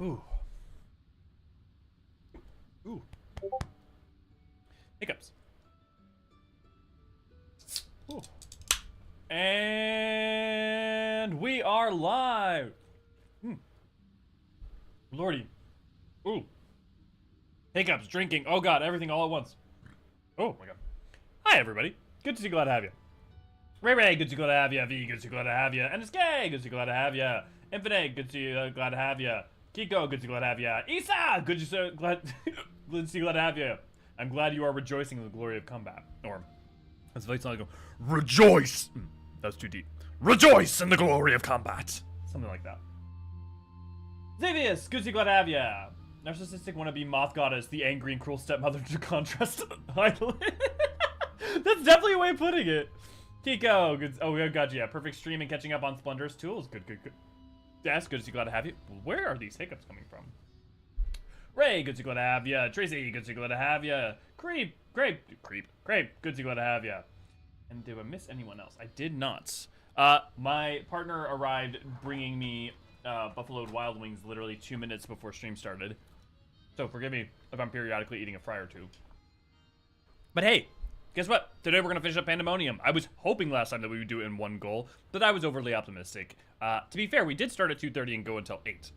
Ooh. Ooh. Hiccups. Ooh. And we are live. Lordy. Ooh. Hiccups, drinking. Oh god, everything all at once. Oh my god. Hi everybody. Good to see you, glad to have you. Ray, good to see you, glad to have you. V, good to see you, glad to have you. MSQ, good to see you, glad to have you. Infinite, good to see you, glad to have you. Kiko, good to see you, glad to have you. Isa, good to see you, glad to see you, glad to have you. I'm glad you are rejoicing in the glory of combat. Or, that's very like, rejoice! That's too deep. Rejoice in the glory of combat! Something like that. Xavius, good to see you, glad to have you. Narcissistic wannabe moth goddess, the angry and cruel stepmother to contrast Hydaelyn. That's definitely a way of putting it. Kiko, good. Oh, we got you. Yeah, perfect stream and catching up on Splendor's tools. Good. That's good to see, glad to have you. Where are these hiccups coming from? Ray, good to see, glad to have you. Tracy, good to see, glad to have you. Creep, good to see, glad to have you. And did I miss anyone else? I did not. My partner arrived bringing me Buffaloed Wild Wings literally 2 minutes before stream started. So forgive me if I'm periodically eating a fry or two. But hey, guess what? Today we're going to finish up Pandemonium. I was hoping last time that we would do it in one goal, but I was overly optimistic. To be fair, we did start at 2:30 and go until 8.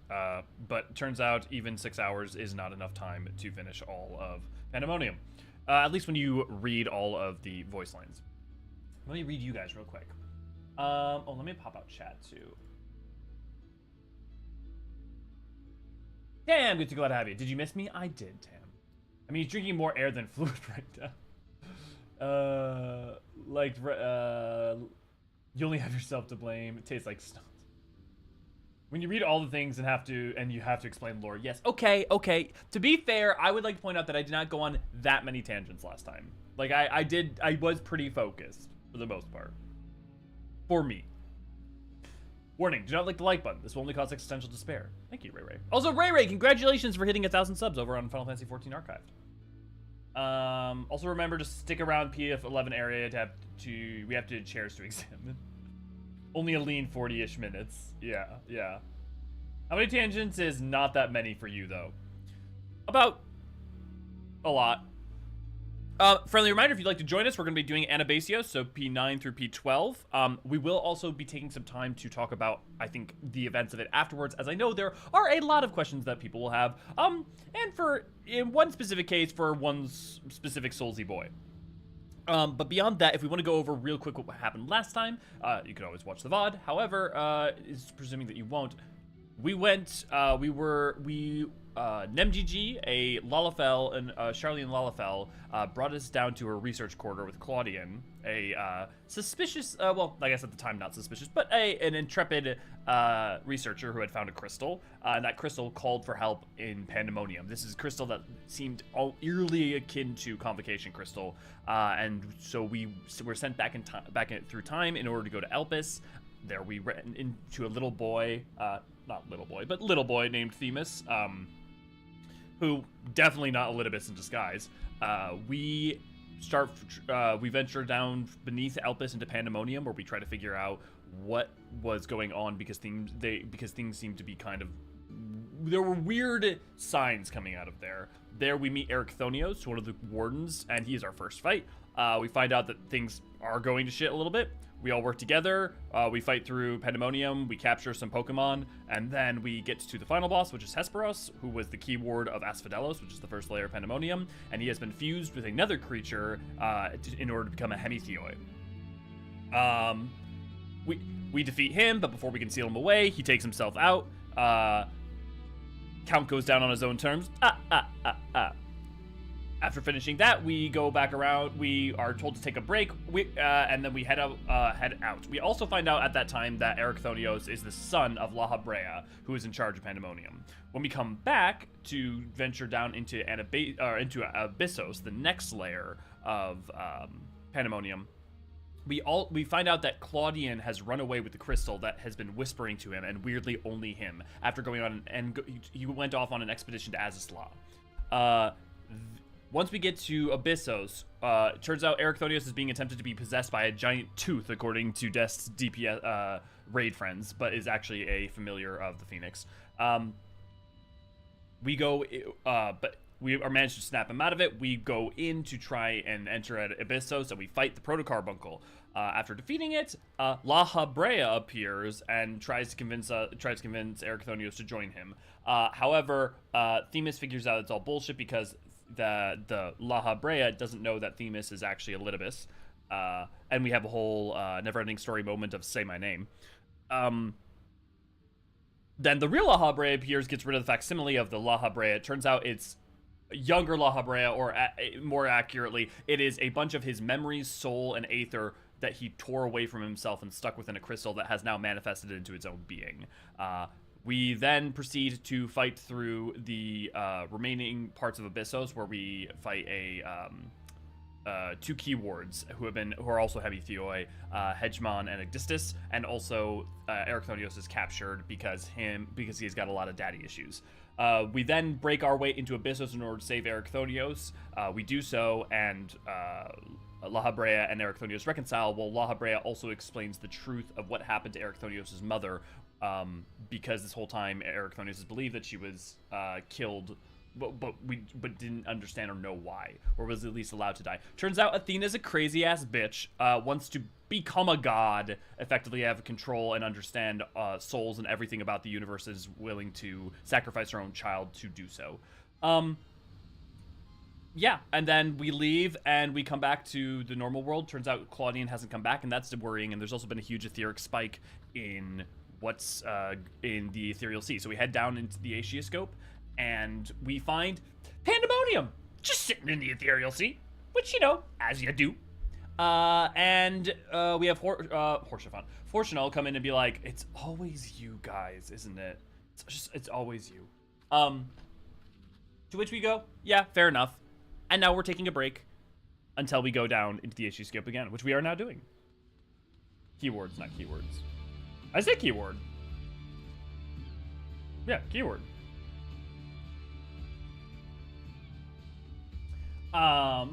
But turns out even 6 hours is not enough time to finish all of Pandemonium. At least when you read all of the voice lines. Let me read you guys real quick. Let me pop out chat too. Tam, good to glad to have you. Did you miss me? I did, Tam. I mean, he's drinking more air than fluid right now. You only have yourself to blame. It tastes like stones. When you read all the things and you have to explain lore, yes. Okay. To be fair, I would like to point out that I did not go on that many tangents last time. Like, I was pretty focused, for the most part. For me. Warning, do not click the like button. This will only cause existential despair. Thank you, Ray. Also, Ray, congratulations for hitting 1,000 subs over on Final Fantasy XIV Archived. Also remember to stick around PF11 area we have to chairs to examine. Only a lean 40-ish minutes. Yeah. How many tangents is not that many for you, though? About a lot. Friendly reminder, if you'd like to join us, we're going to be doing Anabasios, so P9 through P12. We will also be taking some time to talk about, I think, the events of it afterwards, as I know there are a lot of questions that people will have, and in one specific case, for one specific Soulsy boy. But beyond that, if we want to go over real quick what happened last time, you can always watch the VOD. However, is presuming that you won't. NemGG, a Lalafell, and Charlene Lalafell brought us down to her research quarter with Claudian, a suspicious, well, I guess at the time not suspicious, but an intrepid researcher who had found a crystal, and that crystal called for help in Pandemonium. This is a crystal that seemed eerily akin to Convocation Crystal, and so we were sent back through time in order to go to Elpis. There we ran into a little boy, not little boy, but little boy named Themis, who definitely not Elidibus in disguise. We venture down beneath Elpis into Pandemonium, where we try to figure out what was going on because things seemed to be kind of, there were weird signs coming out of there. There we meet Eric Thonios, one of the wardens, and he is our first fight. We find out that things are going to shit a little bit. We all work together, we fight through Pandemonium, we capture some Pokemon, and then we get to the final boss, which is Hesperos, who was the key ward of Asphodelos, which is the first layer of Pandemonium, and he has been fused with another creature in order to become a Hemitheoi. We defeat him, but before we can seal him away, he takes himself out. Count goes down on his own terms. After finishing that, we go back around. We are told to take a break, and then we head out. We also find out at that time that Eric Thonios is the son of La Habrea, who is in charge of Pandemonium. When we come back to venture down into Abyssos, the next layer of Pandemonium, we find out that Claudian has run away with the crystal that has been whispering to him, and weirdly only him. After going on he went off on an expedition to Azazla. Once we get to Abyssos, it turns out Eric Thonios is being attempted to be possessed by a giant tooth, according to Dest's DPS raid friends, but is actually a familiar of the Phoenix. We go, but we are managed to snap him out of it. We go in to try and enter at Abyssos, and we fight the Protocarbuncle. After defeating it, La Habrea appears and tries to convince Erechthonios to join him. However, Themis figures out it's all bullshit because the La Habrea doesn't know that Themis is actually Elidibus. And we have a whole never-ending story moment of say my name. Then the real La Habrea appears, gets rid of the facsimile of the La Habrea. It turns out it's younger La Habrea, or more accurately, it is a bunch of his memories, soul, and aether that he tore away from himself and stuck within a crystal that has now manifested into its own being. We then proceed to fight through the remaining parts of Abyssos, where we fight two keywards who are also heavy theoi, Hegemon and Igdistis, and also Erechthonios is captured because he has got a lot of daddy issues. We then break our way into Abyssos in order to save Erechthonios. We do so, and La Habrea and Erechthonios reconcile, while La Habrea also explains the truth of what happened to Erechthonios' mother, because this whole time Erechthonios has believed that she was killed, but didn't understand or know why, or was at least allowed to die. Turns out Athena's a crazy ass bitch, wants to become a god, effectively have control and understand souls and everything about the universe, is willing to sacrifice her own child to do so. Yeah, and then we leave and we come back to the normal world. Turns out Claudian hasn't come back, and that's worrying, and there's also been a huge etheric spike in what's in the ethereal sea. So we head down into the Aetioscope, and we find Pandemonium just sitting in the ethereal sea, which, you know, as you do. And we have Fortunal come in and be like, it's always you guys, isn't it? It's always you. To which we go, yeah, fair enough. And now we're taking a break until we go down into the Aetioscope again, which we are now doing. Keywords, not keywords. I said keyword. Yeah, keyword. I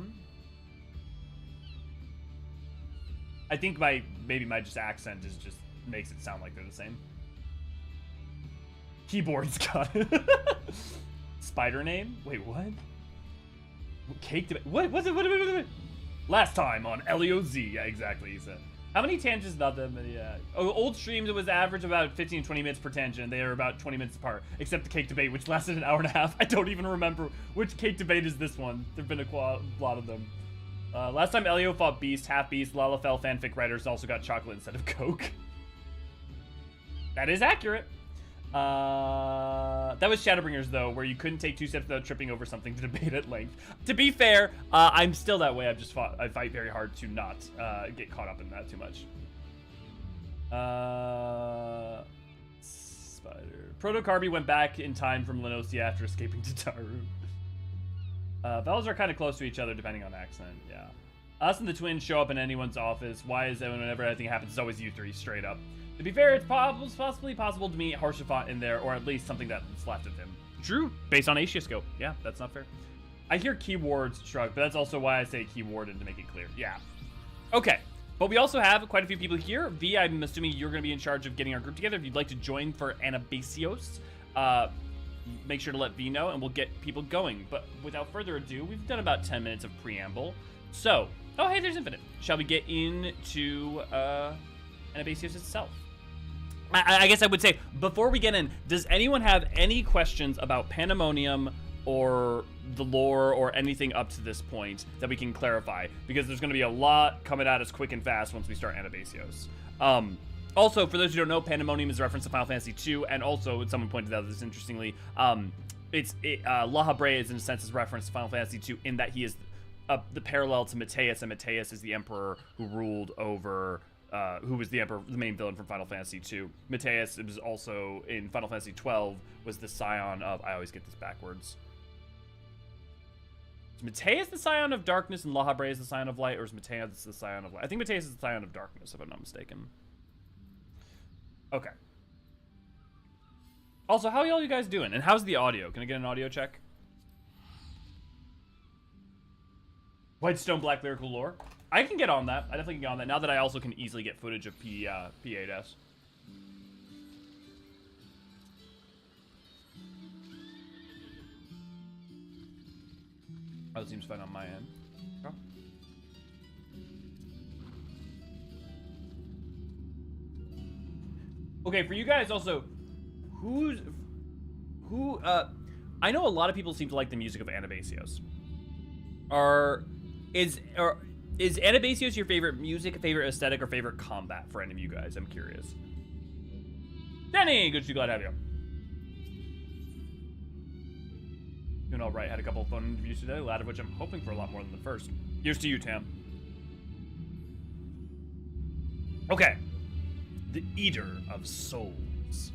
think maybe my just accent is just makes it sound like they're the same. Keyboard's got it. Spider name? Wait, what? Cake debate? What? Last time on LEOZ. Yeah, exactly, he said. How many tangents? Not that many. Oh, old streams, it was average about 15 to 20 minutes per tangent. They are about 20 minutes apart, except the cake debate, which lasted an hour and a half. I don't even remember which cake debate is this one. There have been a lot of them. Last time Elio fought Beast, Half Beast, Lalafell fanfic writers also got chocolate instead of Coke. That is accurate. That was Shadowbringers, though, where you couldn't take 2 steps without tripping over something to debate at length. To be fair, I'm still that way. I fight very hard to not get caught up in that too much. Spider. Proto-Carby went back in time from Lenosia after escaping to Taru. Vowels are kind of close to each other depending on accent, yeah. Us and the twins show up in anyone's office. Why is it whenever anything happens, it's always you three, straight up? To be fair, it's possibly possible to meet Harshafat in there, or at least something that's left of him. True, based on Aetioscope. Yeah, that's not fair. I hear keywords shrug, but that's also why I say keyword and to make it clear. Yeah. Okay, but we also have quite a few people here. V, I'm assuming you're going to be in charge of getting our group together. If you'd like to join for Anabasios, make sure to let V know, and we'll get people going. But without further ado, we've done about 10 minutes of preamble. So, oh, hey, there's Infinite. Shall we get into Anabasios itself? I guess I would say, before we get in, does anyone have any questions about Pandemonium or the lore or anything up to this point that we can clarify? Because there's going to be a lot coming at us quick and fast once we start Anabasios. Also, for those who don't know, Pandemonium is a reference to Final Fantasy II, and also, someone pointed out this interestingly, La Habrea is in a sense a reference to Final Fantasy II in that he is the parallel to Mateus, and Mateus is the emperor who ruled over... who was the emperor, the main villain from Final Fantasy II. Mateus, it was also in Final Fantasy XII, was the scion of... I always get this backwards. Is Mateus the scion of darkness and La Habrea is the scion of light, or is Mateus the scion of light? I think Mateus is the scion of darkness, if I'm not mistaken. Okay. Also, how are all you guys doing? And how's the audio? Can I get an audio check? Whitestone Black Lyrical Lore. I can get on that. I definitely can get on that. Now that I also can easily get footage of P8S. That seems fine on my end. Okay. Okay, for you guys also, I know a lot of people seem to like the music of Anabasios. Is Anabasios your favorite music, favorite aesthetic, or favorite combat for any of you guys? I'm curious. Danny, good to see you, glad to have you. Doing all right, had a couple of phone interviews today, the latter of which I'm hoping for a lot more than the first. Here's to you, Tam. Okay. The Eater of Souls.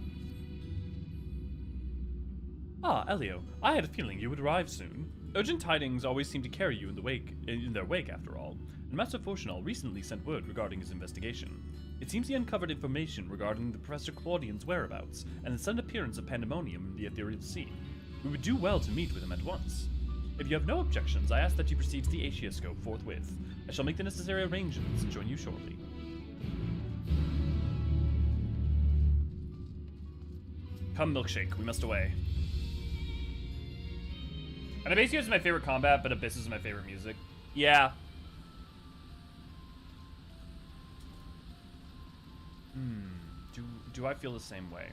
Ah, Elio, I had a feeling you would arrive soon. Urgent tidings always seem to carry you in their wake, after all. And Master Fortunal recently sent word regarding his investigation. It seems he uncovered information regarding the Professor Claudian's whereabouts and the sudden appearance of Pandemonium in the ethereal sea. We would do well to meet with him at once. If you have no objections, I ask that you proceed to the Aetioscope forthwith. I shall make the necessary arrangements and join you shortly. Come, milkshake, we must away. And Abasios is my favorite combat, but Abyss is my favorite music. Yeah. Do I feel the same way?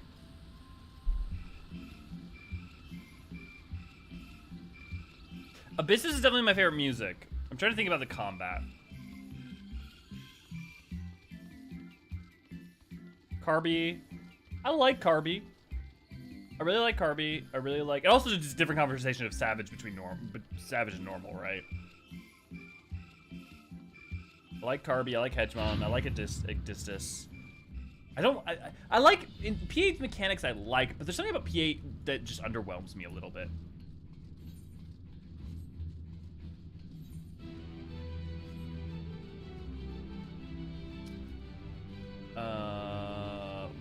Abyss is definitely my favorite music. I'm trying to think about the combat. Carby. I like Carby. I really like Carby. I really like... It also just a different conversation of Savage between Savage and normal, right? I like Carby. I like Hedgemon. I like Distis. I like... In P8's mechanics I like, but there's something about P8 that just underwhelms me a little bit.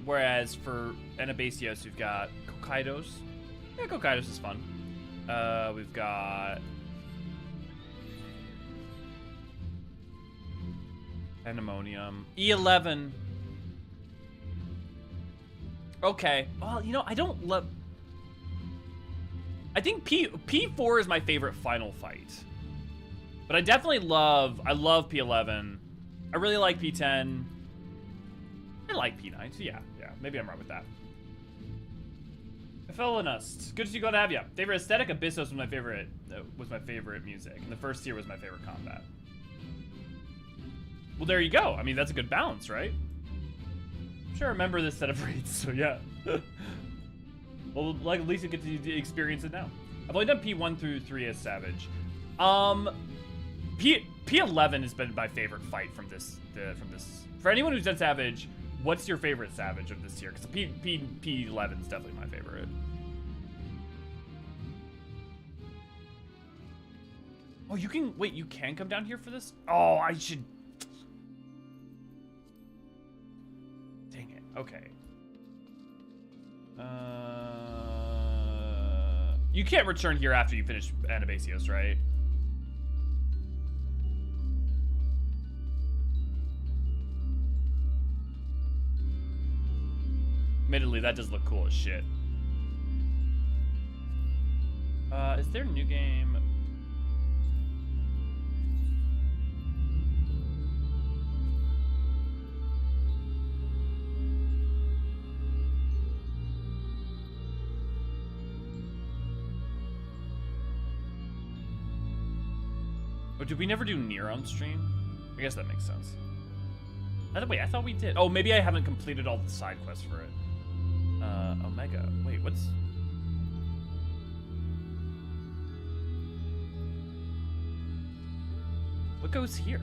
Whereas for Anabasios, we've got Kokaidos. Yeah, Kokaidos is fun. We've got Pandemonium. E11. Okay. Well, you know, I don't love... I think P4 is my favorite final fight. But I definitely love P11. I really like P10. I like P9, so yeah, maybe I'm right with that. Felonust, good to see you, glad to have you. Favorite aesthetic, Abyssos was my favorite music, and the first tier was my favorite combat. Well, there you go. I mean, that's a good balance, right? I'm sure I remember this set of rates, so yeah. Well, like, at least you get to experience it now. I've only done P1 through 3 as Savage. P11 has been my favorite fight from this. For anyone who's done Savage, what's your favorite Savage of this tier? Because P11 is definitely my favorite. Oh, you can... Wait, you can come down here for this? Oh, I should... Dang it. Okay. You can't return here after you finish Anabasios, right? Admittedly, that does look cool as shit. Is there a new game? Oh, did we never do Nier on stream? I guess that makes sense. Wait, I thought we did. Oh, maybe I haven't completed all the side quests for it. Omega. Wait, what's... What goes here?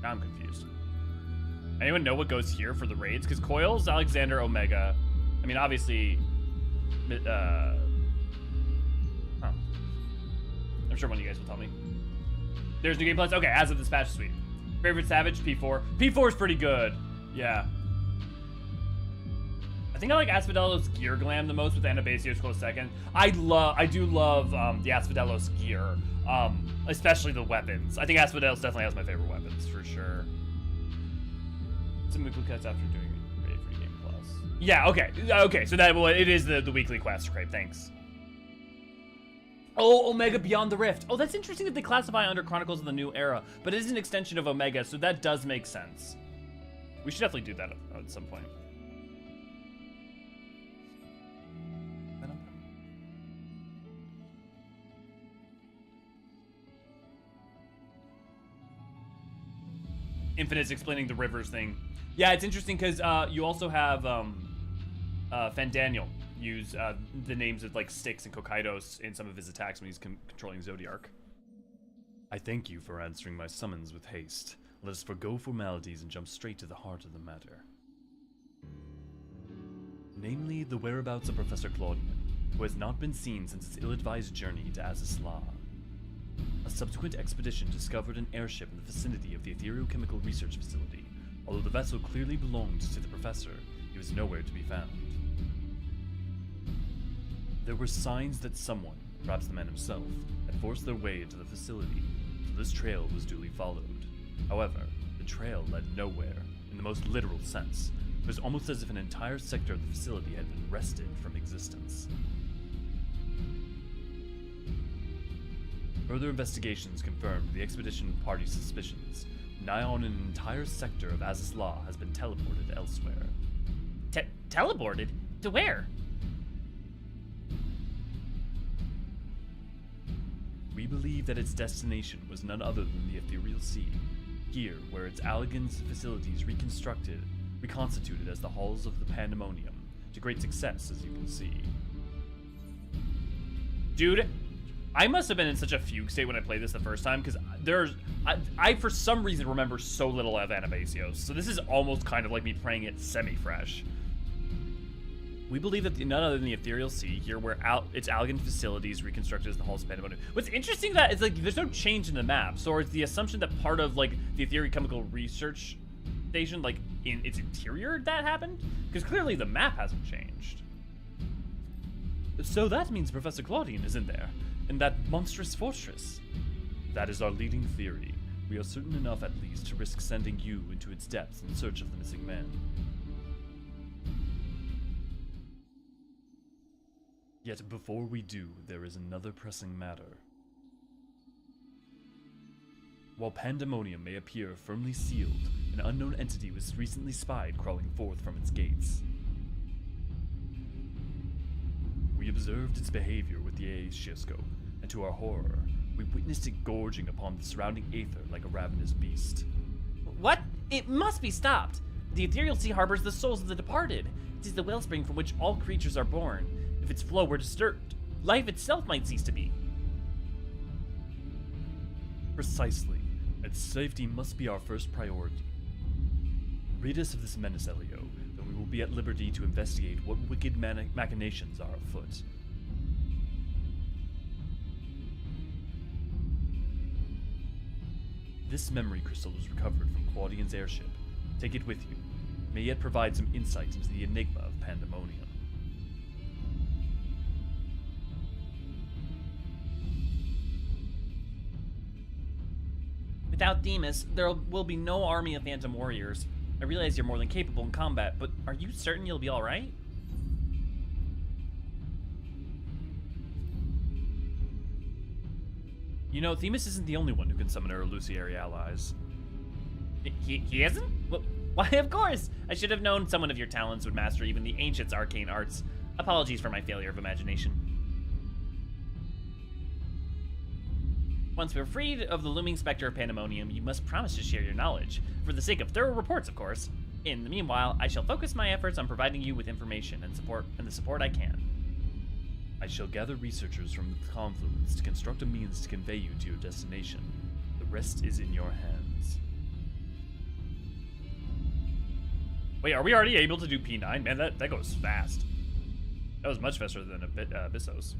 Now I'm confused. Anyone know what goes here for the raids? Because Coils, Alexander, Omega. I mean, obviously... Huh. I'm sure one of you guys will tell me. There's new game plans? Okay, as of this patch, sweet. Favorite Savage? P4. P4 is pretty good. Yeah. I think I like Asphodelos gear glam the most, with Anabasios close second. I do love the Asphodelos gear, especially the weapons. I think Asphodelos definitely has my favorite weapons for sure. Some weekly quests after doing Raid Free Game Plus. Yeah, okay, so that, well, it is the weekly quest, great, thanks. Oh, Omega Beyond the Rift. Oh, that's interesting that they classify under Chronicles of the New Era, but it is an extension of Omega, so that does make sense. We should definitely do that at some point. Infinite's explaining the rivers thing. Yeah, it's interesting because you also have Fandaniel use the names of like Styx and Kokaidos in some of his attacks when he's controlling Zodiark. I thank you for answering my summons with haste. Let us forgo formalities and jump straight to the heart of the matter. Namely, the whereabouts of Professor Claudian, who has not been seen since his ill-advised journey to Azisla. A subsequent expedition discovered an airship in the vicinity of the Ethereochemical Research Facility. Although the vessel clearly belonged to the professor, he was nowhere to be found. There were signs that someone, perhaps the man himself, had forced their way into the facility, so this trail was duly followed. However, the trail led nowhere, in the most literal sense. It was almost as if an entire sector of the facility had been wrested from existence. Further investigations confirmed the expedition party's suspicions. Nigh on an entire sector of Azisla has been teleported elsewhere. Teleported? To where? We believe that its destination was none other than the Ethereal Sea, here where its Alligans facilities reconstituted as the halls of the Pandemonium, to great success, as you can see. Dude, I must have been in such a fugue state when I played this the first time, because I for some reason remember so little of Anabasios, so this is almost kind of like me playing it semi-fresh. We believe that none other than the Ethereal Sea, here where its Alligan facilities reconstructed as the halls of Pandemonium. What's interesting that it's like there's no change in the map, so it's the assumption that part of like the Ethereochemical Research Station, like in its interior, that happened? Because clearly the map hasn't changed. So that means Professor Claudian is in there, in that monstrous fortress. That is our leading theory. We are certain enough at least to risk sending you into its depths in search of the missing man. Yet before we do, there is another pressing matter. While Pandemonium may appear firmly sealed, an unknown entity was recently spied crawling forth from its gates. We observed its behavior with the Aeschiscope, and to our horror, we witnessed it gorging upon the surrounding aether like a ravenous beast. What? It must be stopped! The Ethereal Sea harbors the souls of the departed. It is the wellspring from which all creatures are born. If its flow were disturbed, life itself might cease to be. Precisely. Its safety must be our first priority. Rid us of this menace, Elio, then we will be at liberty to investigate what wicked machinations are afoot. This memory crystal was recovered from Claudian's airship. Take it with you. It may yet provide some insight into the enigma of Pandemonium. Without Demas, there will be no army of Phantom Warriors. I realize you're more than capable in combat, but are you certain you'll be alright? You know, Themis isn't the only one who can summon her illusory allies. He isn't? Well, why, of course! I should have known someone of your talents would master even the Ancients' arcane arts. Apologies for my failure of imagination. Once we're freed of the looming specter of Pandemonium, you must promise to share your knowledge, for the sake of thorough reports, of course. In the meanwhile, I shall focus my efforts on providing you with information and the support I can. I shall gather researchers from the confluence to construct a means to convey you to your destination. The rest is in your hands. Wait, are we already able to do P9? Man, that goes fast. That was much faster than Abyssos.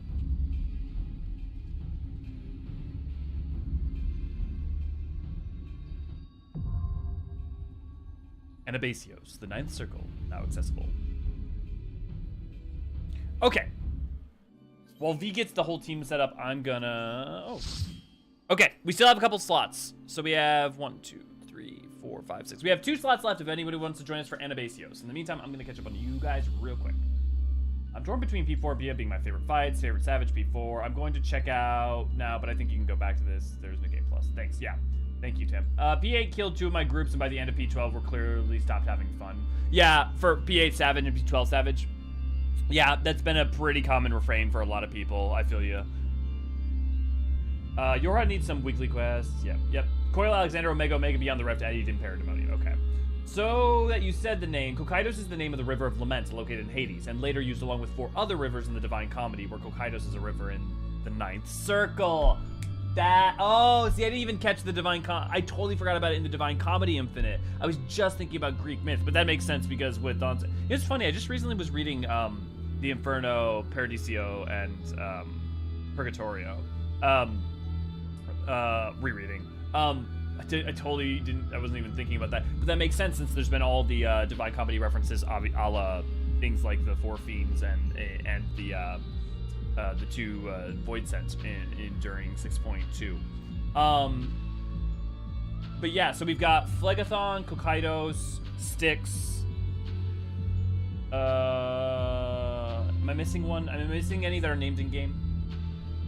Anabasios, the Ninth Circle, now accessible. Okay. While V gets the whole team set up, I'm gonna... Oh. Okay, we still have a couple slots. So we have 1, 2, 3, 4, 5, 6. We have 2 slots left if anybody wants to join us for Anabasios. In the meantime, I'm gonna catch up on you guys real quick. I'm torn between P4 and P8 being my favorite fights, favorite Savage P4. I'm going to check out now, but I think you can go back to this. There's no game plus. Thanks, yeah. Thank you, Tim. P8 killed 2 of my groups, and by the end of P12, we're clearly stopped having fun. Yeah, for P8 Savage and P12 Savage. Yeah, that's been a pretty common refrain for a lot of people. I feel you. Yorha needs some weekly quests. Yep. Coil Alexander Omega Beyond the Rift added in Pandemonium. Okay. So that you said the name, Kokaidos is the name of the River of Lament located in Hades, and later used along with 4 other rivers in the Divine Comedy, where Kokaidos is a river in the 9th Circle. Oh, see, I didn't even catch the Divine I totally forgot about it in the Divine Comedy Infinite. I was just thinking about Greek myth, but that makes sense because with Dante. It's funny, I just recently was reading the Inferno, Paradiso, and Purgatorio. Rereading. I totally didn't. I wasn't even thinking about that, but that makes sense since there's been all the Divine Comedy references, a la things like the 4 fiends and the 2 void scents in during 6.2. But yeah, so we've got Phlegathon, Kokaidos, Styx. Am I missing one? Am I missing any that are named in game?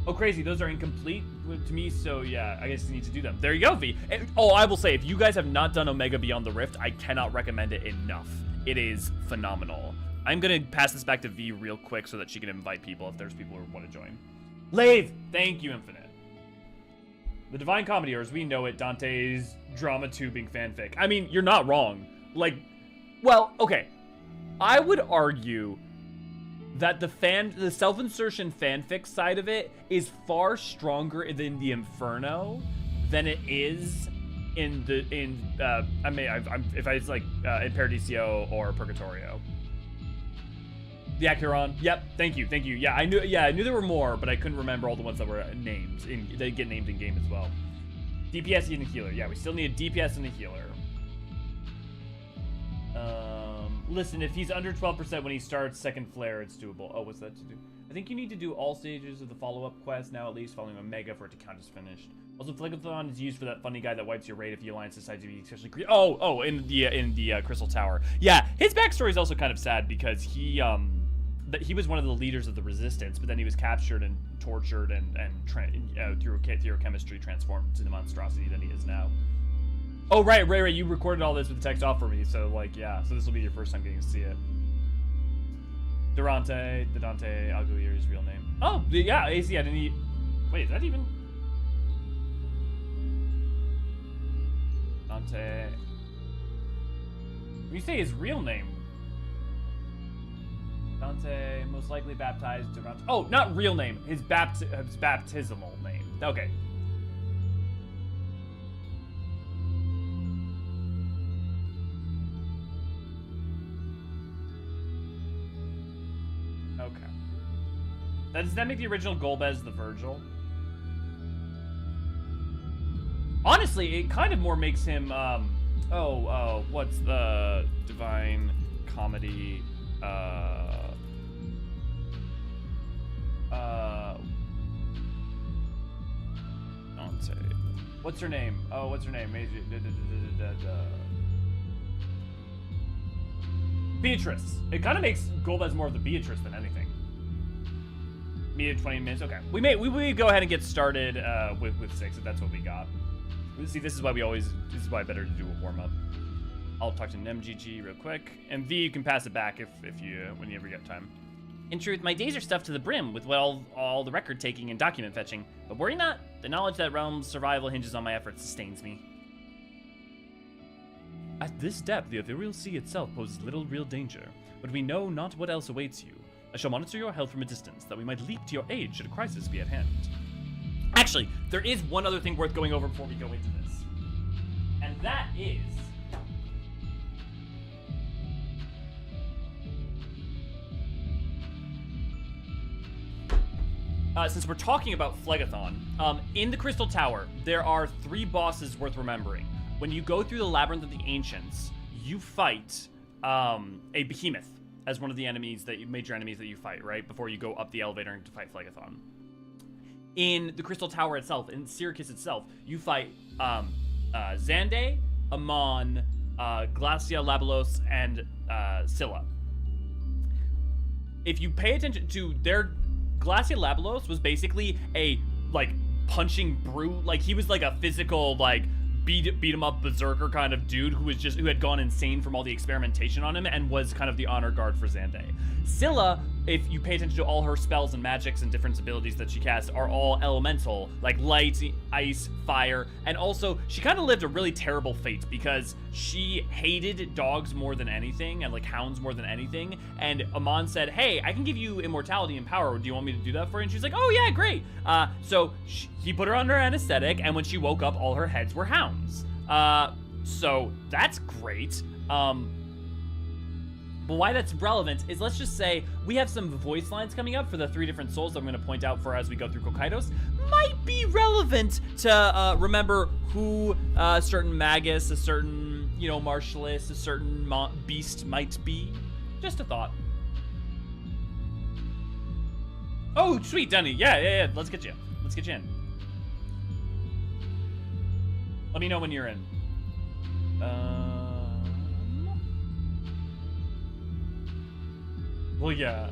Oh, crazy. Those are incomplete to me, so yeah, I guess you need to do them. There you go, V. Oh, I will say, if you guys have not done Omega Beyond the Rift, I cannot recommend it enough. It is phenomenal. I'm going to pass this back to V real quick so that she can invite people if there's people who want to join. Lave! Thank you, Infinite. The Divine Comedy, or as we know it, Dante's drama tubing fanfic. I mean, you're not wrong. Like, well, okay. I would argue that the self-insertion fanfic side of it is far stronger than the Inferno than it is in in Paradiso or Purgatorio. The Acheron. Yep. Thank you. Yeah, I knew there were more, but I couldn't remember all the ones that were named. They get named in game as well. DPS and a healer. Yeah, we still need a DPS and a healer. Listen, if he's under 12% when he starts second flare, it's doable. Oh, what's that to do? I think you need to do all stages of the follow-up quest now, at least following Omega for it to count as finished. Also, Phlegathon is used for that funny guy that wipes your raid if the Alliance decides to be especially in the Crystal Tower. Yeah, his backstory is also kind of sad because he was one of the leaders of the Resistance, but then he was captured and tortured and through chemistry transformed into the monstrosity that he is now. Oh, right, you recorded all this with the text off for me, so, like, yeah, so this will be your first time getting to see it. Durante, the Dante Aguirre's real name. Oh, yeah, AC, I didn't eat. Wait, is that even? Dante. When you say his real name. Dante, most likely baptized Durante. Oh, not real name, his baptismal name. Okay. Does that make the original Golbez the Virgil? Honestly, it kind of more makes him, what's the Divine Comedy, Dante. What's her name? Oh, what's her name? Beatrice. It kind of makes Golbez more of the Beatrice than anything. Meet 20 minutes. Okay, we may go ahead and get started with 6 if that's what we got. See, this is why better to do a warm up. I'll talk to NemGG real quick, and V, you can pass it back when you ever get time. In truth, my days are stuffed to the brim with all the record taking and document fetching, but worry not. The knowledge that realm's survival hinges on my efforts sustains me. At this depth, the ethereal sea itself poses little real danger, but we know not what else awaits you. I shall monitor your health from a distance, that we might leap to your aid should a crisis be at hand. Actually, there is one other thing worth going over before we go into this. And that is... since we're talking about Phlegathon, in the Crystal Tower, there are 3 bosses worth remembering. When you go through the Labyrinth of the Ancients, you fight a behemoth as one of the major enemies that you fight, right? Before you go up the elevator to fight Phlegathon. In the Crystal Tower itself, in Syracuse itself, you fight Xande, Amon, Glacia, Labelos, and Scylla. if you pay attention to their Glacia Labelos was basically a like punching brute, like he was like a physical like beat him up berserker kind of dude who had gone insane from all the experimentation on him and was kind of the honor guard for Xande. Scylla, if you pay attention to all her spells and magics and different abilities that she casts, are all elemental, like light, ice, fire, and also she kind of lived a really terrible fate because she hated dogs more than anything and like hounds more than anything, and Amon said, hey, I can give you immortality and power, do you want me to do that for you? And she's like, oh yeah, great. So he put her under anesthetic, and when she woke up, all her heads were hounds. So that's great. But why that's relevant is, let's just say we have some voice lines coming up for the 3 different souls that I'm going to point out for as we go through Kokaidos. Might be relevant to remember who a certain magus, a certain, you know, martialist, a certain beast might be. Just a thought. Oh, sweet, Dunny. Yeah. Let's get you. Let's get you in. Let me know when you're in. Well, yeah.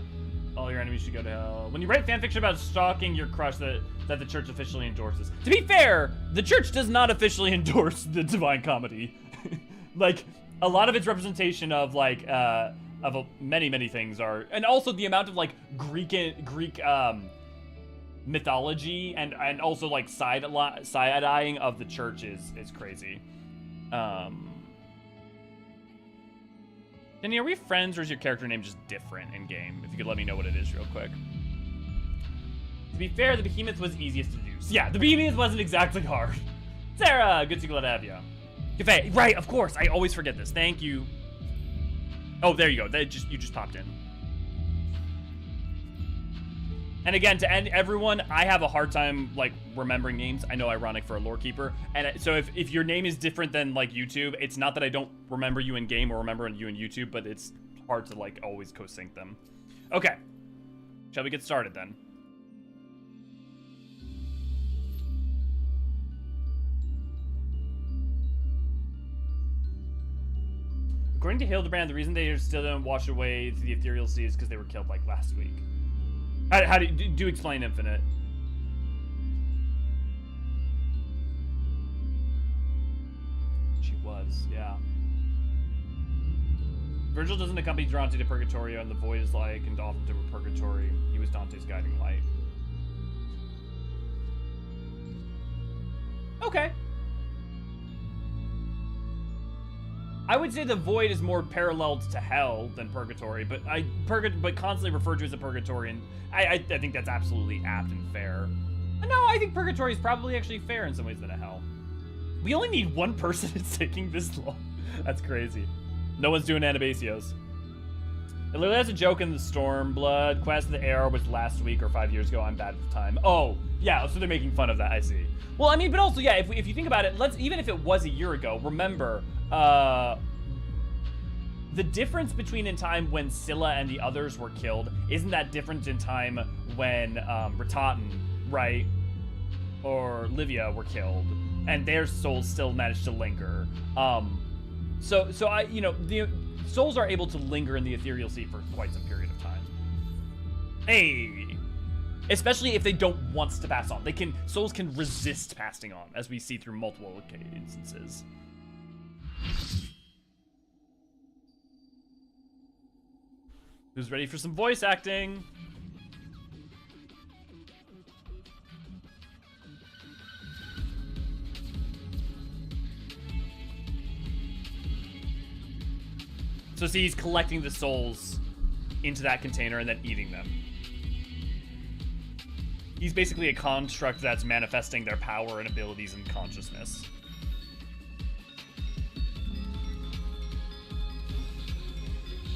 All your enemies should go to hell. When you write fanfiction about stalking your crush that the church officially endorses. To be fair, the church does not officially endorse the Divine Comedy. Like, a lot of its representation of, like, many things are... And also the amount of, like, Greek mythology and also, like, side-eyeing of the church is crazy. Denny, are we friends, or is your character name just different in-game? If you could let me know what it is real quick. To be fair, the behemoth was easiest to deduce. Yeah, the behemoth wasn't exactly hard. Sarah, good to glad to have you. Cafe, right, of course. I always forget this. Thank you. Oh, there you go. You just popped in. And again, to end everyone, I have a hard time, like, remembering names. I know, ironic for a lore keeper. And so if your name is different than, like, YouTube, it's not that I don't remember you in game or remember you in YouTube, but it's hard to, like, always co-sync them. Okay. Shall we get started, then? According to Hildebrand, the reason they still didn't wash away to the ethereal sea is because they were killed, like, last week. How do explain Infinite? She was, yeah. Virgil doesn't accompany Dante to Purgatorio, and the void is like, and often to Purgatory. He was Dante's guiding light. Okay. I would say the void is more paralleled to hell than purgatory, but but constantly referred to as a purgatory, and I think that's absolutely apt and fair. No, I think purgatory is probably actually fair in some ways than a hell. We only need one person. It's taking this long. That's crazy. No one's doing Anabasios. It literally has a joke in the Stormblood quest. The error was last week or 5 years ago. I'm bad at the time. Oh, yeah, so they're making fun of that. I see. Well, I mean, but also, yeah, if you think about it, even if it was a year ago, remember, the difference between in time when Scylla and the others were killed isn't that different in time when Ratatan, right, or Livia were killed, and their souls still managed to linger. So I, you know, the souls are able to linger in the ethereal sea for quite some period of time. Hey, especially if they don't want to pass on, souls can resist passing on, as we see through multiple instances. Who's ready for some voice acting? So see, he's collecting the souls into that container and then eating them. He's basically a construct that's manifesting their power and abilities and consciousness.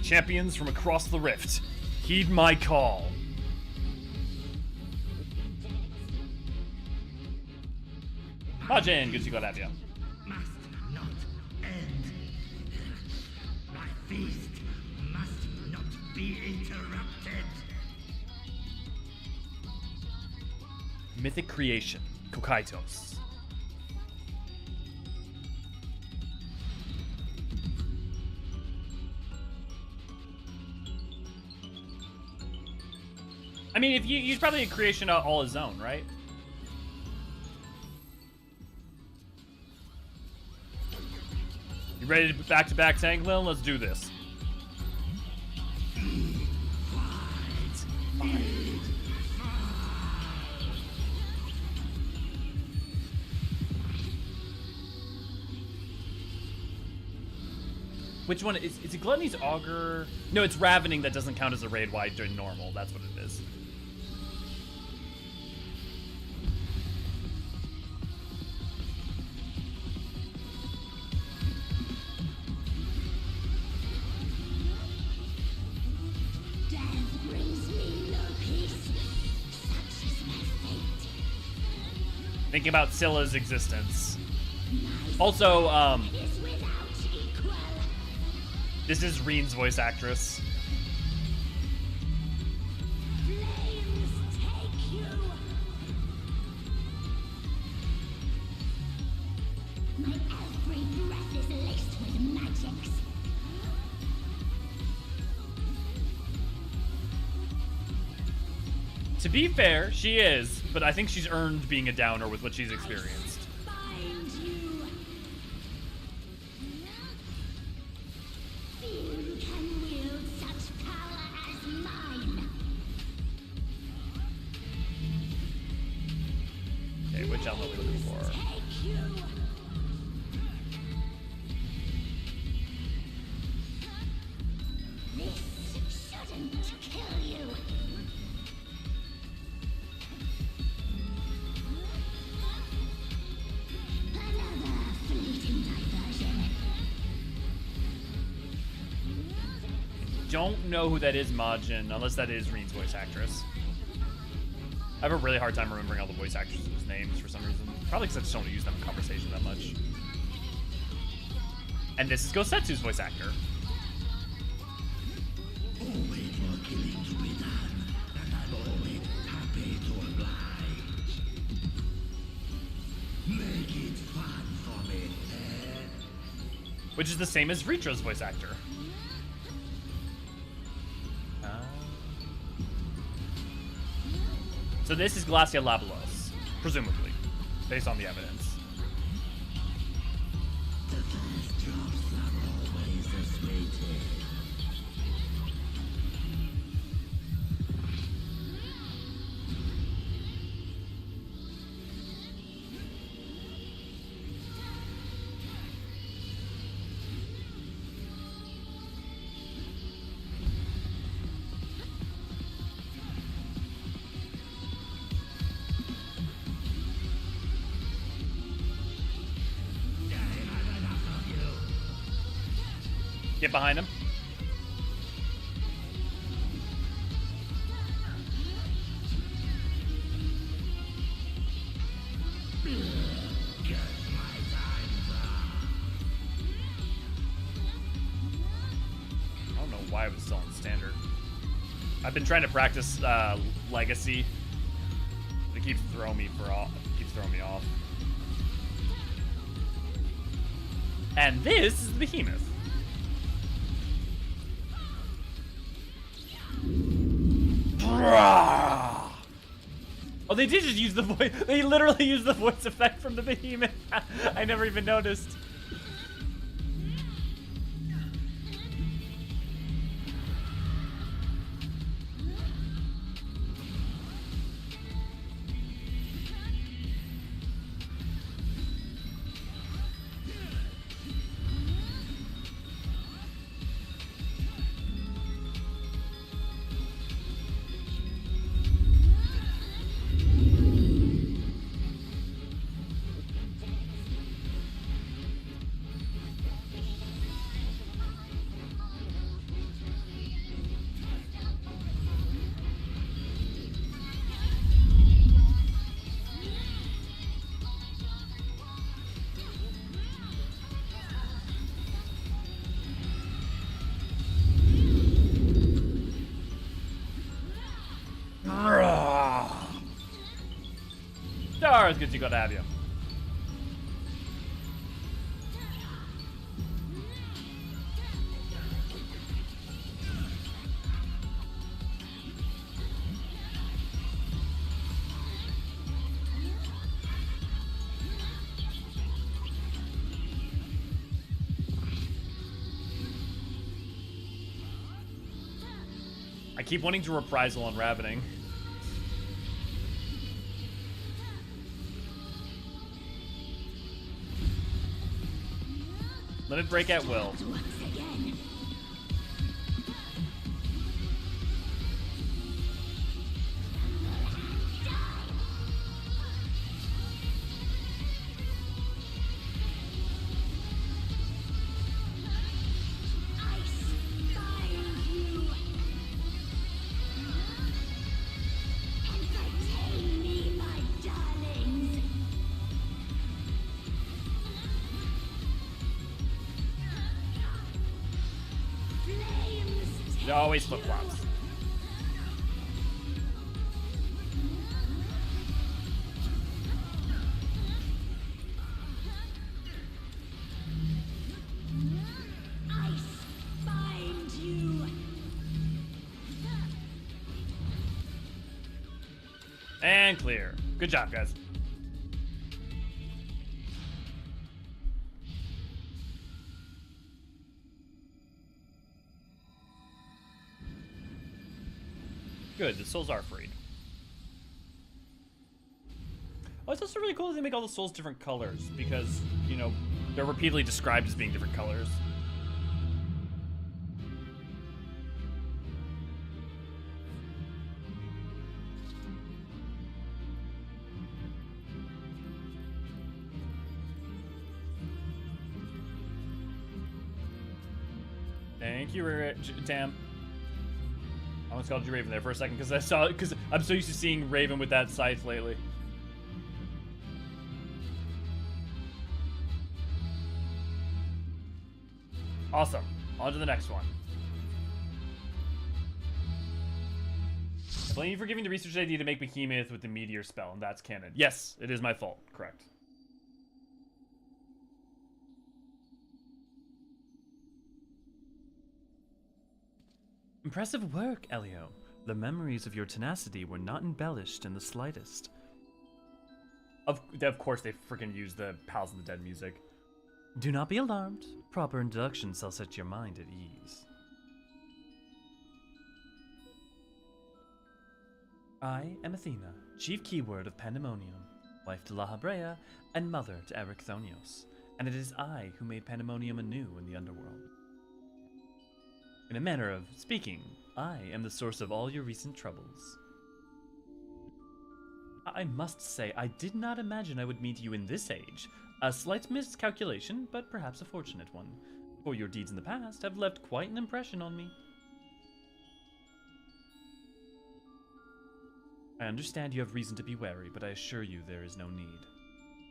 Champions from across the rift, heed my call. Majin, good to go to have you. Must not end. My feast must not be interrupted. Mythic creation, Kokaitos. mean, if he's probably a creation all his own, right? You ready to back-to-back tank, Lil? Let's do this. Which one? Is it Gluttony's Augur? No, it's Ravening that doesn't count as a raid wide during normal. That's what it is. Death brings me no peace. Such is my fate. Thinking about Scylla's existence. Also, Is without equal. this is Reen's voice actress. Flames take you. My every breath is laced with magics. To be fair, she is, but I think she's earned being a downer with what she's experienced. Find you. Few can wield such power as mine. Okay, which element are we looking for? Take you. This shouldn't kill you. Another fleeting diversion. Don't know who that is, Majin, unless that is Reen's voice actress. I have a really hard time remembering all the voice actresses' names for some reason. Probably because I just don't use them in conversation that much. And this is Gosetsu's voice actor. Always more killing to be done, and I'm always happy to oblige. Make it fun for me, eh? Which is the same as Ritro's voice actor. So this is Glacia Labelos, presumably, based on the evidence. The first drops are always the sweetest. Get behind him. I don't know why it was still on standard. I've been trying to practice Legacy. It keeps throwing me off. And this is the Behemoth. Oh, they did just use the voice. They literally used the voice effect from the Behemoth. I never even noticed. Stars, good to go to have you. keep wanting to reprisal on Ravening. Limit break at will. Once again. Entertain me, my darlings. Flames It always flip flops. ice bind you. And clear. Good job, guys. Good, the souls are freed. Oh, it's also really cool that they make all the souls different colors because, you know, they're repeatedly described as being different colors. Thank you, Tam. I almost called you Raven there for a second because I'm so used to seeing Raven with that scythe lately. Awesome. On to the next one. I blame you for giving the research idea to make Behemoth with the meteor spell, and that's canon. Yes, it is my fault. Correct. Impressive work, Elio. The memories of your tenacity were not embellished in the slightest. Of course they freaking use the Pals of the Dead music. Do not be alarmed. Proper introduction shall set your mind at ease. I am Athena, chief keyword of Pandemonium, wife to La Habrea, and mother to Erechthonios, and it is I who made Pandemonium anew in the underworld. In a manner of speaking, I am the source of all your recent troubles. I must say, I did not imagine I would meet you in this age. A slight miscalculation, but perhaps a fortunate one, for your deeds in the past have left quite an impression on me. I understand you have reason to be wary, but I assure you there is no need.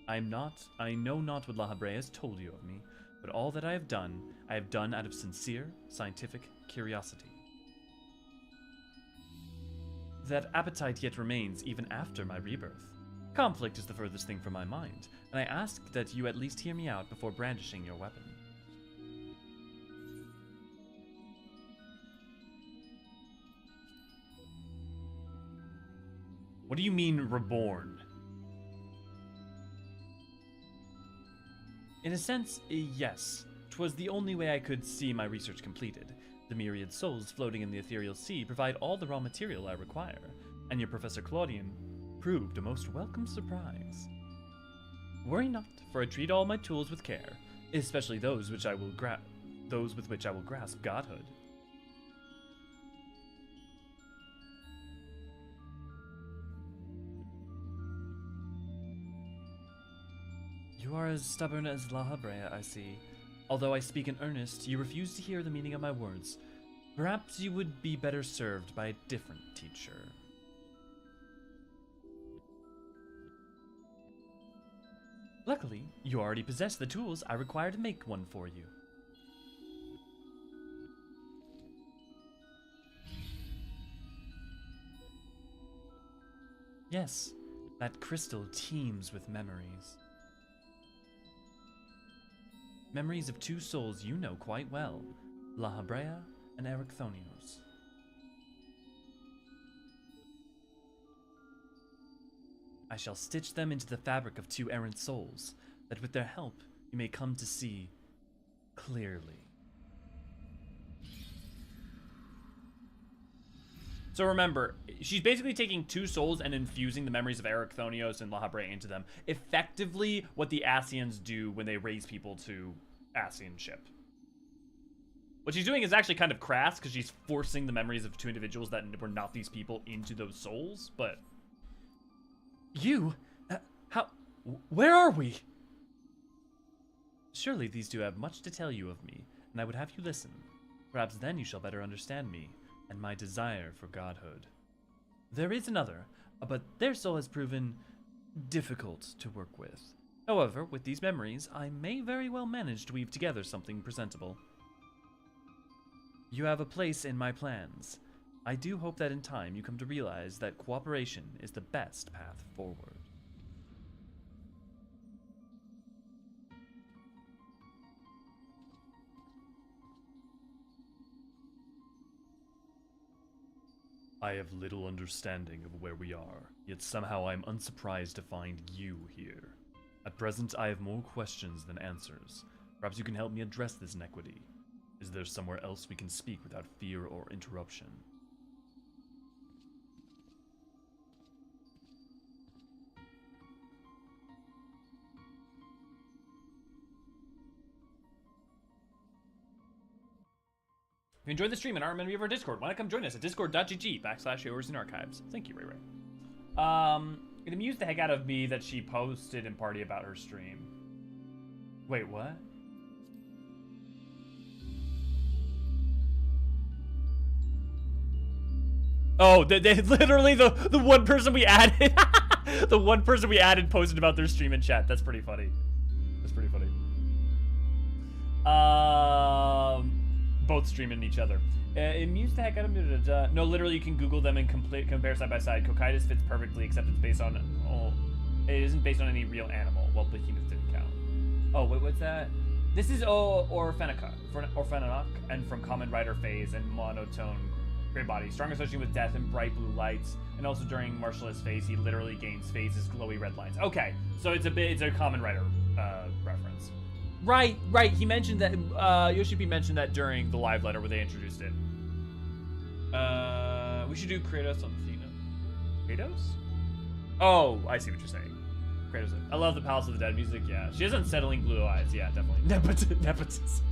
I know not what La Habrea has told you of me, but all that I have done out of sincere, scientific curiosity. That appetite yet remains even after my rebirth. Conflict is the furthest thing from my mind, and I ask that you at least hear me out before brandishing your weapon. What do you mean, reborn? In a sense, yes. 'Twas the only way I could see my research completed. The myriad souls floating in the ethereal sea provide all the raw material I require, and your Professor Claudian proved a most welcome surprise. Worry not, for I treat all my tools with care, especially those with which I will grasp godhood. You are as stubborn as La Habrea, I see. Although I speak in earnest, you refuse to hear the meaning of my words. Perhaps you would be better served by a different teacher. Luckily, you already possess the tools I require to make one for you. Yes, that crystal teems with memories. Memories of two souls you know quite well, La Habrea and Erechthonios. I shall stitch them into the fabric of two errant souls, that with their help you may come to see clearly. So remember, she's basically taking 2 souls and infusing the memories of Eric Thonios and Lahabre into them. Effectively, what the Ascians do when they raise people to Ascianship. What she's doing is actually kind of crass, because she's forcing the memories of 2 individuals that were not these people into those souls, but... You? Where are we? Surely these 2 have much to tell you of me, and I would have you listen. Perhaps then you shall better understand me, and my desire for godhood. There is another, but their soul has proven difficult to work with. However, with these memories, I may very well manage to weave together something presentable. You have a place in my plans. I do hope that in time you come to realize that cooperation is the best path forward. I have little understanding of where we are, yet somehow I am unsurprised to find you here. At present, I have more questions than answers. Perhaps you can help me address this inequity. Is there somewhere else we can speak without fear or interruption? If you enjoyed the stream and aren't a member of our Discord, why not come join us at discord.gg/Eorzean Archives. Thank you, Ray Ray. It amused the heck out of me that she posted in Party about her stream. Wait, what? Oh, they literally the one person we added, the one person we added posted about their stream in chat. That's pretty funny. That's pretty funny. Both streaming each other. It amused the heck out of me. No, literally, you can Google them and compare side by side. Cocytus fits perfectly, except it's based on. Oh, it isn't based on any real animal. Well, behemoth didn't count. Oh, wait, what's that? This is Orphanica, and from Common Rider phase and monotone gray body. Strong association with death and bright blue lights, and also during Martialist phase, he literally gains phases glowy red lines. Okay, so it's a Common Rider reference. Right. He mentioned that. Yoshipi mentioned that during the live letter where they introduced it. We should do Kratos on Athena. Kratos? Oh, I see what you're saying. Kratos. I love the Palace of the Dead music. Yeah, she has unsettling blue eyes. Yeah, definitely. Nepotism.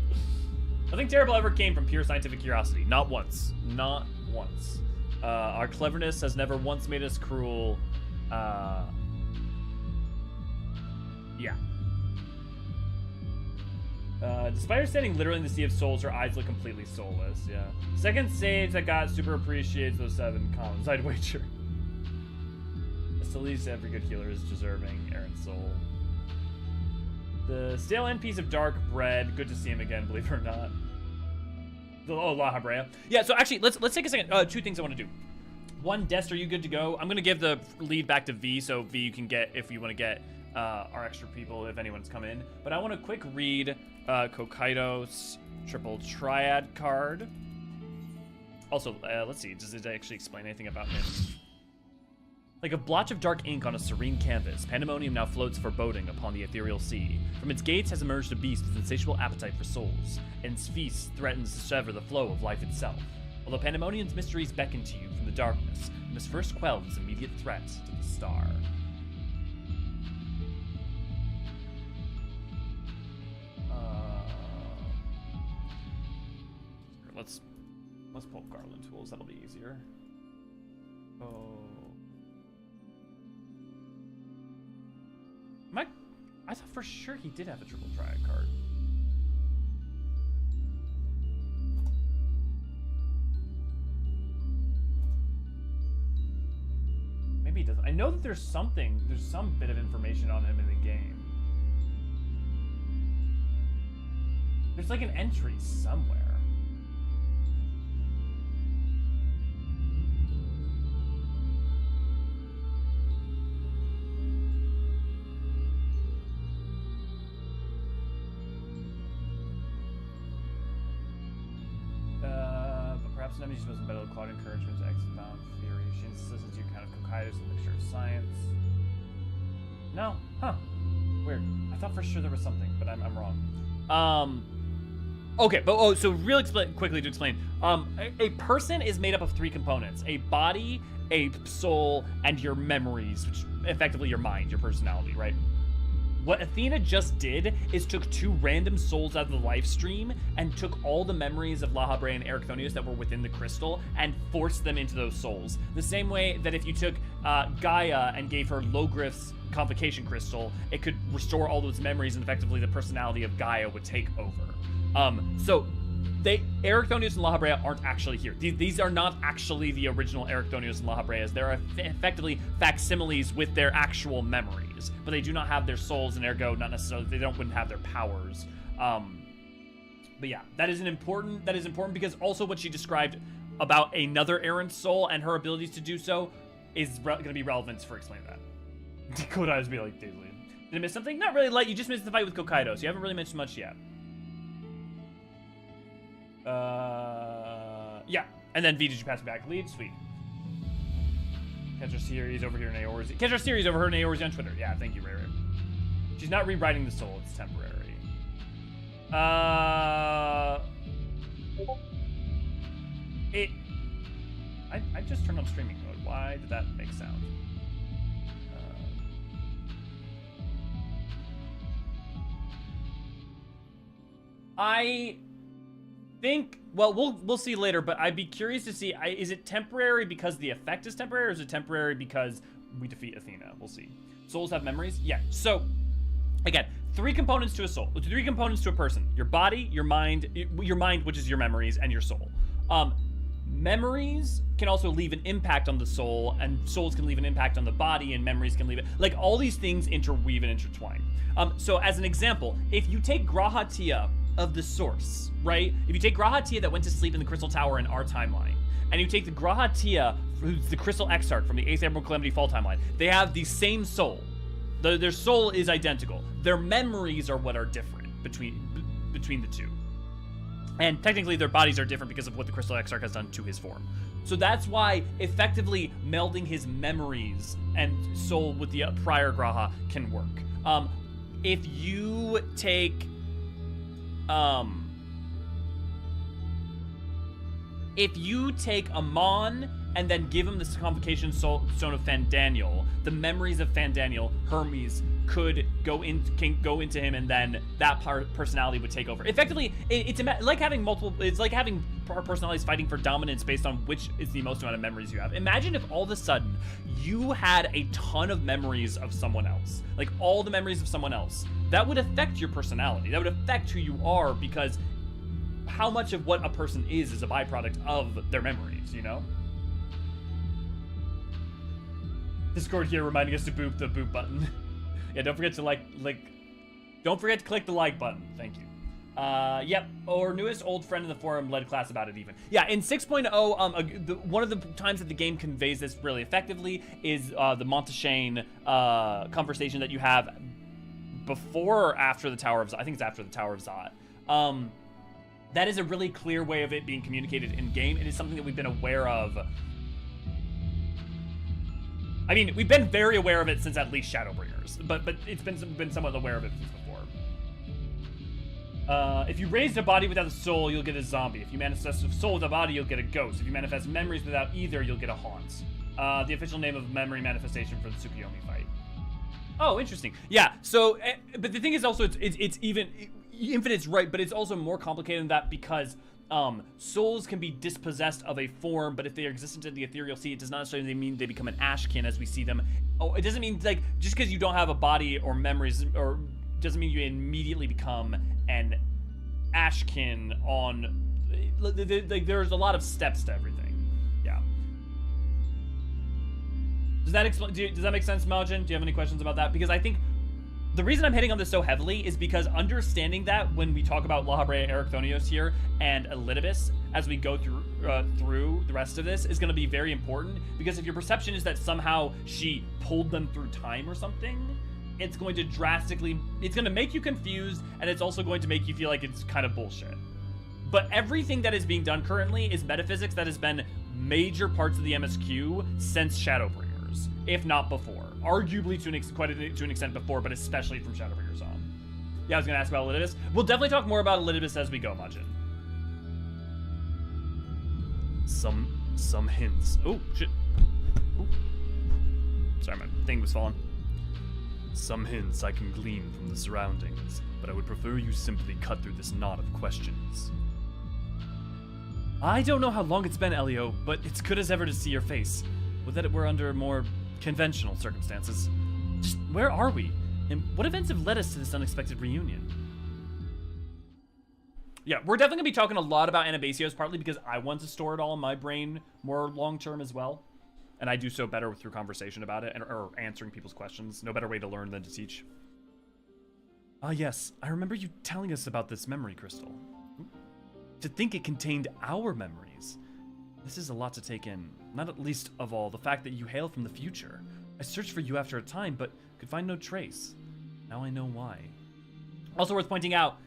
Nothing terrible ever came from pure scientific curiosity. Not once. Not once. Our cleverness has never once made us cruel. Yeah. Despite her standing literally in the Sea of Souls, her eyes look completely soulless, yeah. Second sage that got super appreciates those 7 commons, I'd wager. At least every good healer is deserving Aaron's soul. The stale end piece of dark bread, good to see him again, believe it or not. La Habrea. Yeah, so actually, let's take a second. 2 things I want to do. One, Dest, are you good to go? I'm going to give the lead back to V, so V, you can get, if you want to get our extra people, if anyone's come in. But I want to quick read Kokaidos triple triad card. Also, let's see, does it actually explain anything about him? Like a blotch of dark ink on a serene canvas, Pandemonium now floats foreboding upon the ethereal sea. From its gates has emerged a beast with insatiable appetite for souls, and its feast threatens to sever the flow of life itself. Although Pandemonium's mysteries beckon to you from the darkness, you must first quell this immediate threat to the star. Let's pull Garland tools, that'll be easier. Oh. I thought for sure he did have a triple triad card. Maybe he doesn't. I know that there's some bit of information on him in the game. There's like an entry somewhere. Sometimes you're supposed to battle Cloud Encouragement to X-Bound Fury. She insists you kind of Kokaidos a mixture of science. No? Huh. Weird. I thought for sure there was something, but I'm wrong. Okay, but so real quickly to explain, a person is made up of 3 components: a body, a soul, and your memories, which effectively your mind, your personality, right? What Athena just did is took 2 random souls out of the live stream and took all the memories of Lahabre and Erichthonius that were within the crystal and forced them into those souls. The same way that if you took Gaia and gave her Logriff's Convocation Crystal, it could restore all those memories and effectively the personality of Gaia would take over. So Erichthonius and Lahabrea aren't actually here. These are not actually the original Erichthonius and Lahabreas. They're effectively facsimiles with their actual memories, but they do not have their souls, and ergo, not necessarily, wouldn't have their powers. But yeah, that is important because also what she described about another errant soul and her abilities to do so is going to be relevant for explaining that. Kodai's be like, Did I miss something? Not really light. You just missed the fight with Kokaido, so you haven't really mentioned much yet. Yeah. And then V, did you pass me back lead? Sweet. Catch our series over here in Eorzean. Catch our series over here in Eorzean on Twitter. Yeah, thank you, Ray. She's not rewriting the soul, it's temporary. I just turned on streaming mode. Why did that make sound? I think, well, we'll see later, but I'd be curious to see, is it temporary because the effect is temporary, or is it temporary because we defeat Athena? We'll see. Souls have memories? Yeah. So, again, 3 components to a soul. 3 components to a person. Your body, your mind, which is your memories, and your soul. Memories can also leave an impact on the soul, and souls can leave an impact on the body, and memories can leave it. Like, all these things interweave and intertwine. So, as an example, if you take Grahatia of the source, right? If you take Grahatia that went to sleep in the Crystal Tower in our timeline, and you take the Grahatia, who's the Crystal Exarch from the 8th Emerald Calamity Fall timeline, they have the same soul. Their soul is identical. Their memories are what are different between the two. And technically their bodies are different because of what the Crystal Exarch has done to his form. So that's why effectively melding his memories and soul with the prior Graha can work. If you take Amon and then give him the Convocation Stone of Fandaniel, the memories of Fandaniel, Hermes can go into him, and then that personality would take over. Effectively, it's like having multiple. It's like having personalities fighting for dominance based on which is the most amount of memories you have. Imagine if all of a sudden you had a ton of memories of someone else, like all the memories of someone else. That would affect your personality. That would affect who you are, because how much of what a person is a byproduct of their memories, you know? Discord here reminding us to boop the boop button. Yeah, don't forget to don't forget to click the like button. Thank you. Yep, our newest old friend in the forum led class about it even. Yeah, in 6.0, one of the times that the game conveys this really effectively is the Monteshane conversation that you have before or after the Tower of Zot. I think it's after the Tower of Zot. That is a really clear way of it being communicated in game. It is something that we've been aware of. I mean, we've been very aware of it since at least Shadowbringers, but it's been somewhat aware of it since before. If you raise a body without a soul, you'll get a zombie. If you manifest a soul with a body, you'll get a ghost. If you manifest memories without either, you'll get a haunt. The official name of memory manifestation for the Tsukuyomi fight. Oh, interesting. Yeah. So, but the thing is also, it's even Infinite's right, but it's also more complicated than that, because souls can be dispossessed of a form, but if they are existent in the ethereal sea, it does not necessarily mean they become an Ashkin as we see them. Oh, it doesn't mean, like, just because you don't have a body or memories, or doesn't mean you immediately become an Ashkin on, like, there's a lot of steps to everything. Yeah. Does that explain, does that make sense, Maljin? Do you have any questions about that? Because I think the reason I'm hitting on this so heavily is because understanding that when we talk about Lahabrea Erichthonios here and Elidibus as we go through the rest of this is going to be very important, because if your perception is that somehow she pulled them through time or something, it's going to it's going to make you confused, and it's also going to make you feel like it's kind of bullshit. But everything that is being done currently is metaphysics that has been major parts of the MSQ since Shadowbringers, if not before. Arguably to an extent before, but especially from Shadowbringers on. Yeah, I was gonna ask about Elidibus. We'll definitely talk more about Elidibus as we go, Majin. Some hints. Oh, shit. Ooh. Sorry, my thing was falling. Some hints I can glean from the surroundings, but I would prefer you simply cut through this knot of questions. I don't know how long it's been, Elio, but it's good as ever to see your face. Would that it were under more conventional circumstances. Just where are we? And what events have led us to this unexpected reunion? Yeah, we're definitely gonna be talking a lot about Anabasios, partly because I want to store it all in my brain more long-term as well. And I do so better through conversation about it, or answering people's questions. No better way to learn than to teach. Ah, yes. I remember you telling us about this memory crystal. To think it contained our memories. This is a lot to take in. Not at least of all the fact that you hail from the future. I searched for you after a time, but could find no trace. Now I know why. Also worth pointing out,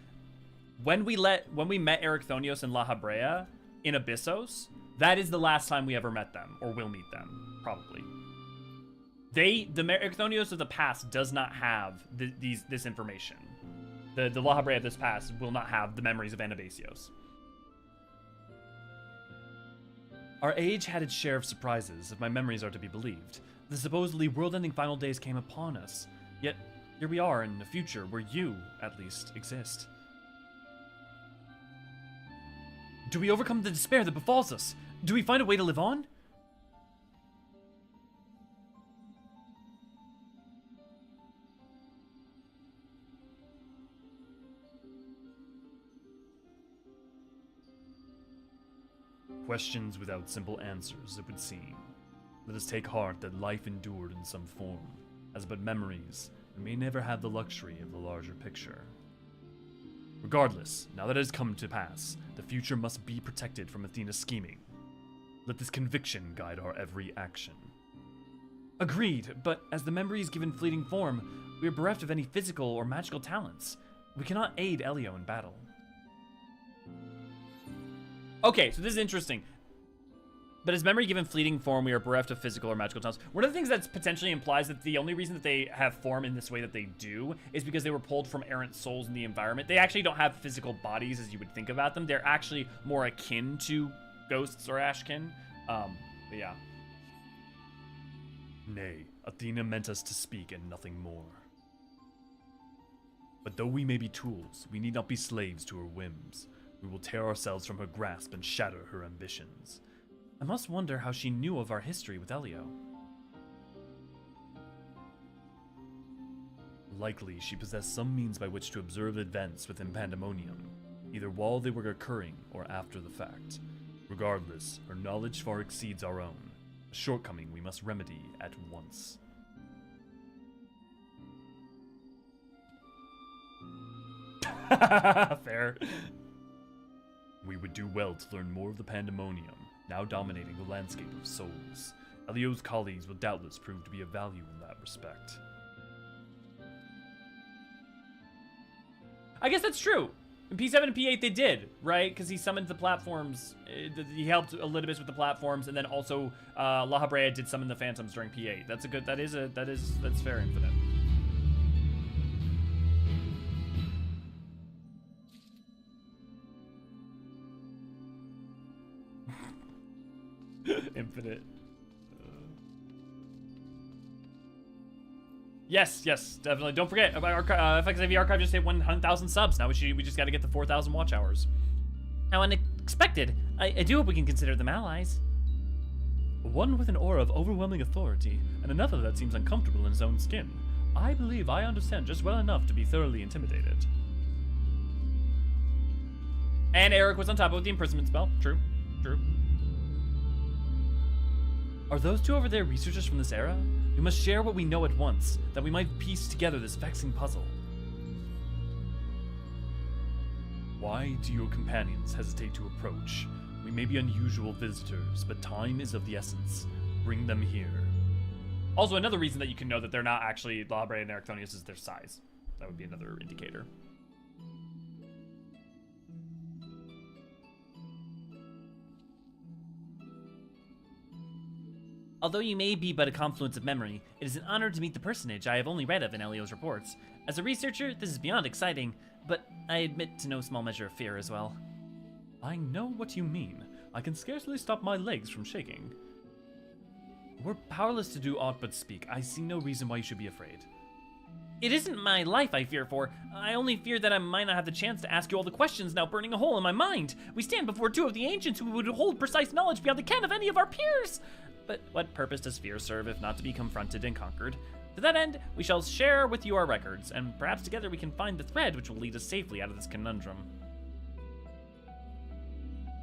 when we met Ericthonios and La Habrea in Abyssos, that is the last time we ever met them, or will meet them, probably. The Ericthonios of the past does not have this information. The La Habrea of this past will not have the memories of Anabasios. Our age had its share of surprises, if my memories are to be believed. The supposedly world-ending final days came upon us. Yet, here we are in a future where you, at least, exist. Do we overcome the despair that befalls us? Do we find a way to live on? Questions without simple answers, it would seem. Let us take heart that life endured in some form, as but memories, and may never have the luxury of the larger picture. Regardless, now that it has come to pass, the future must be protected from Athena's scheming. Let this conviction guide our every action. Agreed, but as the memory is given fleeting form, we are bereft of any physical or magical talents. We cannot aid Elio in battle. Okay, so this is interesting. But as memory given fleeting form, we are bereft of physical or magical talents. One of the things that potentially implies that the only reason that they have form in this way that they do is because they were pulled from errant souls in the environment. They actually don't have physical bodies as you would think about them. They're actually more akin to ghosts or ashkin. But yeah. Nay, Athena meant us to speak and nothing more. But though we may be tools, we need not be slaves to her whims. We will tear ourselves from her grasp and shatter her ambitions. I must wonder how she knew of our history with Elio. Likely, she possessed some means by which to observe events within Pandemonium, either while they were occurring or after the fact. Regardless, her knowledge far exceeds our own, a shortcoming we must remedy at once. Fair. We would do well to learn more of the Pandemonium, now dominating the landscape of souls. Elio's colleagues will doubtless prove to be of value in that respect. I guess that's true. In P7 and P8 they did, right? Because he summoned the platforms. He helped Elidibus with the platforms, and then also La Habrea did summon the phantoms during P8. That's fair, Infinite. Infinite. Yes, definitely. Don't forget about FFXIV Archive just hit 100,000 subs. Now we just got to get the 4,000 watch hours. How unexpected. I do hope we can consider them allies. One with an aura of overwhelming authority, and another that seems uncomfortable in his own skin. I believe I understand just well enough to be thoroughly intimidated. And Eric was on top of the imprisonment spell. True. Are those two over there researchers from this era? We must share what we know at once, that we might piece together this vexing puzzle. Why do your companions hesitate to approach? We may be unusual visitors, but time is of the essence. Bring them here. Also, another reason that you can know that they're not actually La Habrea and Ericthonius is their size. That would be another indicator. Although you may be but a confluence of memory, it is an honor to meet the personage I have only read of in Elio's reports. As a researcher, this is beyond exciting, but I admit to no small measure of fear as well. I know what you mean. I can scarcely stop my legs from shaking. We're powerless to do aught but speak. I see no reason why you should be afraid. It isn't my life I fear for. I only fear that I might not have the chance to ask you all the questions now burning a hole in my mind. We stand before two of the ancients who would hold precise knowledge beyond the ken of any of our peers. But what purpose does fear serve if not to be confronted and conquered? To that end, we shall share with you our records, and perhaps together we can find the thread which will lead us safely out of this conundrum.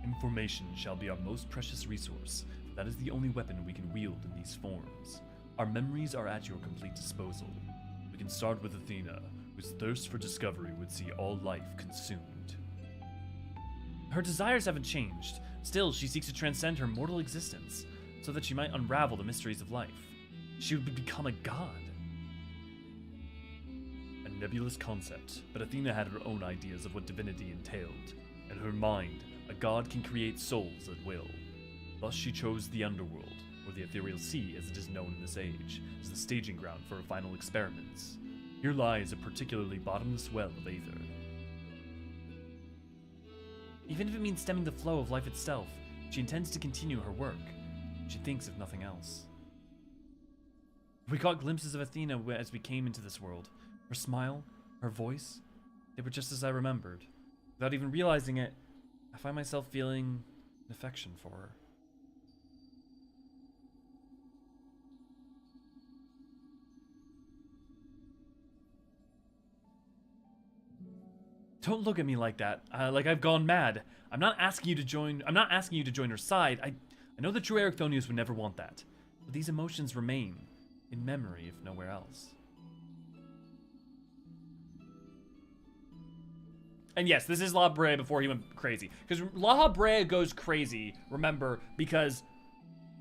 Information shall be our most precious resource. That is the only weapon we can wield in these forms. Our memories are at your complete disposal. We can start with Athena, whose thirst for discovery would see all life consumed. Her desires haven't changed. Still, she seeks to transcend her mortal existence, so that she might unravel the mysteries of life. She would become a god. A nebulous concept, but Athena had her own ideas of what divinity entailed. In her mind, a god can create souls at will. Thus she chose the underworld, or the ethereal sea as it is known in this age, as the staging ground for her final experiments. Here lies a particularly bottomless well of aether. Even if it means stemming the flow of life itself, she intends to continue her work. She thinks of nothing else. We caught glimpses of Athena as we came into this world. Her smile, her voice, they were just as I remembered. Without even realizing it, I find myself feeling an affection for her. Don't look at me like that, like I've gone mad. I'm not asking you to join her side. I know the true Ericthonius would never want that. But these emotions remain, in memory if nowhere else. And yes, this is La Brea before he went crazy. Because La Brea goes crazy, remember, because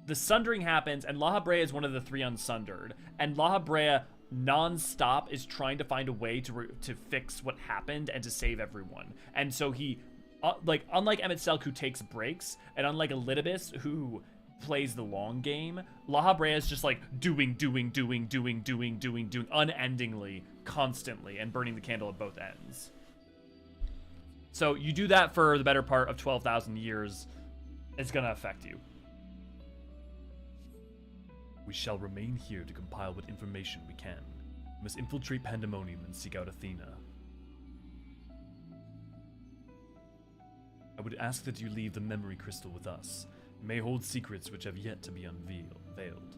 the sundering happens, and La Brea is one of the three unsundered. And La Brea non-stop is trying to find a way to fix what happened and to save everyone. And so he, unlike Emmett Selk, who takes breaks, and unlike Elidibus, who plays the long game, La Brea is just like doing unendingly, constantly, and burning the candle at both ends. So you do that for the better part of 12,000 years, it's gonna affect you. We shall remain here to compile what information we can. We must infiltrate Pandemonium and seek out Athena. I would ask that you leave the memory crystal with us. It may hold secrets which have yet to be unveiled.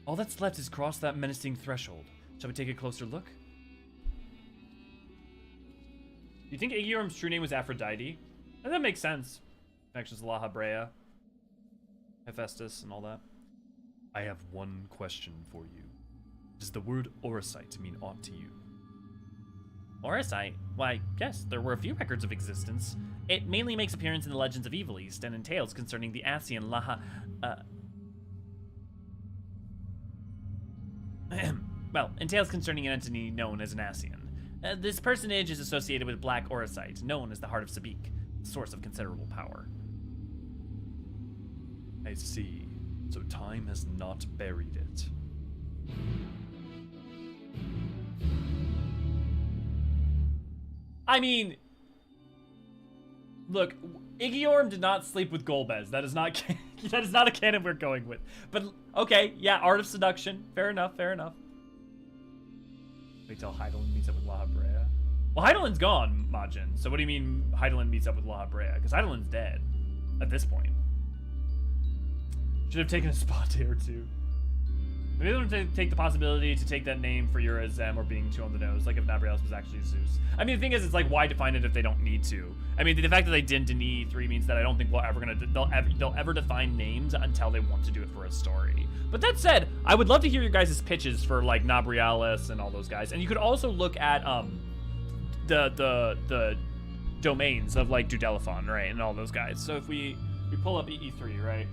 All that's left is cross that menacing threshold. Shall we take a closer look? Do you think Eorzean's true name was Aphrodite? That makes sense. Connections to La Brea, Hephaestus, and all that. I have one question for you. Does the word Orisite mean aught to you? Orisite? Why, yes, there were a few records of existence. It mainly makes appearance in the legends of Evil East and in tales concerning the Asian in tales concerning an entity known as an Asian. This personage is associated with Black Orisite, known as the Heart of Sabik, a source of considerable power. I see. So time has not buried it. I mean, look, Eorzean did not sleep with Golbez. That is not that is not a canon we're going with. But okay, yeah, Art of Seduction. Fair enough. Fair enough. Wait till Hydaelyn meets up with La Brea. Well, Hydaelyn's gone, Majin. So what do you mean Hydaelyn meets up with La Brea? Because Hydaelyn's dead at this point. Should have taken a spot here too. Maybe they don't take the possibility to take that name for Eorzean or being too on the nose, like if Nabriels was actually Zeus. I mean, the thing is, it's like, why define it if they don't need to? I mean, the fact that they didn't in E3 means that I don't think they'll ever define names until they want to do it for a story. But that said, I would love to hear your guys' pitches for like Nabrialis and all those guys, and you could also look at the domains of like Dudelephon, right, and all those guys. So if we pull up E3, right?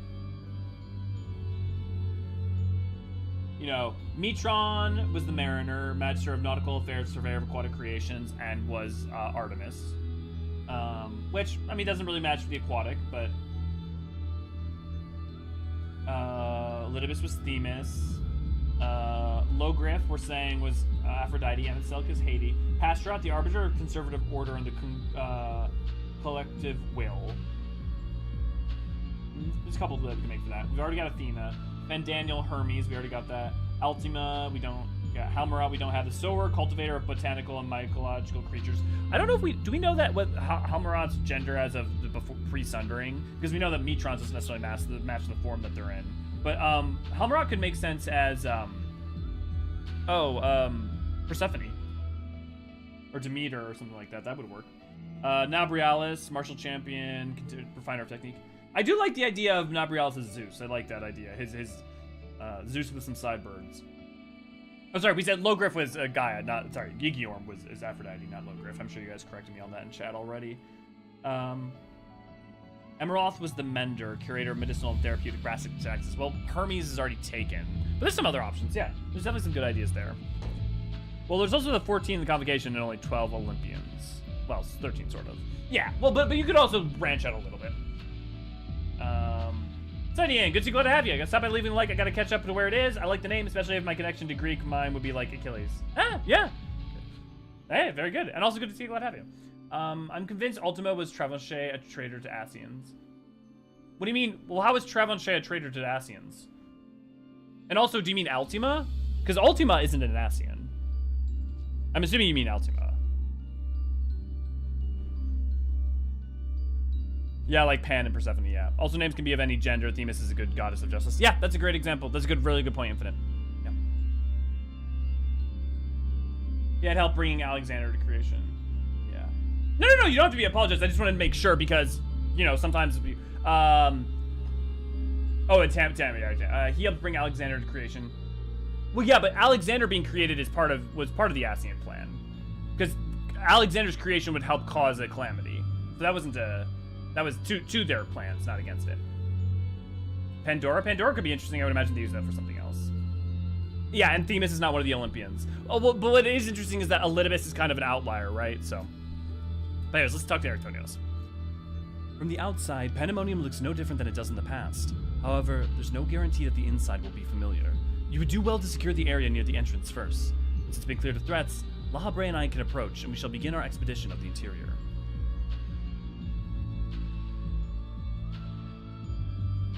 you know, Metron was the mariner, magister of nautical affairs, surveyor of aquatic creations, and was Artemis. Which, I mean, doesn't really match with the aquatic, but... Elidibus was Themis. Logriff, we're saying, was Aphrodite. Emetzelk is Hades. Pastorat, the arbiter of conservative order and the collective will. There's a couple that we can make for that. We've already got Athena. Daniel, Hermes, we already got that. Ultima, we don't. Yeah, Halmarat, we don't have. The Sower, cultivator of botanical and mycological creatures. I don't know if do we know that what Halmarat's gender as of the before pre-sundering? Because we know that Metron's doesn't necessarily match the form that they're in. But Halmarat could make sense as Persephone or Demeter or something like that. That would work. Nabrialis, martial champion, refiner of technique. I do like the idea of Nabrialis as Zeus. I like that idea. His Zeus with some sideburns. Oh, sorry, we said Logriff was Gaia, not, sorry, Gigiorm is Aphrodite, not Logriff. I'm sure you guys corrected me on that in chat already. Emeroth was the Mender, curator of medicinal and therapeutic practices. Well, Hermes is already taken. But there's some other options, yeah. There's definitely some good ideas there. Well, there's also the 14 in the convocation and only 12 Olympians. Well, 13 sort of. Yeah, well, but you could also branch out a little bit. Sunny, good to glad to have you. I gotta stop by leaving a like. I gotta catch up to where it is. I like the name, especially if my connection to Greek. Mine would be like Achilles. Ah, yeah. Hey, very good. And also good to see you. Glad to have you. I'm convinced Ultima was Travanchet a traitor to Asians. What do you mean? Well, how is Travanchet a traitor to Asians? And also, do you mean Ultima? Because Ultima isn't an Asian. I'm assuming you mean Ultima. Yeah, like Pan and Persephone, yeah. Also, names can be of any gender. Themis is a good goddess of justice. Yeah, that's a great example. That's a good, really good point, Infinite. Yeah. Yeah, it helped bringing Alexander to creation. Yeah. No, you don't have to be apologized. I just wanted to make sure because, you know, sometimes... Oh, and Tam, yeah. He helped bring Alexander to creation. Well, yeah, but Alexander being created was part of the Asian plan. Because Alexander's creation would help cause a calamity. So that wasn't a... That was to their plans, not against it. Pandora could be interesting. I would imagine they use that for something else. Yeah, and Themis is not one of the Olympians. Oh, well, but what is interesting is that Elidibus is kind of an outlier, right? So, but anyways, let's talk to Arachthonios. From the outside, Pandemonium looks no different than it does in the past. However, there's no guarantee that the inside will be familiar. You would do well to secure the area near the entrance first. Once it's been cleared of threats, Lahabre and I can approach, and we shall begin our expedition of the interior.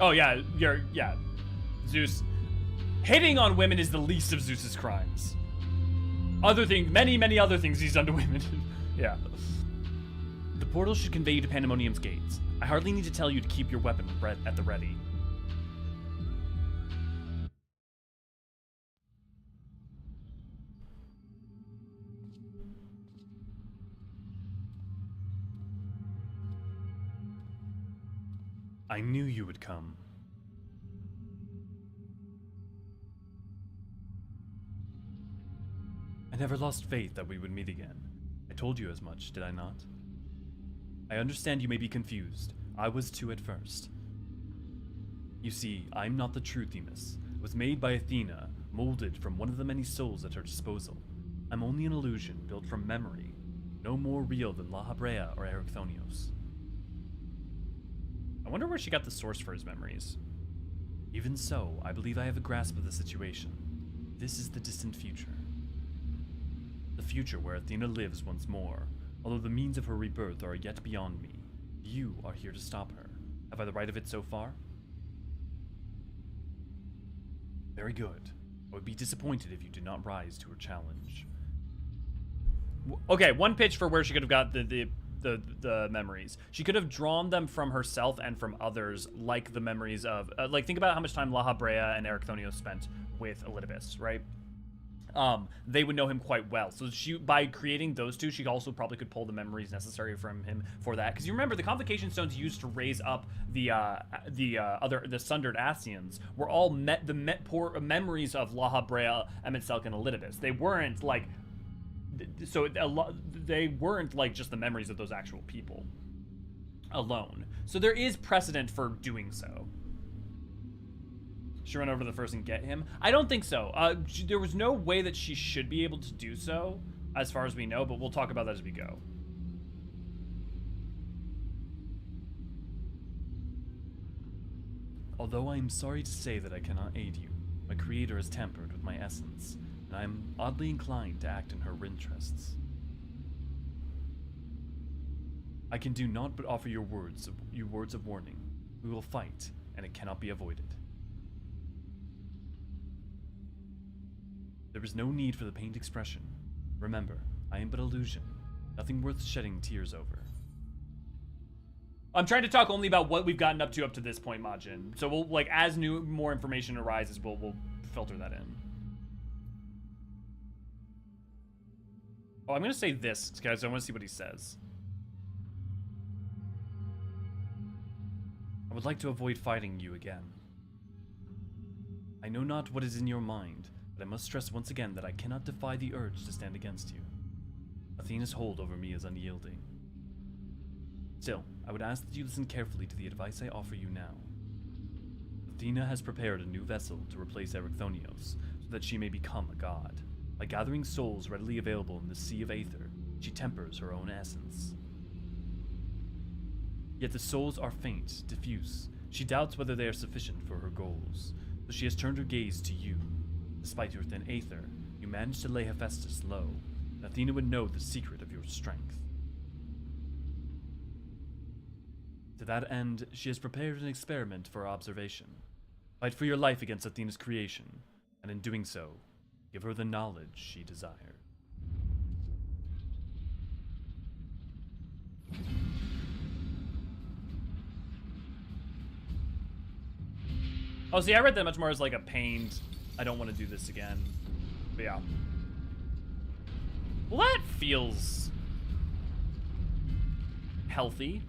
Oh, yeah, Zeus. Hitting on women is the least of Zeus's crimes. Many other things he's done to women. Yeah. The portal should convey you to Pandemonium's gates. I hardly need to tell you to keep your weapon at the ready. I knew you would come. I never lost faith that we would meet again. I told you as much, did I not? I understand you may be confused. I was too at first. You see, I'm not the true Themis. I was made by Athena, molded from one of the many souls at her disposal. I'm only an illusion built from memory, no more real than Lahabrea or Arachthonios. I wonder where she got the source for his memories. Even so, I believe I have a grasp of the situation. This is the distant future. The future where Athena lives once more, although the means of her rebirth are yet beyond me. You are here to stop her. Have I the right of it so far? Very good. I would be disappointed if you did not rise to her challenge. Okay, one pitch for where she could have got the memories. She could have drawn them from herself and from others, like the memories of... like, think about how much time Lahabrea and Arachthonios spent with Elidibus, right? They would know him quite well. So by creating those two, she also probably could pull the memories necessary from him for that. Because you remember, the Convocation Stones used to raise up the Sundered Asians were all memories of Lahabrea, Emetzelk, and Elidibus. They weren't like... So they weren't like just the memories of those actual people alone. So there is precedent for doing so. She run over to the first and get him. I don't think so. There was no way that she should be able to do so, as far as we know, but we'll talk about that as we go. Although I am sorry to say that I cannot aid you, my creator has tampered with my essence, and I am oddly inclined to act in her interests. I can do naught but offer you words of warning. We will fight, and it cannot be avoided. There is no need for the pained expression. Remember, I am but illusion, nothing worth shedding tears over. I'm trying to talk only about what we've gotten up to this point, Majin. So we'll, like, as more information arises, we'll filter that in. Oh, I'm gonna say this, guys. I want to see what he says. I would like to avoid fighting you again. I know not what is in your mind, but I must stress once again that I cannot defy the urge to stand against you. Athena's hold over me is unyielding. Still, I would ask that you listen carefully to the advice I offer you now. Athena has prepared a new vessel to replace Erichthonios, so that she may become a god. By gathering souls readily available in the Sea of Aether, she tempers her own essence. Yet the souls are faint, diffuse. She doubts whether they are sufficient for her goals, so she has turned her gaze to you. Despite your thin aether, you managed to lay Hephaestus low, and Athena would know the secret of your strength. To that end, she has prepared an experiment for observation. Fight for your life against Athena's creation, and in doing so, give her the knowledge she desired. Oh, see, I read that much more as like a pained, I don't want to do this again. But yeah. Well, that feels healthy.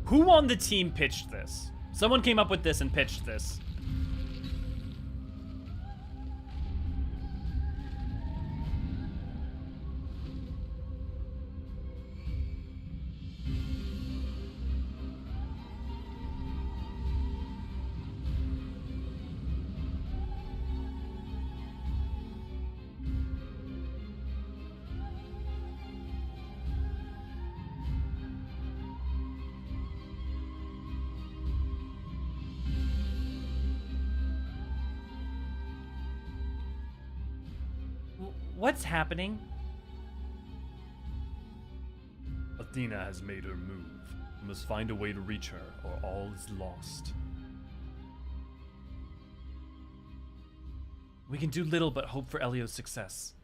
Who on the team pitched this? Someone came up with this and pitched this. What's happening? Athena has made her move. We must find a way to reach her, or all is lost. We can do little but hope for Elio's success.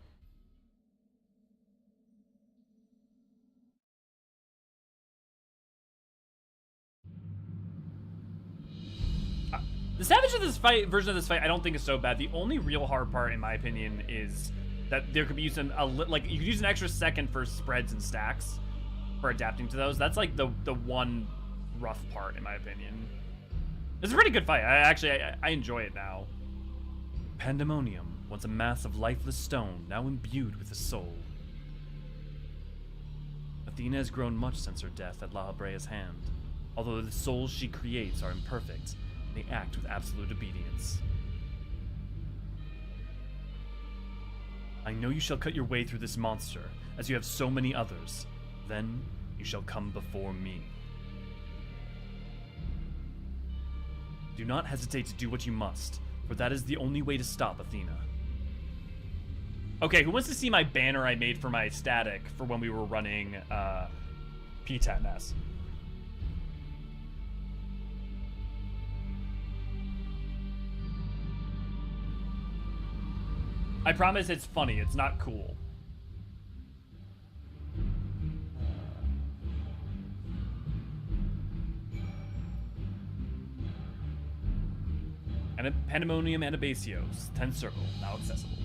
The Savage of this fight version of this fight, I don't think is so bad. The only real hard part, in my opinion, is that there could be used like you could use an extra second for spreads and stacks for adapting to those. That's like the one rough part, in my opinion. It's a pretty good fight. I enjoy it now. Pandemonium, once a mass of lifeless stone, now imbued with a soul. Athena has grown much since her death at La Habrea's hand. Although the souls she creates are imperfect, they act with absolute obedience. I know you shall cut your way through this monster, as you have so many others. Then you shall come before me. Do not hesitate to do what you must, for that is the only way to stop Athena. Okay, who wants to see my banner I made for my static for when we were running P10S? I promise it's funny, it's not cool. And Pandemonium and Abasios, 10th Circle, now accessible.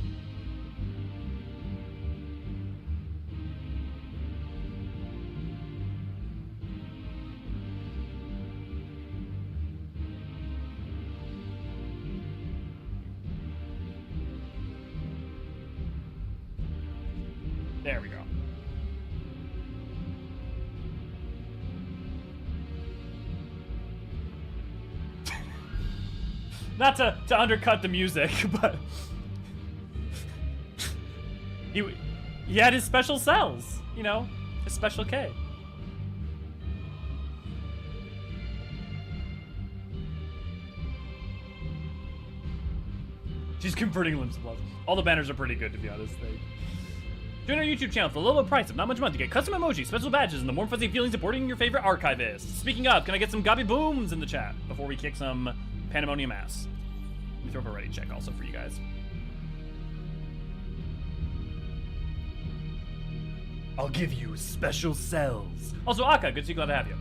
There we go. not to undercut the music, but he had his special cells, you know, his special K. She's converting limbs to blood. All the banners are pretty good, to be honest. Join our YouTube channel for a little price of not much money to get custom emojis, special badges, and the warm fuzzy feeling supporting your favorite archivist. Speaking of, can I get some gobby booms in the chat before we kick some Pandemonium ass? Let me throw up a ready check also for you guys. I'll give you special cells. Also, Akka, good to see you, glad to have you.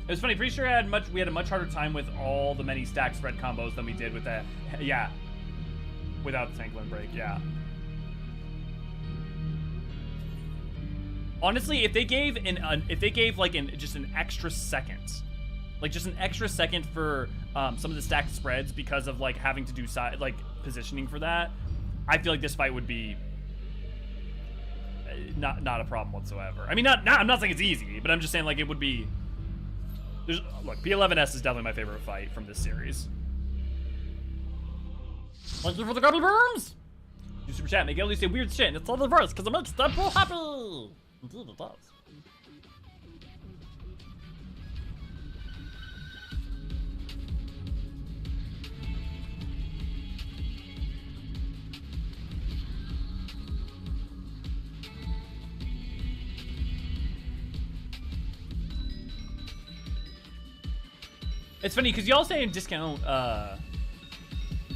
It was funny, pretty sure we had a much harder time with all the many stack spread combos than we did with that. Yeah. Without the Tank Limb Break, yeah. Honestly, if they gave just an extra second, like just an extra second for some of the stacked spreads because of like having to do positioning for that, I feel like this fight would be not a problem whatsoever. I mean, I'm not saying it's easy, but I'm just saying like it would be. Look, P11S is definitely my favorite fight from this series. Thank you for the gobby worms! You super chat, make Ellie say weird shit, and it's all the verse, because it makes Deadpool happy! Indeed it does. It's funny, because y'all saying discount,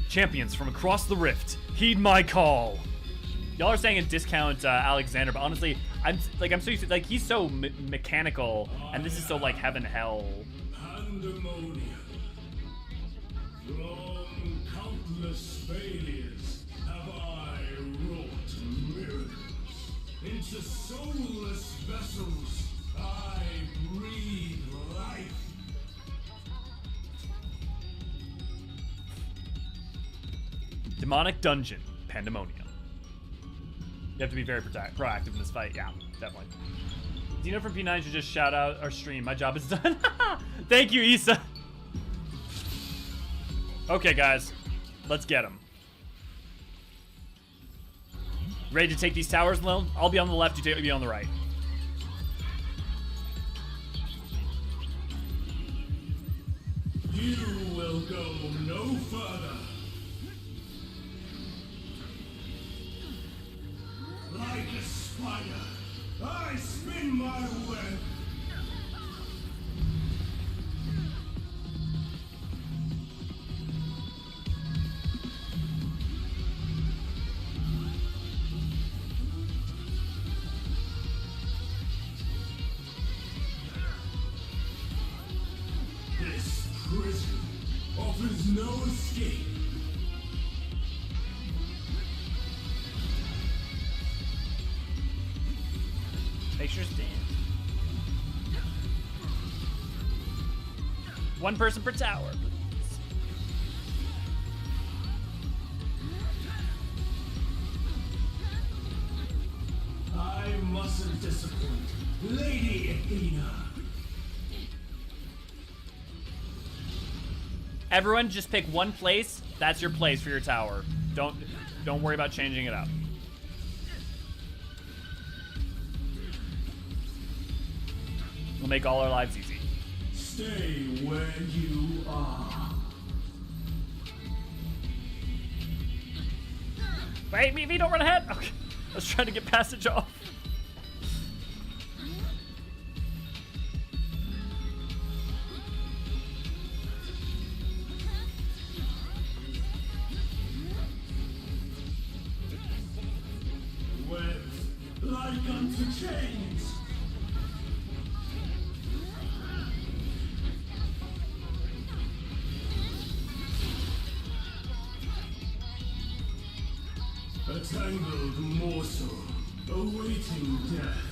champions from across the rift. Heed my call. Y'all are saying in discount Alexander, but honestly, I'm so used to, like, he's so mechanical, and this is so, like, heaven hell. Pandemonium. From countless failures have I wrought miracles. Into soulless vessels I breathe life. Demonic Dungeon, Pandemonium. You have to be very proactive in this fight. Yeah, definitely. Dino from P9 should just shout out our stream. My job is done. Thank you, Issa. Okay, guys. Let's get him. Ready to take these towers, Lil? I'll be on the left, you be on the right. You will go no further. Like a spider, I spin my web. This prison offers no escape. Make sure to stand. One person per tower, please. I mustn't disappoint Lady Athena. Everyone just pick one place. That's your place for your tower. Don't worry about changing it up. We'll make all our lives easy. Stay where you are. Wait, Mimi, don't run ahead. Okay, I was trying to get passage off. Webs like unto chains. A tangled morsel, awaiting death.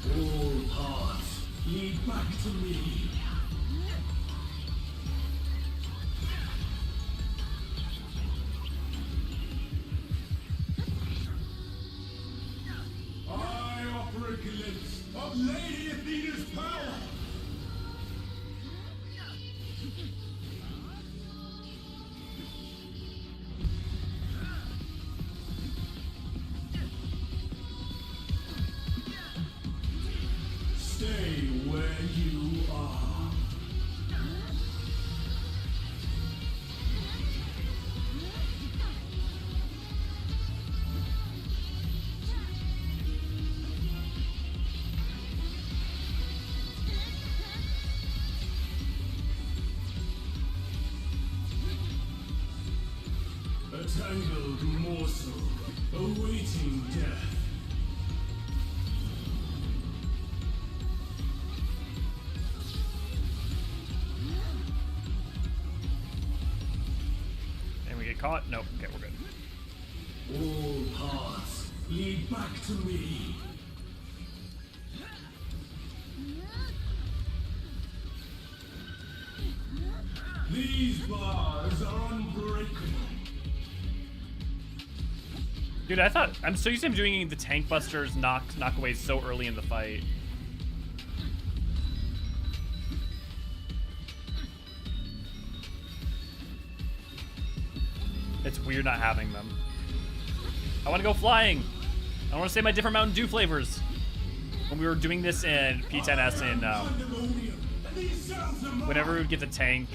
All paths lead back to me. of Lady Athena's power! Stay where you are. A tangled morsel awaiting death. And we get caught? Nope. Okay, we're good. All paths lead back to me. These bars are unbreakable. Dude, I'm so used to him doing the tank busters knockaways so early in the fight. It's weird not having them. I want to go flying. I want to say my different Mountain Dew flavors. When we were doing this in P10S and whenever we would get the tank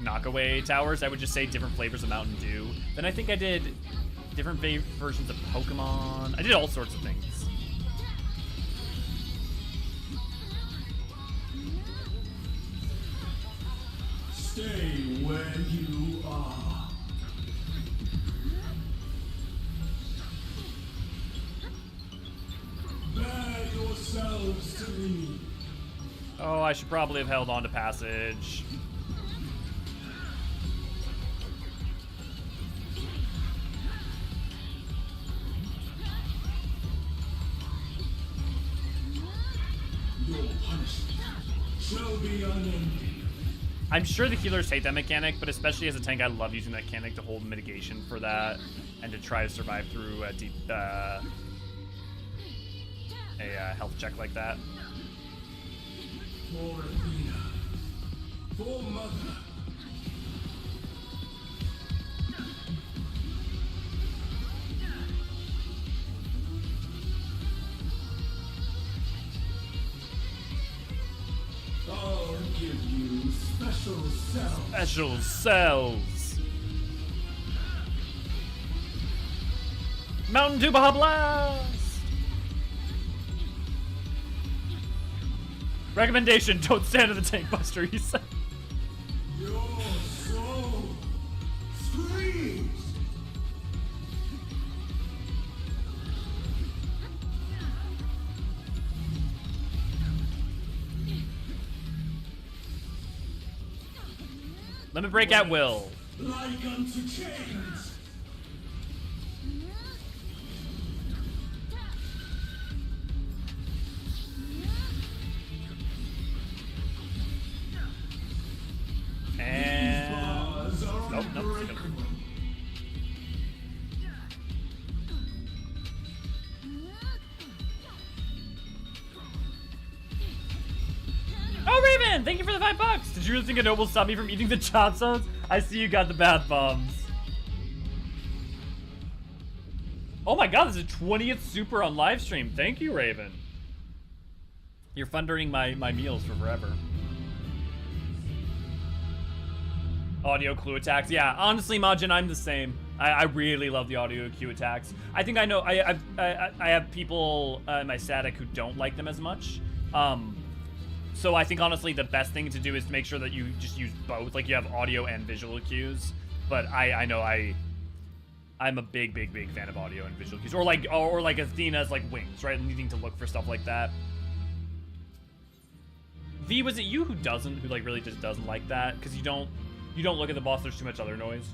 knockaway towers, I would just say different flavors of Mountain Dew. Then I think I did different versions of Pokemon. I did all sorts of things. Stay where you are. Bear yourselves to me. Oh, I should probably have held on to passage. Your punishment shall be unending. I'm sure the healers hate that mechanic, but especially as a tank, I love using that mechanic to hold mitigation for that and to try to survive through a deep health check like that. For Athena. For Mother. I'll give you special cells. Special cells. Mountain Dew Baja Blast. Recommendation: don't stand in the tank buster. He said. Your soul screams. Let me break at will. Like unto chains. And Bars are nope. unbreakable. Oh, Raven! Thank you for the $5. Did you really think a noble stopped me from eating the chop zones? I see you got the bath bombs. Oh my god, this is 20th super on live stream. Thank you, Raven. You're funding my meals for forever. Audio clue attacks. Yeah, honestly, Majin, I'm the same. I really love the audio clue attacks. I think I know I have people in my static who don't like them as much. So I think honestly the best thing to do is to make sure that you just use both, like you have audio and visual cues. But I know I'm a big fan of audio and visual cues, or like Athena's like wings, right? Needing to look for stuff like that. V, was it you who like really just doesn't like that? Because you don't look at the boss. There's too much other noise.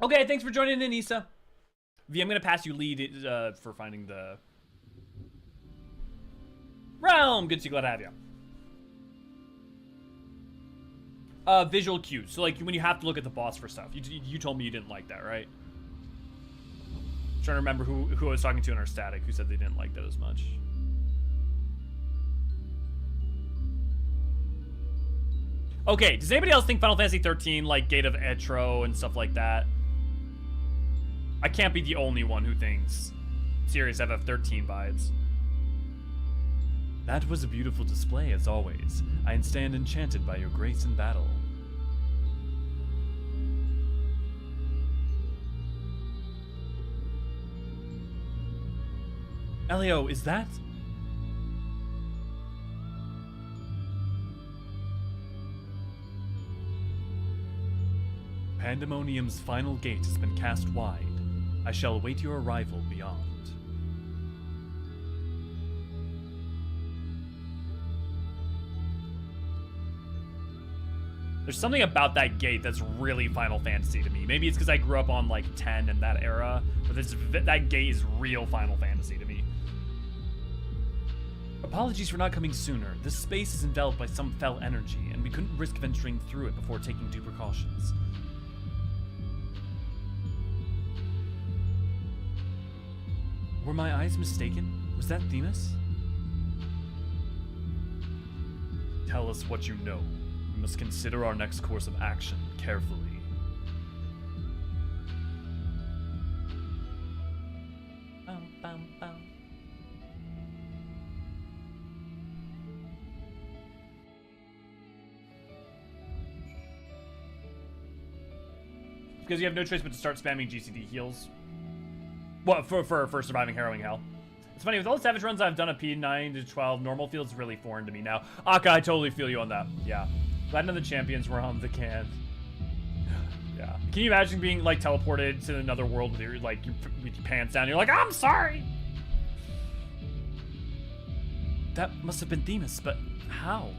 Okay, thanks for joining in, Issa. V, I'm gonna pass you lead for finding the realm. Good to see, glad to have you. Visual cues. So like when you have to look at the boss for stuff. You told me you didn't like that, right? I'm trying to remember who I was talking to in our static who said they didn't like that as much. Okay, does anybody else think Final Fantasy 13, like Gate of Etro and stuff like that? I can't be the only one who thinks serious FF13 vibes. That was a beautiful display, as always. I stand enchanted by your grace in battle. Elio, is that... Pandemonium's final gate has been cast wide. I shall await your arrival beyond. There's something about that gate that's really Final Fantasy to me. Maybe it's because I grew up on like 10 and that era, but that gate is real Final Fantasy to me. Apologies for not coming sooner. This space is enveloped by some fell energy, and we couldn't risk venturing through it before taking due precautions. Were my eyes mistaken? Was that Themis? Tell us what you know. We must consider our next course of action carefully. Because you have no choice but to start spamming GCD heals. Well, for surviving harrowing hell. It's funny, with all the Savage runs I've done a P9 to 12, normal feels really foreign to me now. Akka, I totally feel you on that. Yeah. Glad none of the champions were on the can. Yeah. Can you imagine being, like, teleported to another world with your, like, with your pants down? You're like, I'm sorry! That must have been Themis, but how?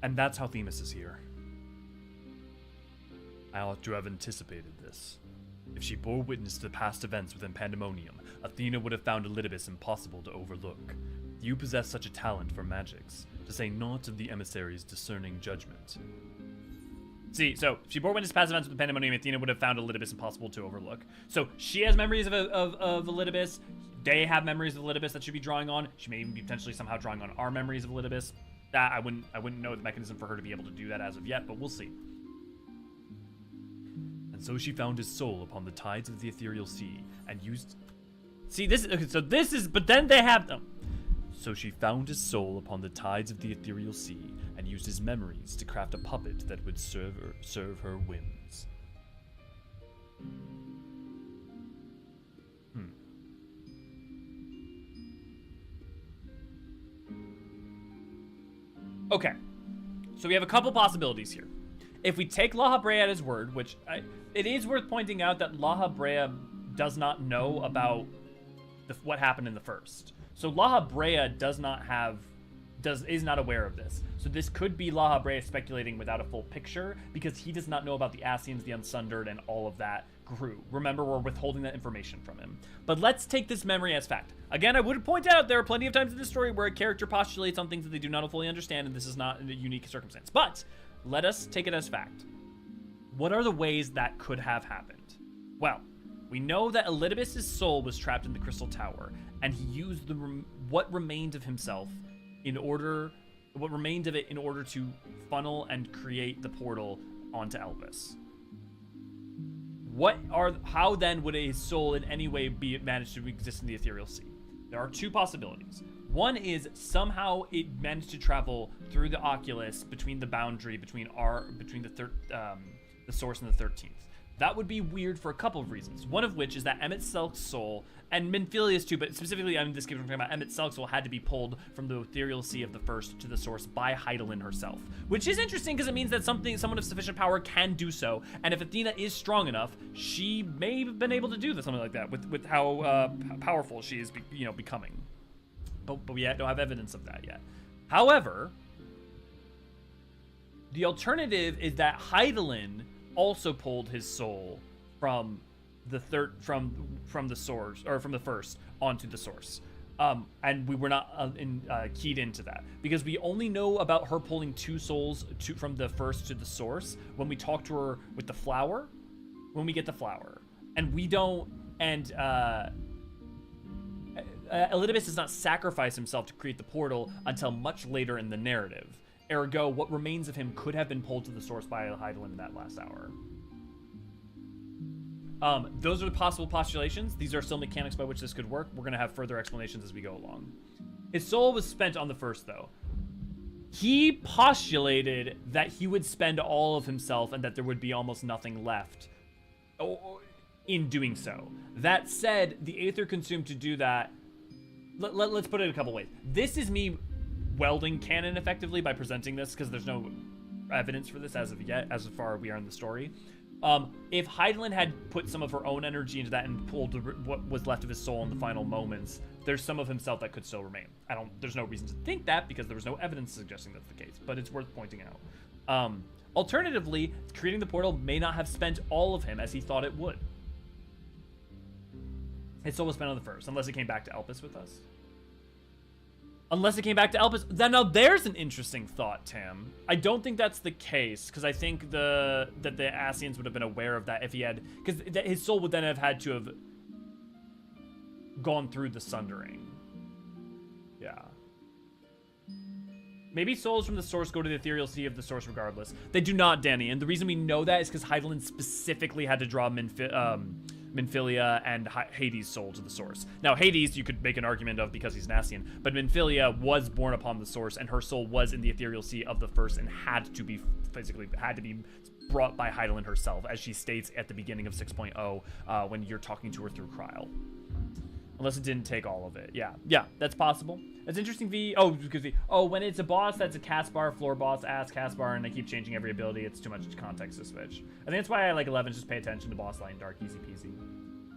And that's how Themis is here. I ought to have anticipated this. If she bore witness to the past events within Pandemonium, Athena would have found Elidibus impossible to overlook. You possess such a talent for magics, to say naught of the emissary's discerning judgment. See, so if she bore witness to past events with Pandemonium, Athena would have found Elidibus impossible to overlook. So she has memories of Elidibus. They have memories of Elidibus that should be drawing on. She may even be potentially somehow drawing on our memories of Elidibus. That I wouldn't know the mechanism for her to be able to do that as of yet, but we'll see. And so she found his soul upon the tides of the ethereal sea, and used... See, this is... Okay, so this is... But then they have them. So she found his soul upon the tides of the ethereal sea, and used his memories to craft a puppet that would serve her whims. Okay, so we have a couple possibilities here. If we take La Habrea at his word, which it is worth pointing out that La Habrea does not know about what happened in the first. So La Habrea is not aware of this. So this could be La Habrea speculating without a full picture because he does not know about the Ascians, the Unsundered, and all of that crew. Remember, we're withholding that information from him. But let's take this memory as fact. Again, I would point out there are plenty of times in this story where a character postulates on things that they do not fully understand, and this is not a unique circumstance. But let us take it as fact. What are the ways that could have happened? Well, we know that Elidibus' soul was trapped in the Crystal Tower, and he used what remained of himself in order to funnel and create the portal onto Elvis. How then would his soul in any way be managed to exist in the ethereal sea? There are two possibilities. One is somehow it managed to travel through the Oculus between the boundary between the source and the 13th. That would be weird for a couple of reasons. One of which is that Emmett Selk's soul, and Minphilius too, but specifically in this case we're talking about Emmett Selk's soul, had to be pulled from the ethereal sea of the first to the source by Hydaelyn herself. Which is interesting because it means that someone of sufficient power can do so, and if Athena is strong enough, she may have been able to do something like that with how powerful she is becoming. But we don't have evidence of that yet. However, the alternative is that Hydaelyn also pulled his soul from the from the source, or from the first onto the source, and we were not keyed into that because we only know about her pulling two souls from the first to the source when we talk to her with the flower, when we get the flower, and we don't And Elidibus does not sacrifice himself to create the portal until much later in the narrative. Ergo, what remains of him could have been pulled to the source by Hydaelyn in that last hour. Those are the possible postulations. These are still mechanics by which this could work. We're going to have further explanations as we go along. His soul was spent on the first, though. He postulated that he would spend all of himself and that there would be almost nothing left in doing so. That said, the Aether consumed to do that. Let's put it a couple ways. This is me welding canon effectively by presenting this because there's no evidence for this as of yet, as far as we are in the story. If Hydaelyn had put some of her own energy into that and pulled what was left of his soul in the final moments, there's some of himself that could still remain. There's no reason to think that because there was no evidence suggesting that's the case, but it's worth pointing out. Alternatively, creating the portal may not have spent all of him as he thought it would. His soul was spent on the first, unless it came back to Elpis with us. Unless it came back to Elpis. Then now there's an interesting thought, Tam. I don't think that's the case, because I think that the Ascians would have been aware of that if he had... Because his soul would then have had to have gone through the Sundering. Yeah. Maybe souls from the source go to the ethereal sea of the source regardless. They do not, Danny, and the reason we know that is because Hydaelyn specifically had to draw Minfilia and Hades' soul to the source. Now, Hades, you could make an argument of because he's an Ascian, but Minfilia was born upon the source, and her soul was in the ethereal sea of the first and had to be brought by Hydaelyn herself, as she states at the beginning of 6.0 when you're talking to her through Kryl. Unless it didn't take all of it. Yeah, that's possible. That's interesting, V. When it's a boss that's a cast bar, floor boss, ass cast bar, and they keep changing every ability, it's too much context to switch. I think that's why I like 11, just pay attention to boss light dark, easy peasy.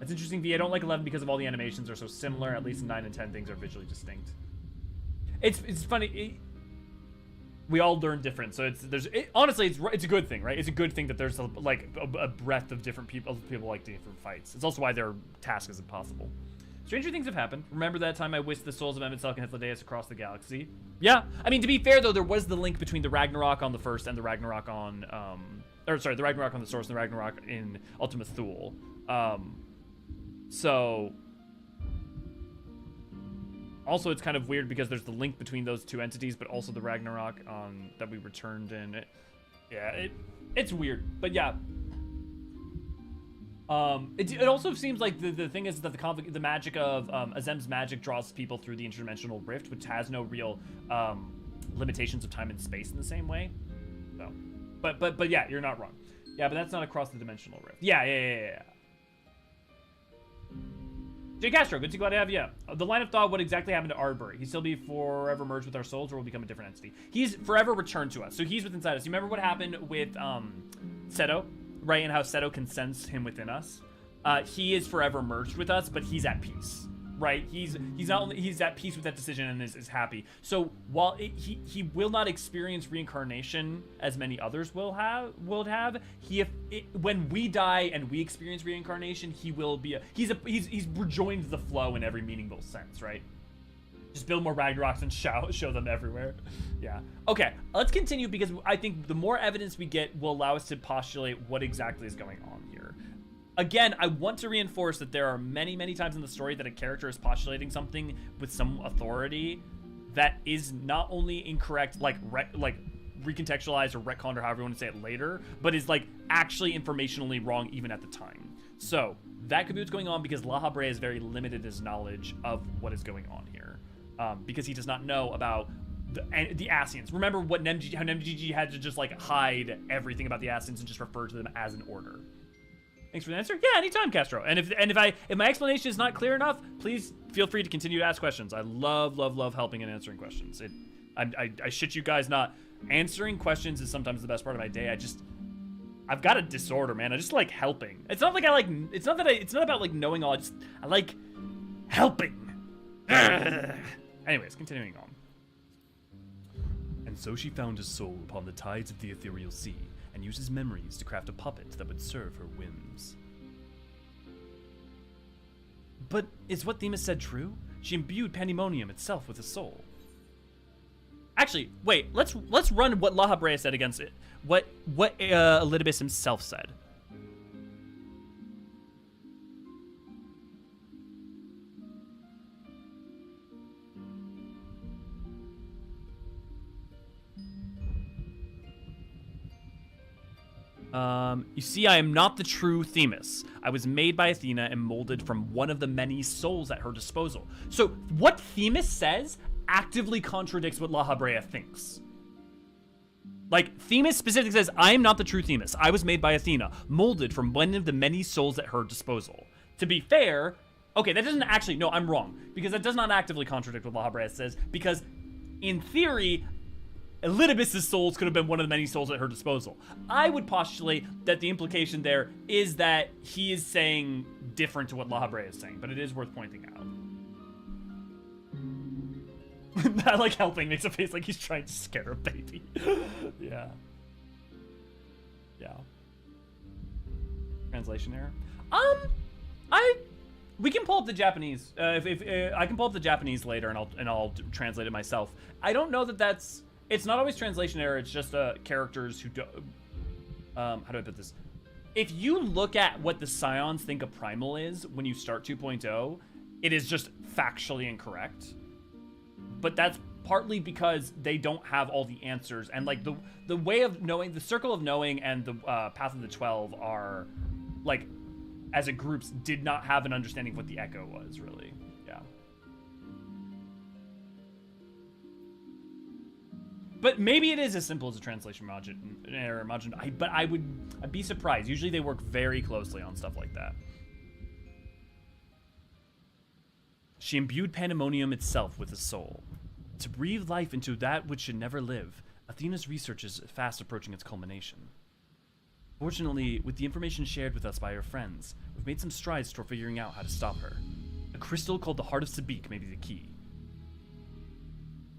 That's interesting, V. I don't like 11 because of all the animations are so similar. At least in 9 and 10, things are visually distinct. It's funny. We all learn different, so honestly, it's a good thing, right? It's a good thing that there's a breadth of different people like different fights. It's also why their task is impossible. Stranger things have happened. Remember that time I whisked the souls of Emmet and Hythlodaeus across the galaxy? Yeah. I mean, to be fair, though, there was the link between the Ragnarok on the first and the Ragnarok on... the Ragnarok on the source and the Ragnarok in Ultima Thule. So... Also, it's kind of weird because there's the link between those two entities, but also the Ragnarok that we returned in. It's weird. But yeah... It also seems like the thing is that the magic of Azem's magic draws people through the interdimensional rift, which has no real limitations of time and space in the same way. So, but yeah, you're not wrong. Yeah, but that's not across the dimensional rift. Yeah. Jay Castro, good to glad to have you. The line of thought: what exactly happened to Ardbury? He still be forever merged with our souls, or will become a different entity? He's forever returned to us, so he's within us. You remember what happened with Seto? Right, and how Seto can sense him within us. He is forever merged with us, but he's at peace. Right? He's at peace with that decision and is happy. So while he will not experience reincarnation as many others would have, when we die and we experience reincarnation, he will be he's rejoined the flow in every meaningful sense, right? Just build more Ragnaroks and show them everywhere. Yeah. Okay, let's continue because I think the more evidence we get will allow us to postulate what exactly is going on here. Again, I want to reinforce that there are many, many times in the story that a character is postulating something with some authority that is not only incorrect, like recontextualized or retconned or however you want to say it later, but is like actually informationally wrong even at the time. So that could be what's going on because La Habre is very limited his knowledge of what is going on here. Because he does not know about the Ascians. Remember how NemGG had to just like hide everything about the Ascians and just refer to them as an order. Thanks for the answer. Yeah, anytime, Castro. And if my explanation is not clear enough, please feel free to continue to ask questions. I love helping and answering questions. I shit you guys not. Answering questions is sometimes the best part of my day. I've got a disorder, man. I just like helping. It's not about like knowing all. I like helping. Anyways, continuing on. And so she found his soul upon the tides of the ethereal sea, and used his memories to craft a puppet that would serve her whims. But is what Themis said true? She imbued Pandemonium itself with a soul. Actually, wait, let's run what La Habre said against it. What Elidibus himself said. You see, I am not the true Themis. I was made by Athena and molded from one of the many souls at her disposal. So what Themis says actively contradicts what La Habrea thinks. Like, Themis specifically says, I am not the true Themis. I was made by Athena, molded from one of the many souls at her disposal. To be fair, okay, that doesn't actually, no, I'm wrong. Because that does not actively contradict what La Habrea says. Because, in theory, Elidibus' souls could have been one of the many souls at her disposal. I would postulate that the implication there is that he is saying different to what La Habrea is saying, but it is worth pointing out. I like helping makes a face like he's trying to scare a baby. Yeah. Yeah. Translation error. We can pull up the Japanese. If I can pull up the Japanese later, and I'll translate it myself. I don't know that that's. It's not always translation error. It's just characters who do. How do I put this? If you look at what the Scions think a primal is when you start 2.0, it is just factually incorrect. But that's partly because they don't have all the answers, and like the way of knowing, the circle of knowing, and the path of the 12 are, like, as a groups did not have an understanding of what the echo was really. Yeah. But maybe it is as simple as a translation margin error. But I'd be surprised. Usually they work very closely on stuff like that. She imbued Pandemonium itself with a soul. To breathe life into that which should never live, Athena's research is fast approaching its culmination. Fortunately, with the information shared with us by her friends, we've made some strides toward figuring out how to stop her. A crystal called the Heart of Sabik may be the key.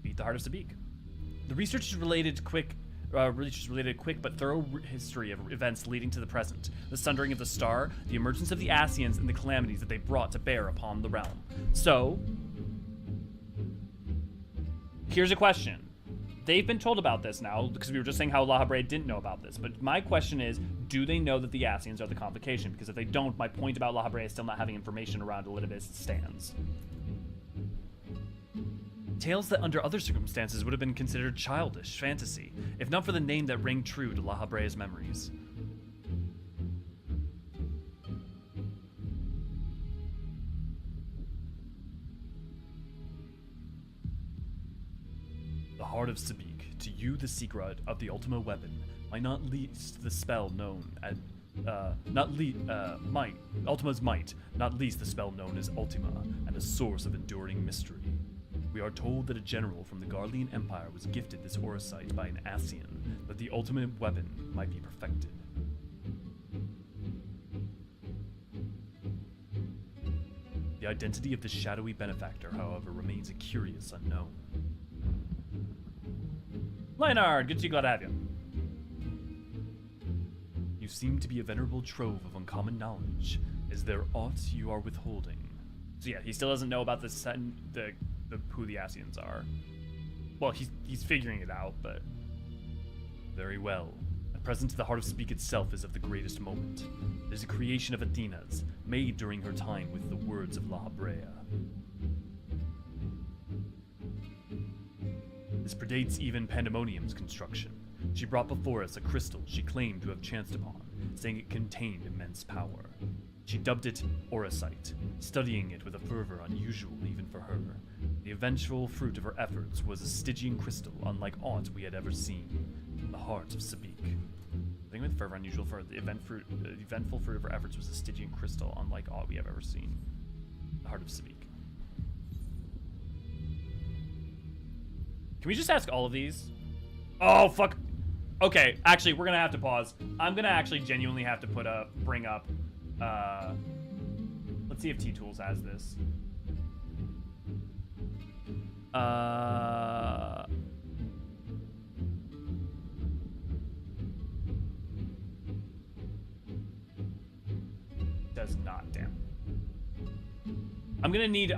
Beat the Heart of Sabik. The research is related quick but thorough history of events leading to the present, the sundering of the star, the emergence of the Asians, and the calamities that they brought to bear upon the realm. So, here's a question. They've been told about this now, because we were just saying how La Habrea didn't know about this, but my question is, do they know that the Asians are the convocation? Because if they don't, my point about La Habrea still not having information around Elidibus stands. Tales that under other circumstances would have been considered childish fantasy, if not for the name that rang true to La Habrea's memories. The Heart of Sabik, to you the secret of the Ultima weapon, might not least the spell known as Ultima's might, not least the spell known as Ultima, and a source of enduring mystery. We are told that a general from the Garlean Empire was gifted this Aurosite by an Asian, that the ultimate weapon might be perfected. The identity of this shadowy benefactor, however, remains a curious unknown. Leonard, good to see you, glad to have you. You seem to be a venerable trove of uncommon knowledge. Is there aught you are withholding? So yeah, he still doesn't know about who the Asians are. Well, he's figuring it out, but... Very well. At present, the Heart of Sabik itself is of the greatest moment. It is a creation of Athena's, made during her time with the words of La Habrea. This predates even Pandemonium's construction. She brought before us a crystal she claimed to have chanced upon, saying it contained immense power. She dubbed it Aurosite, studying it with a fervor unusual even for her. The eventual fruit of her efforts was a Stygian crystal unlike aught we had ever seen, the Heart of Sabik. The thing with fervor unusual for the eventful fruit of her efforts was a Stygian crystal unlike aught we have ever seen, the Heart of Sabik. Can we just ask all of these? Oh, fuck. Okay, actually, we're gonna have to pause. I'm gonna actually genuinely have to bring up, let's see if T-Tools has this. Does not, damn. I'm gonna need,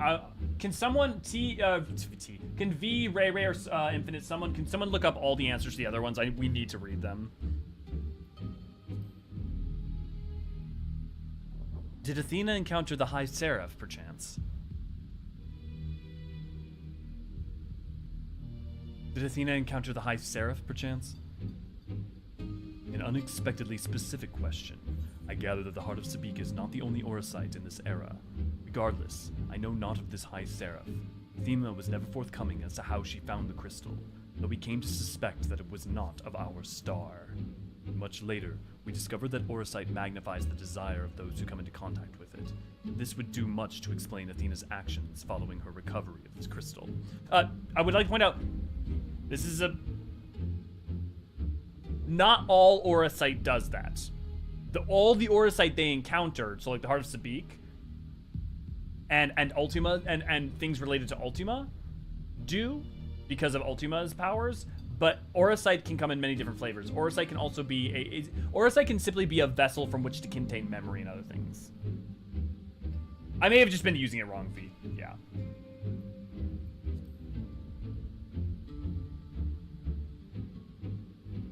can someone, can V, Ray, or Infinite, can someone look up all the answers to the other ones? We need to read them. Did Athena encounter the High Seraph, perchance? Did Athena encounter the High Seraph, perchance? An unexpectedly specific question. I gather that the Heart of Sabik is not the only Orisite in this era. Regardless, I know not of this High Seraph. Athena was never forthcoming as to how she found the crystal, though we came to suspect that it was not of our star. Much later, we discovered that Orisite magnifies the desire of those who come into contact with it. This would do much to explain Athena's actions following her recovery of this crystal. I would like to point out, this is a... Not all Orisite does that. All the Orisite they encountered, so like the Heart of Sabik, and Ultima, and things related to Ultima, do, because of Ultima's powers, but Orisite can come in many different flavors. Orisite can also be Orisite can simply be a vessel from which to contain memory and other things. I may have just been using it wrong, V. Yeah.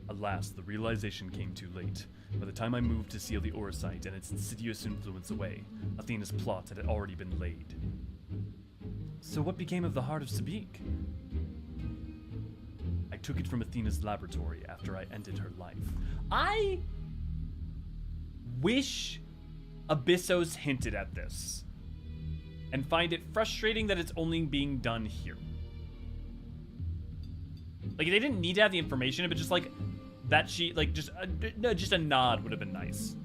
Alas, the realization came too late. By the time I moved to seal the Orisite and its insidious influence away, Athena's plot had already been laid. So what became of the Heart of Sabik? I took it from Athena's laboratory after I ended her life. I wish Abyssos hinted at this, and find it frustrating that it's only being done here. Like, they didn't need to have the information, but just like that she, like, just a nod would have been nice.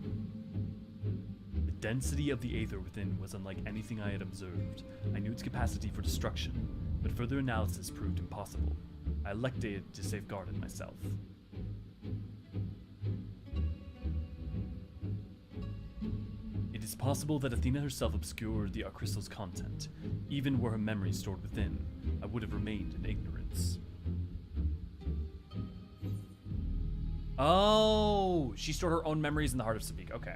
The density of the aether within was unlike anything I had observed. I knew its capacity for destruction, but further analysis proved impossible. I elected to safeguard it myself. It is possible that Athena herself obscured the crystal's content. Even were her memory stored within, I would have remained in ignorance. Oh, she stored her own memories in the Heart of Sabik. Okay.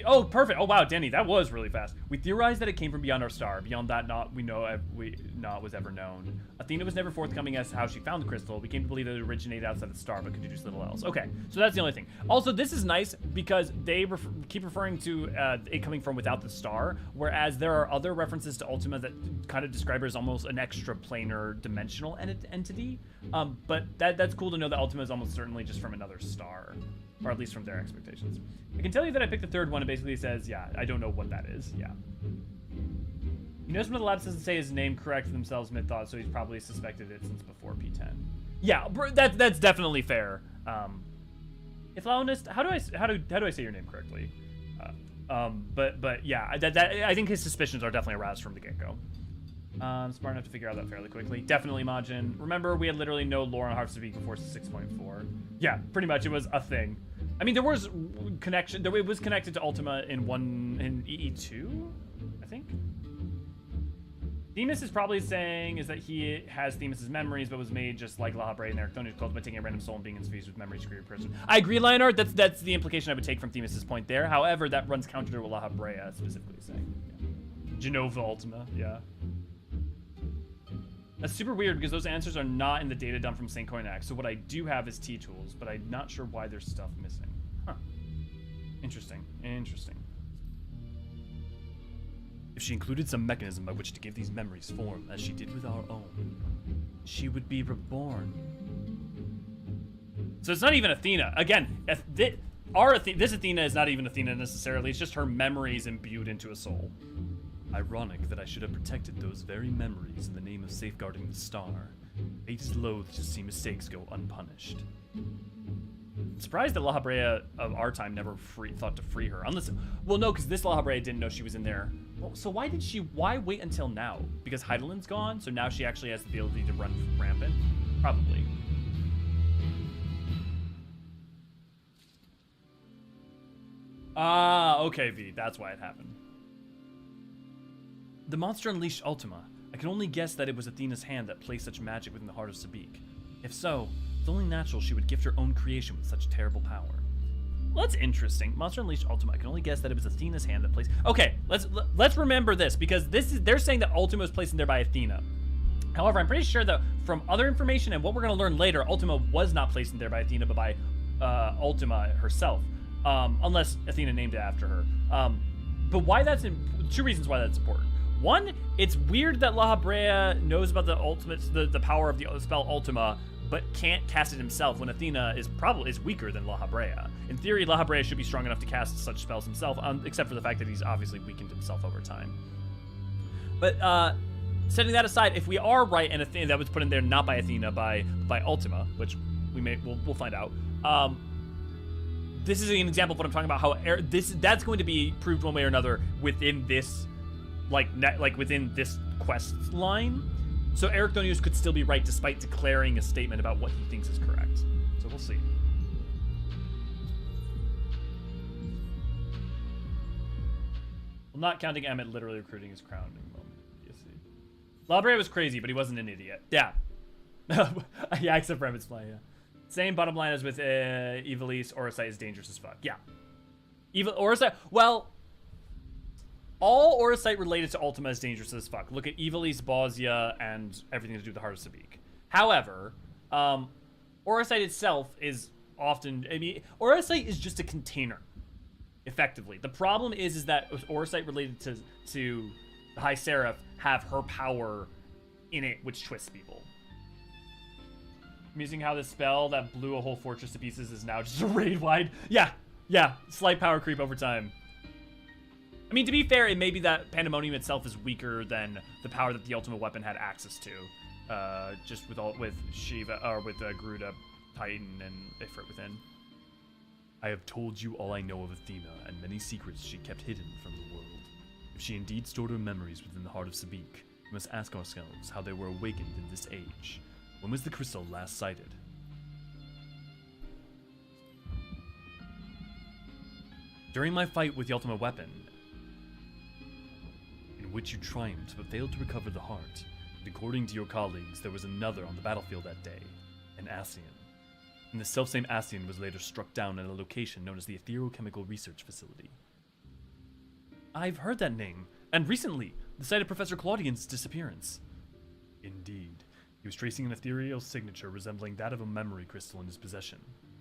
Oh, perfect. Oh, wow, Danny, that was really fast. We theorized that it came from beyond our star. Beyond that, not was ever known. Athena was never forthcoming as to how she found the crystal. We came to believe that it originated outside the star, but could deduce little else. Okay, so that's the only thing. Also, this is nice because they keep referring to it coming from without the star, whereas there are other references to Ultima that kind of describe her as almost an extra-planar dimensional entity. But that's cool to know that Ultima is almost certainly just from another star. Or at least from their expectations. I can tell you that I picked the third one. It basically says, yeah, I don't know what that is. Yeah. You notice one of the labs doesn't say his name correct for themselves mid-thought, so he's probably suspected it since before P10. Yeah, that's definitely fair. Ithlaonist, how do I say your name correctly? But yeah, I think his suspicions are definitely aroused from the get-go. Smart enough to figure out that fairly quickly. Definitely Majin. Remember, we had literally no lore on Heart of Sabik before 6.4. Yeah, pretty much it was a thing. I mean, there was connection. It was connected to Ultima in EE2, I think. Themis is probably saying is that he has Themis' memories, but was made just like La Habrea and Ericthonius called by taking a random soul and being infused with memories to create a person. I agree, Leonard. That's the implication I would take from Themis' point there. However, that runs counter to what La Habrea specifically saying. Yeah. Genova Ultima, yeah. That's super weird because those answers are not in the data dump from St. Coinax. So what I do have is T-tools, but I'm not sure why there's stuff missing. Huh. Interesting. Interesting. If she included some mechanism by which to give these memories form, as she did with our own, she would be reborn. So it's not even Athena. Again, this Athena is not even Athena necessarily. It's just her memories imbued into a soul. Ironic that I should have protected those very memories in the name of safeguarding the star. Fate is loath to see mistakes go unpunished. I'm surprised that La Habrea of our time never thought to free her. Unless, well, no, because this La Habrea didn't know she was in there. Well, so why wait until now? Because Hydaelyn's gone, so now she actually has the ability to run rampant? Probably. Ah, okay, V, that's why it happened. The monster unleashed Ultima. I can only guess that it was Athena's hand that placed such magic within the Heart of Sabik. If so, it's only natural she would gift her own creation with such terrible power. Well, that's interesting. Monster Unleashed Ultima. I can only guess that it was Athena's hand that placed... Okay, let's remember this, because they're saying that Ultima was placed in there by Athena. However, I'm pretty sure that from other information and what we're going to learn later, Ultima was not placed in there by Athena, but by Ultima herself. Unless Athena named it after her. But why that's... Two reasons why that's important. One, it's weird that La Habrea knows about the ultimate, the power of the spell Ultima, but can't cast it himself when Athena is weaker than La Habrea. In theory, La Habrea should be strong enough to cast such spells himself, except for the fact that he's obviously weakened himself over time. But setting that aside, if we are right, and Athena that was put in there not by Athena, by Ultima, which we'll find out. This is an example of what I'm talking about. How that's going to be proved one way or another within this, within this quest line. So Ericthonius could still be right despite declaring a statement about what he thinks is correct. So we'll see. Well, not counting Emmett literally recruiting his crowning moment. You see. Labre was crazy, but he wasn't an idiot. Yeah. Yeah, except for Emmett's fly, yeah. Same bottom line as with Ivalice. Orisite is dangerous as fuck. Yeah. Orisite, well, all Orisite related to Ultima is dangerous as fuck. Look at Ivalice, Bosnia, and everything to do with the Heart of Sabik. However, Orisite itself is often, Orisite is just a container, effectively. The problem is that Orisite related to the High Seraph have her power in it, which twists people. Amusing how this spell that blew a whole fortress to pieces is now just a raid-wide. Yeah, slight power creep over time. I mean, to be fair, it may be that Pandemonium itself is weaker than the power that the ultimate weapon had access to. Just with Shiva, or with Garuda, Titan, and Ifrit within. I have told you all I know of Athena, and many secrets she kept hidden from the world. If she indeed stored her memories within the heart of Sabik, we must ask ourselves how they were awakened in this age. When was the crystal last sighted? During my fight with the ultimate weapon, in which you triumphed but failed to recover the heart, and according to your colleagues, there was another on the battlefield that day, an Ascian. And the selfsame Ascian was later struck down at a location known as the Etherochemical Research Facility. I've heard that name, and recently, the site of Professor Claudian's disappearance. Indeed. He was tracing an ethereal signature resembling that of a memory crystal in his possession.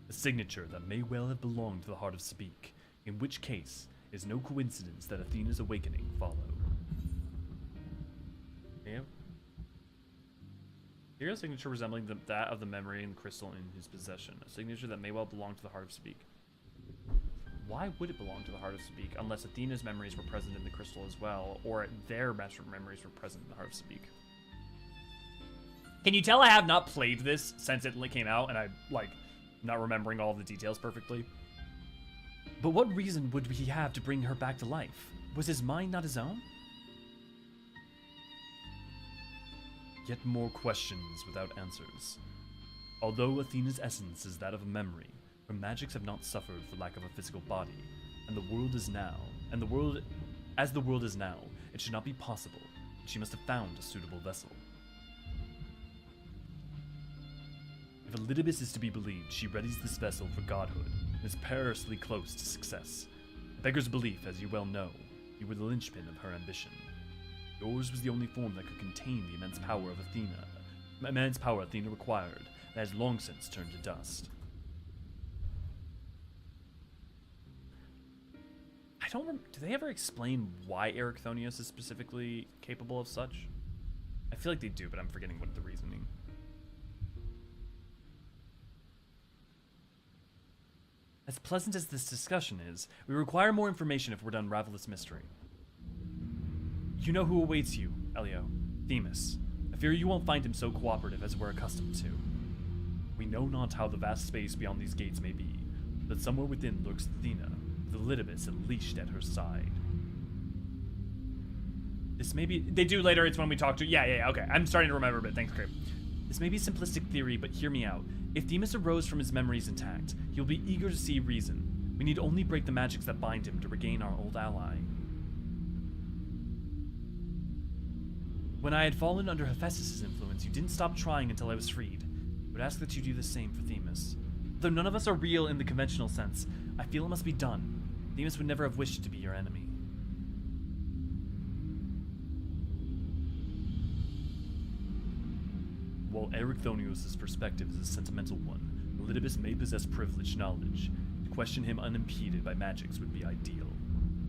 A signature that may well have belonged to the heart of Sabik, in which case, it is no coincidence that Athena's awakening followed. Damn. Ethereal signature resembling that of the memory and crystal in his possession. A signature that may well belong to the heart of Sabik. Why would it belong to the heart of Sabik unless Athena's memories were present in the crystal as well, or their master memories were present in the heart of Sabik? Can you tell I have not played this since it came out, and I'm, not remembering all of the details perfectly? But what reason would he have to bring her back to life? Was his mind not his own? Yet more questions without answers. Although Athena's essence is that of a memory, her magics have not suffered for lack of a physical body, and the world is now, as the world is now, it should not be possible, and she must have found a suitable vessel. If Elidibus is to be believed, she readies this vessel for godhood, and is perilously close to success. Beggar's belief, as you well know, you were the linchpin of her ambition. Yours was the only form that could contain the immense power Athena required, and has long since turned to dust. Do they ever explain why Ericthonius is specifically capable of such? I feel like they do, but I'm forgetting what the reasoning. As pleasant as this discussion is, we require more information if we're to unravel this mystery. You know who awaits you, Elio. Themis. I fear you won't find him so cooperative as we're accustomed to. We know not how the vast space beyond these gates may be, but somewhere within lurks Athena, with Elidibus unleashed at her side. This may be... They do later, it's when we talk to... Yeah, okay. I'm starting to remember a bit. Thanks, Crib. This may be a simplistic theory, but hear me out. If Themis arose from his memories intact, he'll be eager to see reason. We need only break the magics that bind him to regain our old ally. When I had fallen under Hephaestus' influence, you didn't stop trying until I was freed. I would ask that you do the same for Themis. Though none of us are real in the conventional sense, I feel it must be done. Themis would never have wished to be your enemy. While Ericthonius' perspective is a sentimental one, Elidibus may possess privileged knowledge. To question him unimpeded by magics would be ideal.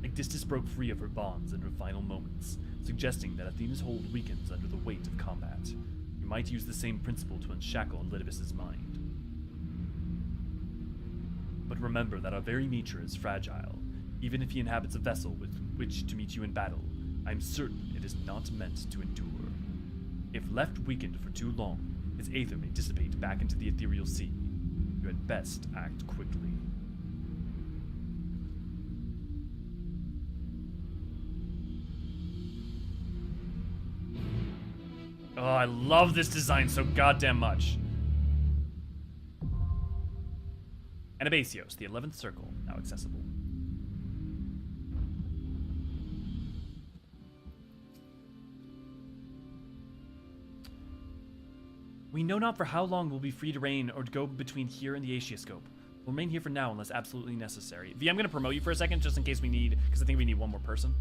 Ecdistis broke free of her bonds in her final moments, suggesting that Athena's hold weakens under the weight of combat. You you might use the same principle to unshackle Elidibus's mind. But remember that our very nature is fragile. Even if he inhabits a vessel with which to meet you in battle, I'm certain it is not meant to endure. If left weakened for too long, its aether may dissipate back into the ethereal sea. You had best act quickly. Oh, I love this design so goddamn much. Anabasios, the 11th Circle, now accessible. We know not for how long we'll be free to reign or to go between here and the Aetioscope. We'll remain here for now unless absolutely necessary. V, I'm gonna promote you for a second just in case we need, because I think we need one more person.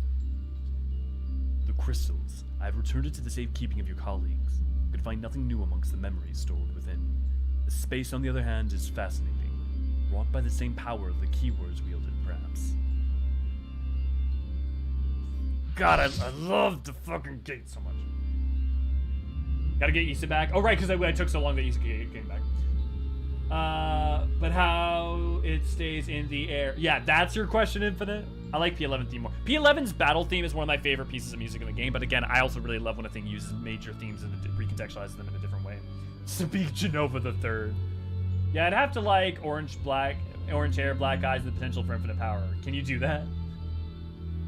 The crystals. I have returned it to the safekeeping of your colleagues. You could find nothing new amongst the memories stored within. The space, on the other hand, is fascinating. Wrought by the same power the keywords wielded, perhaps. God, I love the fucking gate so much. Gotta get Issa back. Oh, right, because I took so long that Issa came back. But how it stays in the air. Yeah, that's your question, Infinite? I like P11 theme more. P11's battle theme is one of my favorite pieces of music in the game, but again, I also really love when a thing uses major themes and recontextualizes them in a different way. Speak Genova the Third. Yeah, I'd have to like orange hair, black eyes, and the potential for infinite power. Can you do that?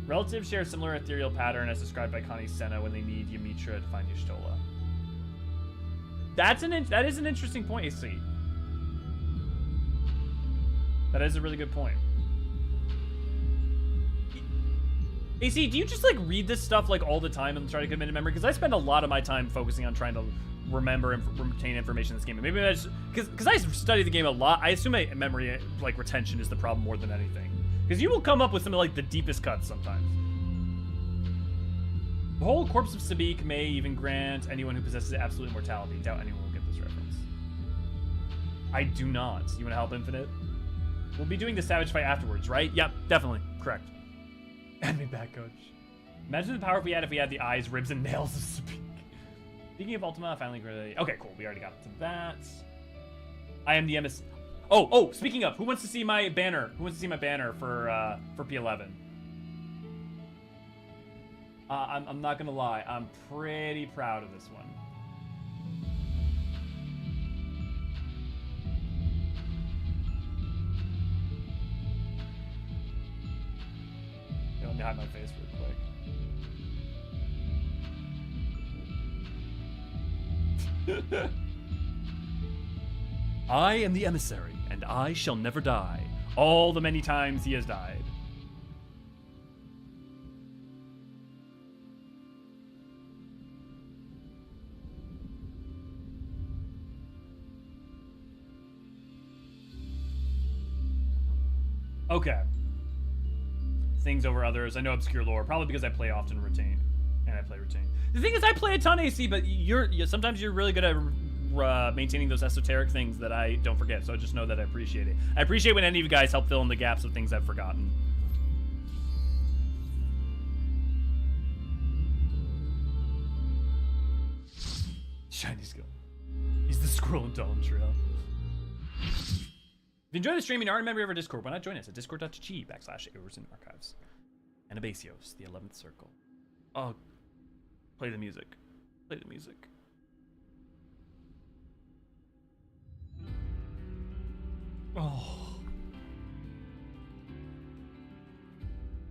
Relatives share a similar ethereal pattern as described by Connie Senna when they need Ymitra to find Y'shtola. That is an interesting point, AC. That is a really good point. AC, do you just like read this stuff like all the time and try to commit to memory? Because I spend a lot of my time focusing on trying to remember and retain information in this game. And maybe I just because I study the game a lot, I assume memory like retention is the problem more than anything. Because you will come up with some of like the deepest cuts sometimes. The whole corpse of Sabik may even grant anyone who possesses absolute immortality. Doubt anyone will get this reference. I do not. You want to help, Infinite? We'll be doing the Savage fight afterwards, right? Yep, definitely. Correct. Enemy back, coach. Imagine the power if we had the eyes, ribs, and nails of Sabik. Speaking of Ultima, I finally really... Okay, cool. We already got to that. I am the MS... Oh, speaking of, who wants to see my banner? Who wants to see my banner for P11? I'm not gonna lie, I'm pretty proud of this one. Let me hide my face real quick. I am the emissary, and I shall never die. All the many times he has died. Okay. Things over others. I know obscure lore, probably because I play often retain, and I play retain. The thing is, I play a ton AC, but sometimes you're really good at maintaining those esoteric things that I don't forget. So just know that I appreciate it. I appreciate when any of you guys help fill in the gaps of things I've forgotten. Shiny skill. He's the squirrel in Dawn Trail. If you enjoy the stream and aren't a member of our Discord, why not join us at discord.gg/Eorzean Archives. Anabasios, the 11th Circle. Oh, play the music. Play the music. Oh.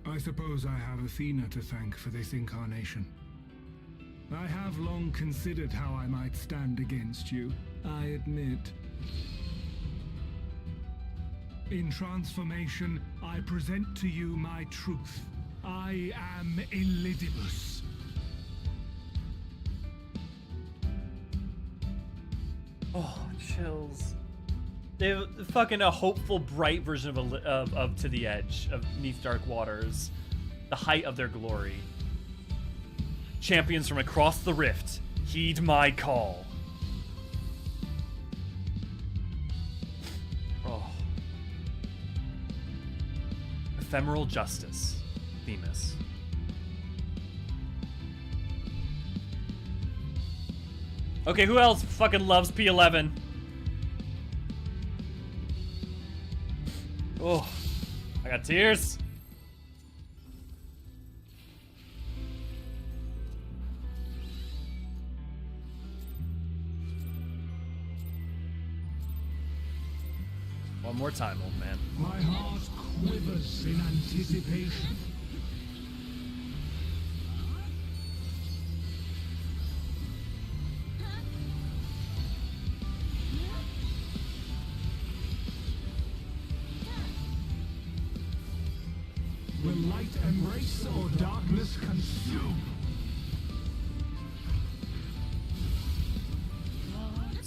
I suppose I have Athena to thank for this incarnation. I have long considered how I might stand against you, I admit. In transformation, I present to you my truth. I am Elidibus. Oh, chills. They have fucking a hopeful, bright version of To the Edge, of Neath Dark Waters. The height of their glory. Champions from across the rift, heed my call. Oh. Ephemeral Justice, Themis. Okay, who else fucking loves P11? Oh, I got tears. One more time, old man. My heart quivers in anticipation. Will light embrace or darkness consume?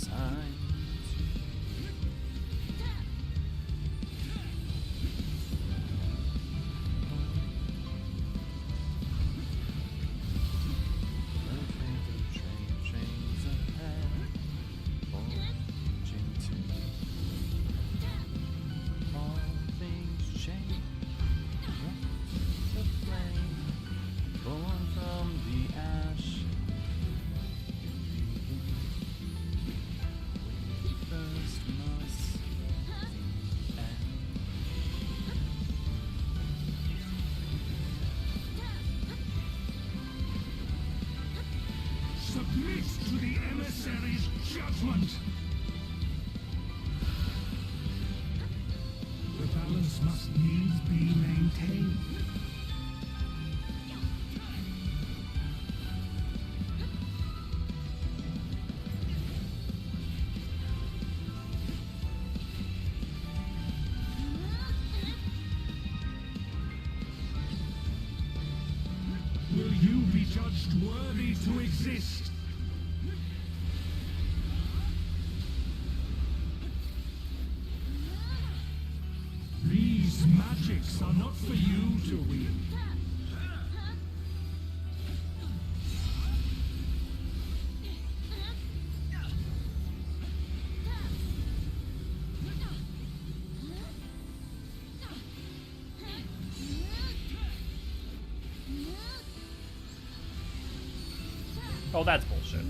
Time. Submit to the emissary's judgment. The balance must needs be maintained. Will you be judged worthy to exist? These magics are not for you to wield. Oh, that's bullshit.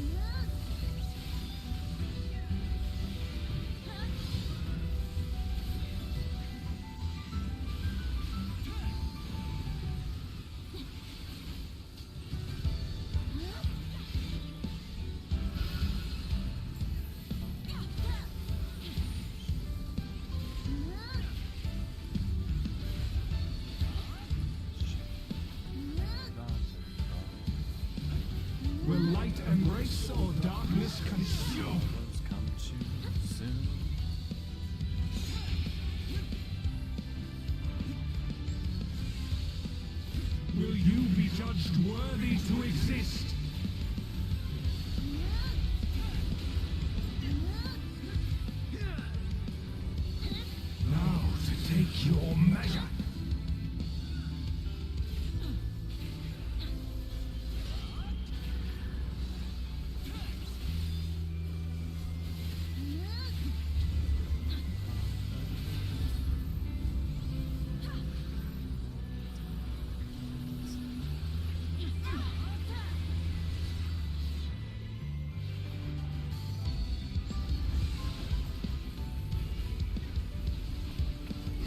Will light embrace or darkness consume? Come too soon. Will you be judged worthy to exist? Now to take your measure.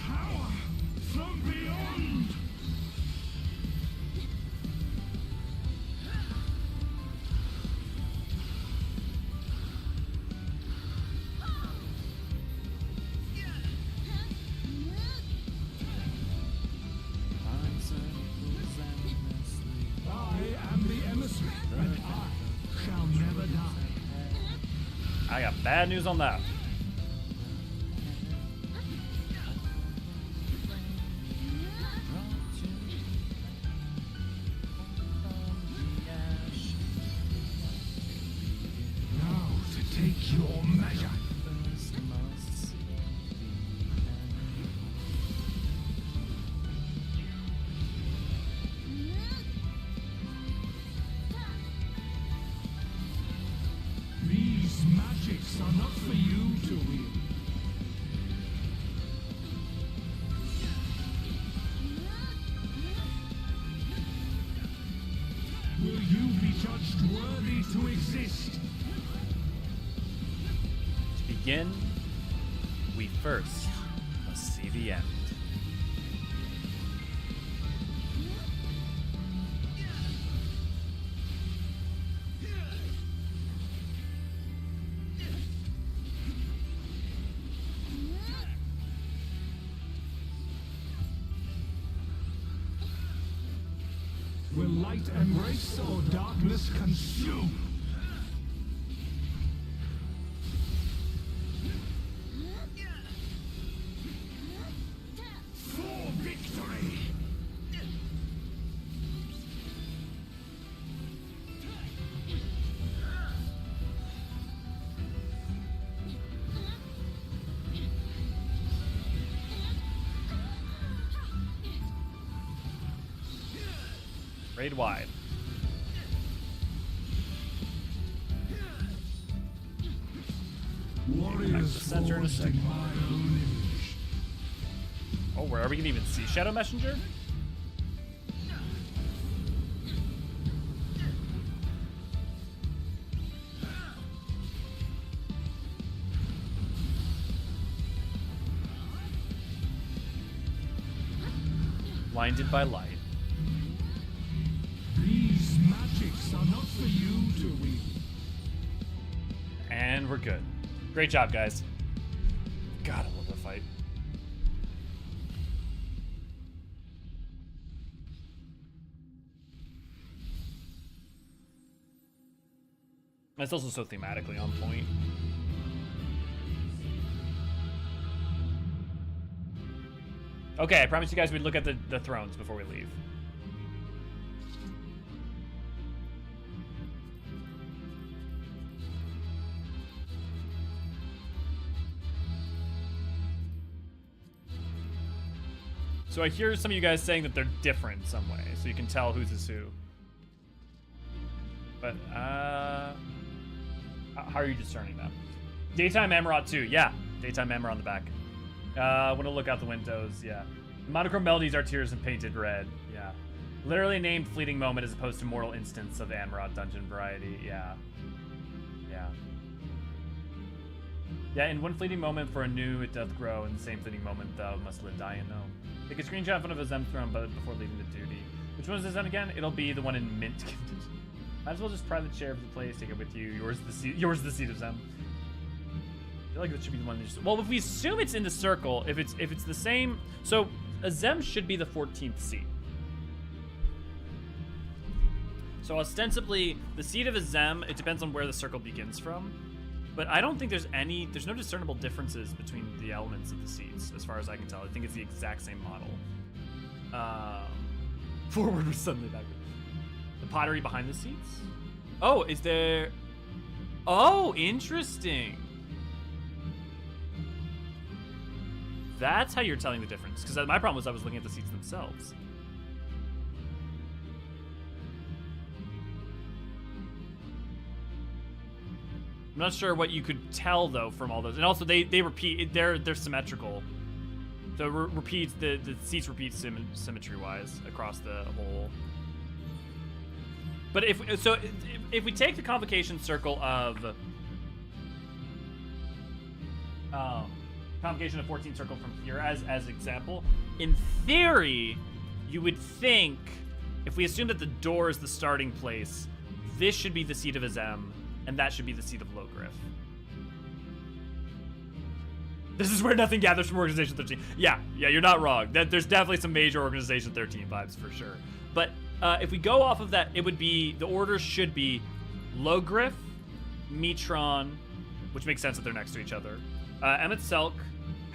Power from beyond. Time circles endlessly. I am the emissary, and I shall never die. I got bad news on that. Now to take your measure. These magics are not for you to wield. Will you be judged worthy to exist? To begin, we first must see the end. Will light embrace or darkness consume? For victory! Raid wide. Warriors center in a forged second. my own image. Oh, where are we gonna even see Shadow Messenger? Blinded by light. These magics are not for you to wield. And we're good. Great job, guys. God, I love that fight. It's also so thematically on point. Okay, I promised you guys we'd look at the thrones before we leave. So I hear some of you guys saying that they're different in some way, so you can tell whose is who. But, how are you discerning them? Daytime Amarot 2, yeah. Daytime Amarot on the back. Want to look out the windows, yeah. Monochrome melodies are tears and painted red, yeah. Literally named Fleeting Moment as opposed to Mortal Instance of Amarot dungeon variety, yeah. Yeah. Yeah, in one fleeting moment for a new it doth grow, in the same fleeting moment thou must live, die, and know. Take a screenshot in front of a Zem throne but before leaving the duty. Which one is the Zem again? It'll be the one in mint condition. Might as well just private share of the place, take it with you. Yours the seat of Zem. I feel like that should be the one that just, well, if we assume it's in the circle, if it's the same, so a Zem should be the 14th seat. So ostensibly, the seat of a Zem, it depends on where the circle begins from. But I don't think there's no discernible differences between the elements of the seats, as far as I can tell. I think it's the exact same model. Forward was suddenly backward. The pottery behind the seats? Oh, is there... Oh, interesting. That's how you're telling the difference. Because my problem was I was looking at the seats themselves. I'm not sure what you could tell though from all those, and also they repeat. They're symmetrical, so repeats the seats repeat symmetry wise across the whole. But if we take the convocation circle of convocation of 14 circle from here as example, in theory, you would think if we assume that the door is the starting place, this should be the seat of Azem. And that should be the seat of Logriff. This is where nothing gathers from Organization 13. Yeah, you're not wrong. There's definitely some major Organization 13 vibes for sure. But if we go off of that, it would be, the order should be Logriff, Mitron, which makes sense that they're next to each other, Emmett Selk,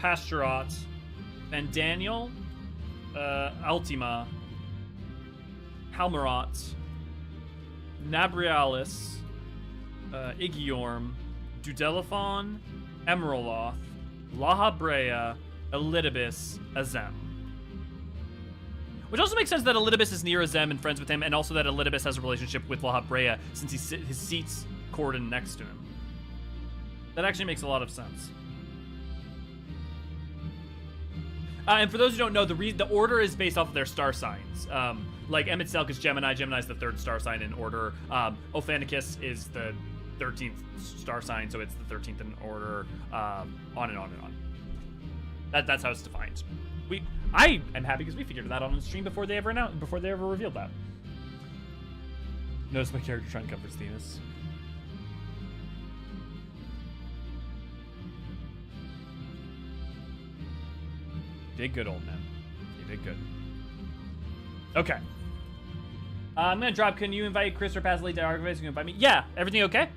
Pasturat, and Daniel, Ultima, Halmarat, Nabrialis, Igiorm, Dudelaphon, Emeraloth, Lahabrea, Elidibus, Azem. Which also makes sense that Elidibus is near Azem and friends with him, and also that Elidibus has a relationship with Lahabrea since his seat's cordon next to him. That actually makes a lot of sense. And for those who don't know, the order is based off of their star signs. Like Emmett Selk is Gemini. Gemini is the third star sign in order. Ophanicus is the 13th star sign, so it's the 13th in order, on and on and on. That's how it's defined. I am happy because we figured that out on the stream before they ever revealed that. Notice my character trying to comfort Themis. You did good, old man. You did good. Okay. I'm gonna drop. Can you invite Chris or Pass Elite to Archives? Can you invite me? Yeah. Everything okay?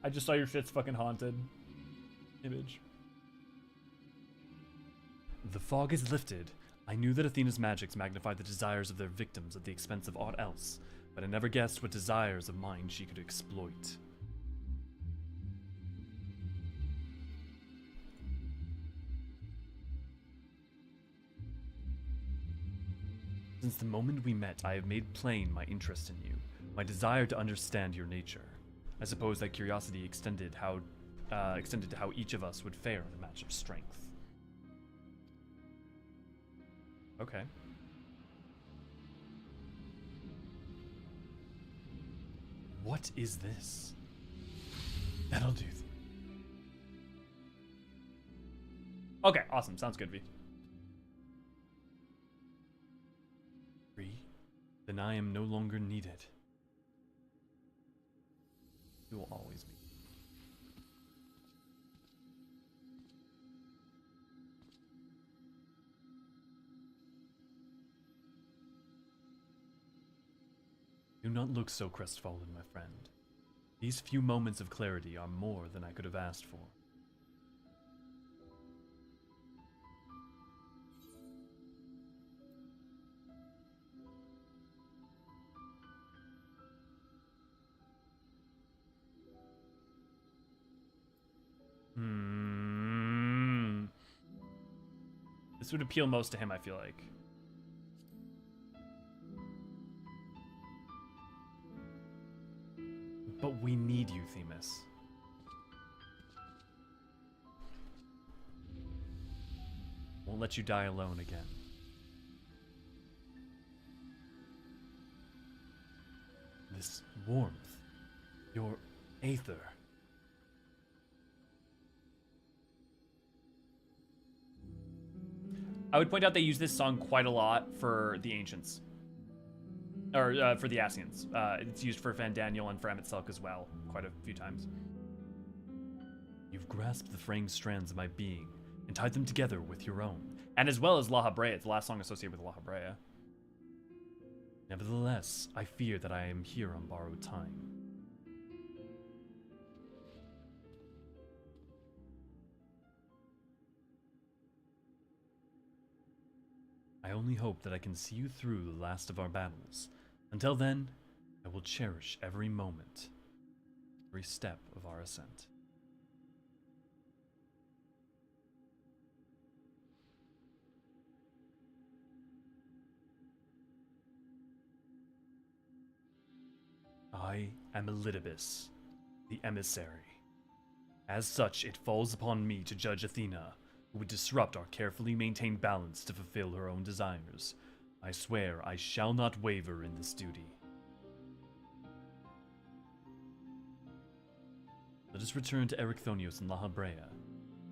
I just saw your shit's fucking haunted image. The fog is lifted. I knew that Athena's magics magnified the desires of their victims at the expense of aught else, but I never guessed what desires of mine she could exploit. Since the moment we met, I have made plain my interest in you, my desire to understand your nature. I suppose that curiosity extended to how each of us would fare in a match of strength. Okay. What is this? That'll do. Okay, awesome. Sounds good, V. Then I am no longer needed. You will always be. Do not look so crestfallen, my friend. These few moments of clarity are more than I could have asked for. This would appeal most to him, I feel like. But we need you, Themis. Won't let you die alone again. This warmth, your aether. I would point out they use this song quite a lot for the Ancients. Or for the Ascians. It's used for Vandaniel and for Emetzelk as well, quite a few times. You've grasped the fraying strands of my being and tied them together with your own. And as well as La Habrea. It's the last song associated with La Habrea. Nevertheless, I fear that I am here on borrowed time. I only hope that I can see you through the last of our battles. Until then, I will cherish every moment, every step of our ascent. I am Elidibus, the emissary. As such, it falls upon me to judge Athena, who would disrupt our carefully maintained balance to fulfill her own desires. I swear I shall not waver in this duty. Let us return to Erechthonios and La Habrea.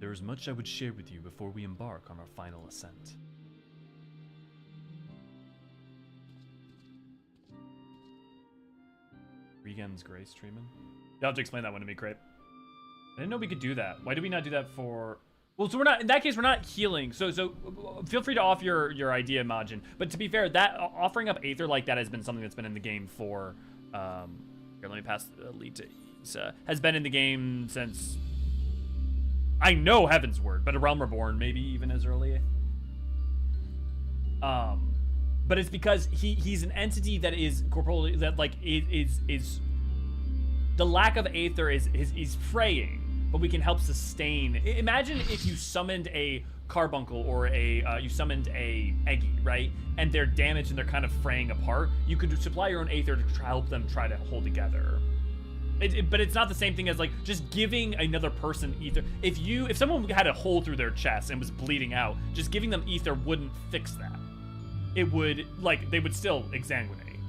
There is much I would share with you before we embark on our final ascent. Regan's Grace treatment? You'll have to explain that one to me, Crepe. I didn't know we could do that. Why did we not do that for... Well, so we're not, in that case, we're not healing. So feel free to offer your idea, Majin. But to be fair, that offering up Aether like that has been something that's been in the game for, here, let me pass the lead to Isa. Has been in the game since, I know Heaven's Word, but A Realm Reborn, maybe even as early. But it's because he's an entity that is corporeal, that like is the lack of Aether is fraying. But we can help sustain. Imagine if you summoned a carbuncle or you summoned a Eggy, right? And they're damaged and they're kind of fraying apart. You could supply your own Aether to help them try to hold together. But it's not the same thing as like just giving another person ether. If someone had a hole through their chest and was bleeding out, just giving them ether wouldn't fix that. It would, like, they would still exsanguinate.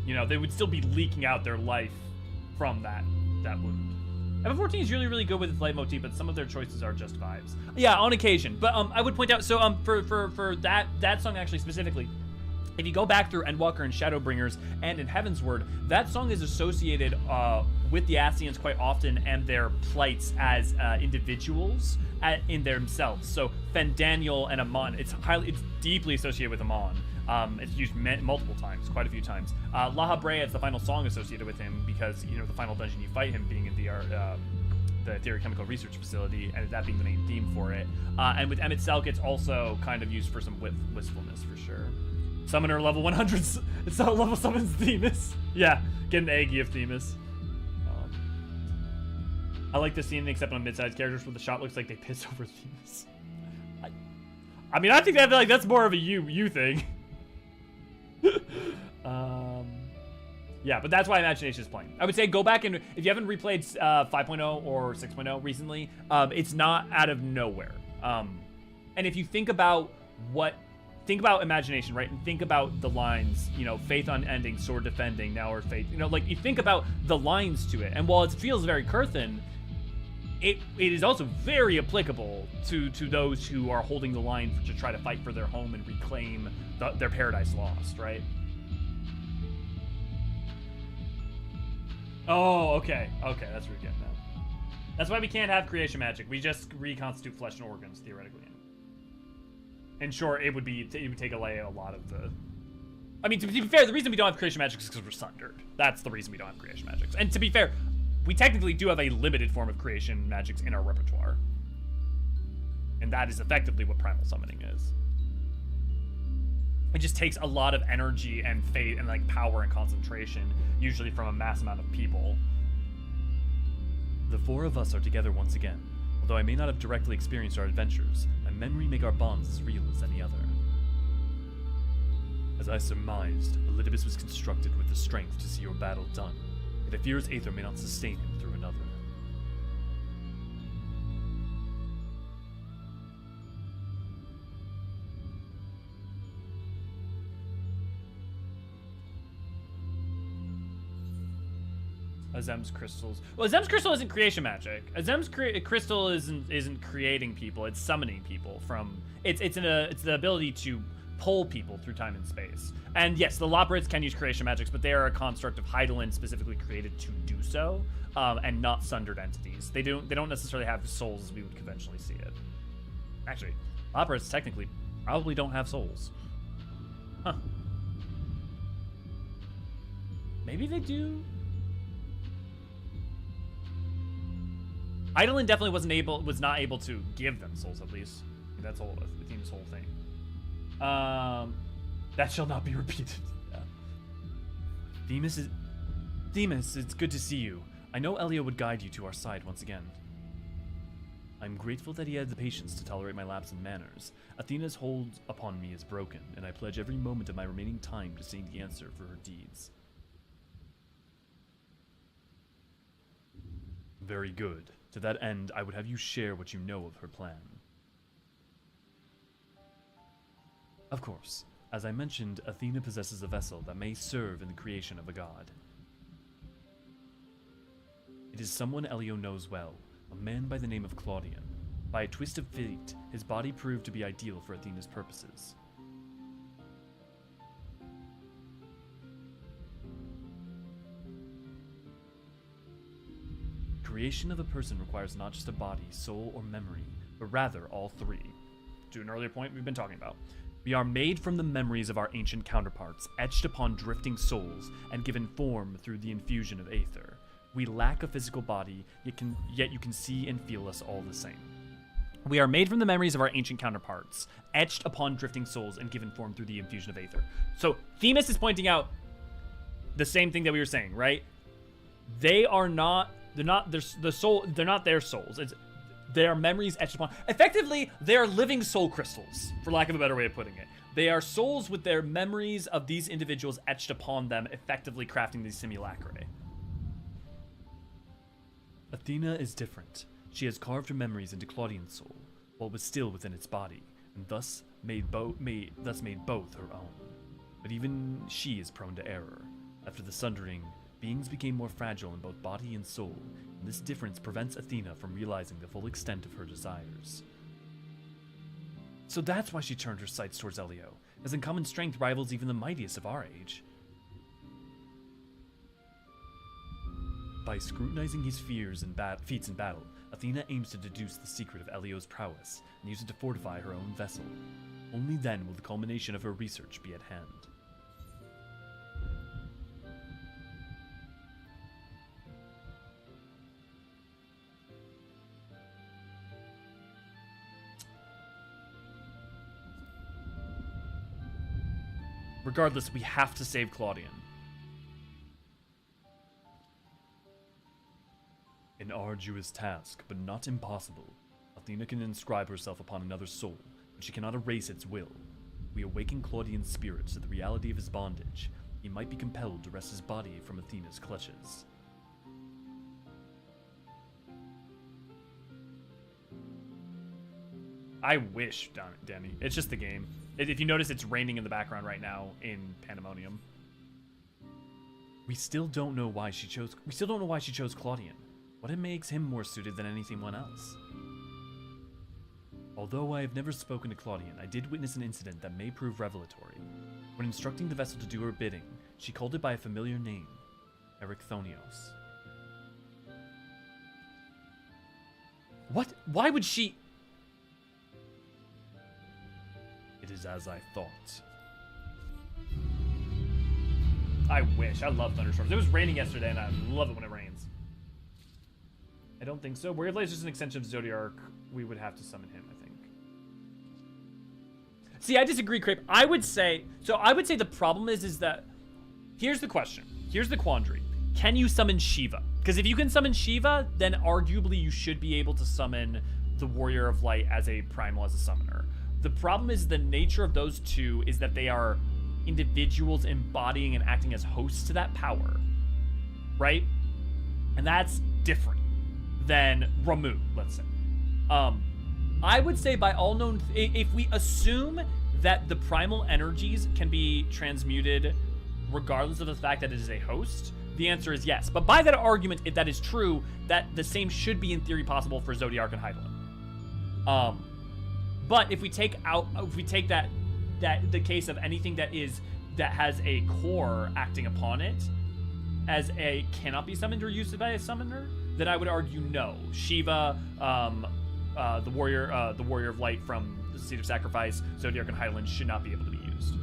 You know, they would still be leaking out their life from that wound. FF14 is really, really good with its leitmotif, but some of their choices are just vibes. Yeah, on occasion. But I would point out, so for that song actually specifically, if you go back through Endwalker and Shadowbringers and in Heavensward, that song is associated with the Ascians quite often and their plights as individuals in themselves. So Fendaniel and Amon, it's deeply associated with Amon. It's used multiple times, quite a few times. La Habrea is the final song associated with him because, you know, the final dungeon you fight him being in the Theory Chemical Research Facility, and that being the main theme for it. And with Emmett Selk, it's also kind of used for some wistfulness for sure. Summoner level 100. It's not level summons Themis. Yeah, get an Aggie of Themis. I like the scene, except on mid-sized characters, where the shot looks like they piss over Themis. I mean, I think that's more of a you thing. Yeah, but that's why Imagination is playing. I would say go back and if you haven't replayed 5.0 or 6.0 recently, it's not out of nowhere. And if you think about Imagination, right? And think about the lines, you know, faith unending, sword defending, now or faith. You know, like you think about the lines to it. And while it feels very Curthan, it is also very applicable to those who are holding the line to try to fight for their home and reclaim their paradise lost, right? Oh, okay. Okay, that's what we're getting at. That's why we can't have creation magic. We just reconstitute flesh and organs, theoretically. And sure, it would take away a lot of the... I mean, to be fair, the reason we don't have creation magic is because we're sundered. That's the reason we don't have creation magics. And to be fair, we technically do have a limited form of creation magics in our repertoire. And that is effectively what primal summoning is. It just takes a lot of energy and faith and like power and concentration, usually from a mass amount of people. The four of us are together once again. Although I may not have directly experienced our adventures, my memory make our bonds as real as any other. As I surmised, Elidibus was constructed with the strength to see your battle done, yet I fear his aether may not sustain him through another. Azem's crystals. Well, Azem's crystal isn't creation magic. Azem's crystal isn't creating people. It's summoning people from. It's the ability to pull people through time and space. And yes, the Loporrits can use creation magics, but they are a construct of Hydaelyn specifically created to do so, and not sundered entities. They don't necessarily have souls as we would conventionally see it. Actually, Loporrits technically probably don't have souls. Huh. Maybe they do. Hydaelyn definitely was not able to give them souls, at least. I mean, that's all the team's whole thing. That shall not be repeated. Yeah. Themis, it's good to see you. I know Elio would guide you to our side once again. I'm grateful that he had the patience to tolerate my lapse in manners. Athena's hold upon me is broken, and I pledge every moment of my remaining time to seeing the answer for her deeds. Very good. To that end, I would have you share what you know of her plan. Of course. As I mentioned, Athena possesses a vessel that may serve in the creation of a god. It is someone Elio knows well, a man by the name of Claudian. By a twist of fate, his body proved to be ideal for Athena's purposes. Creation of a person requires not just a body, soul, or memory, but rather all three. To an earlier point we've been talking about. We are made from the memories of our ancient counterparts, etched upon drifting souls, and given form through the infusion of aether. We lack a physical body, yet you can see and feel us all the same. We are made from the memories of our ancient counterparts, etched upon drifting souls, and given form through the infusion of aether. So Themis is pointing out the same thing that we were saying, right? They're not their souls. They are memories etched upon. Effectively, they are living soul crystals, for lack of a better way of putting it. They are souls with their memories of these individuals etched upon them, effectively crafting these simulacrae. Athena is different. She has carved her memories into Claudian's soul, while it was still within its body, and thus made both her own. But even she is prone to error. After the Sundering, beings became more fragile in both body and soul, and this difference prevents Athena from realizing the full extent of her desires. So that's why she turned her sights towards Elio, as in common strength rivals even the mightiest of our age. By scrutinizing his feats in battle, Athena aims to deduce the secret of Elio's prowess and use it to fortify her own vessel. Only then will the culmination of her research be at hand. Regardless, we have to save Claudian. An arduous task, but not impossible. Athena can inscribe herself upon another's soul, but she cannot erase its will. We awaken Claudian's spirit to the reality of his bondage. He might be compelled to wrest his body from Athena's clutches. I wish, Danny. It's just the game. If you notice, it's raining in the background right now in Pandemonium. We still don't know why she chose Claudian. What makes him more suited than anyone else? Although I have never spoken to Claudian, I did witness an incident that may prove revelatory. When instructing the vessel to do her bidding, she called it by a familiar name, Erechthonios. What? Why would she... It is as I thought. I wish. I love thunderstorms. It was raining yesterday, and I love it when it rains. I don't think so. Warrior of Light is just an extension of Zodiark. We would have to summon him, I think. See, I disagree, Crepe. I would say the problem is that here's the question. Here's the quandary. Can you summon Shiva? Because if you can summon Shiva, then arguably you should be able to summon the Warrior of Light as a primal, as a summoner. The problem is the nature of those two is that they are individuals embodying and acting as hosts to that power, right? And that's different than Ramu, let's say. I would say by all known, if we assume that the primal energies can be transmuted regardless of the fact that it is a host, the answer is yes. But by that argument, if that is true, that the same should be in theory possible for Zodiark and Hydaelyn. But if we take that the case of anything that has a core acting upon it as a cannot be summoned or used by a summoner, then I would argue no. Shiva, the warrior of light from the Seat of Sacrifice, Zodiark and Hydaelyn should not be able to be used.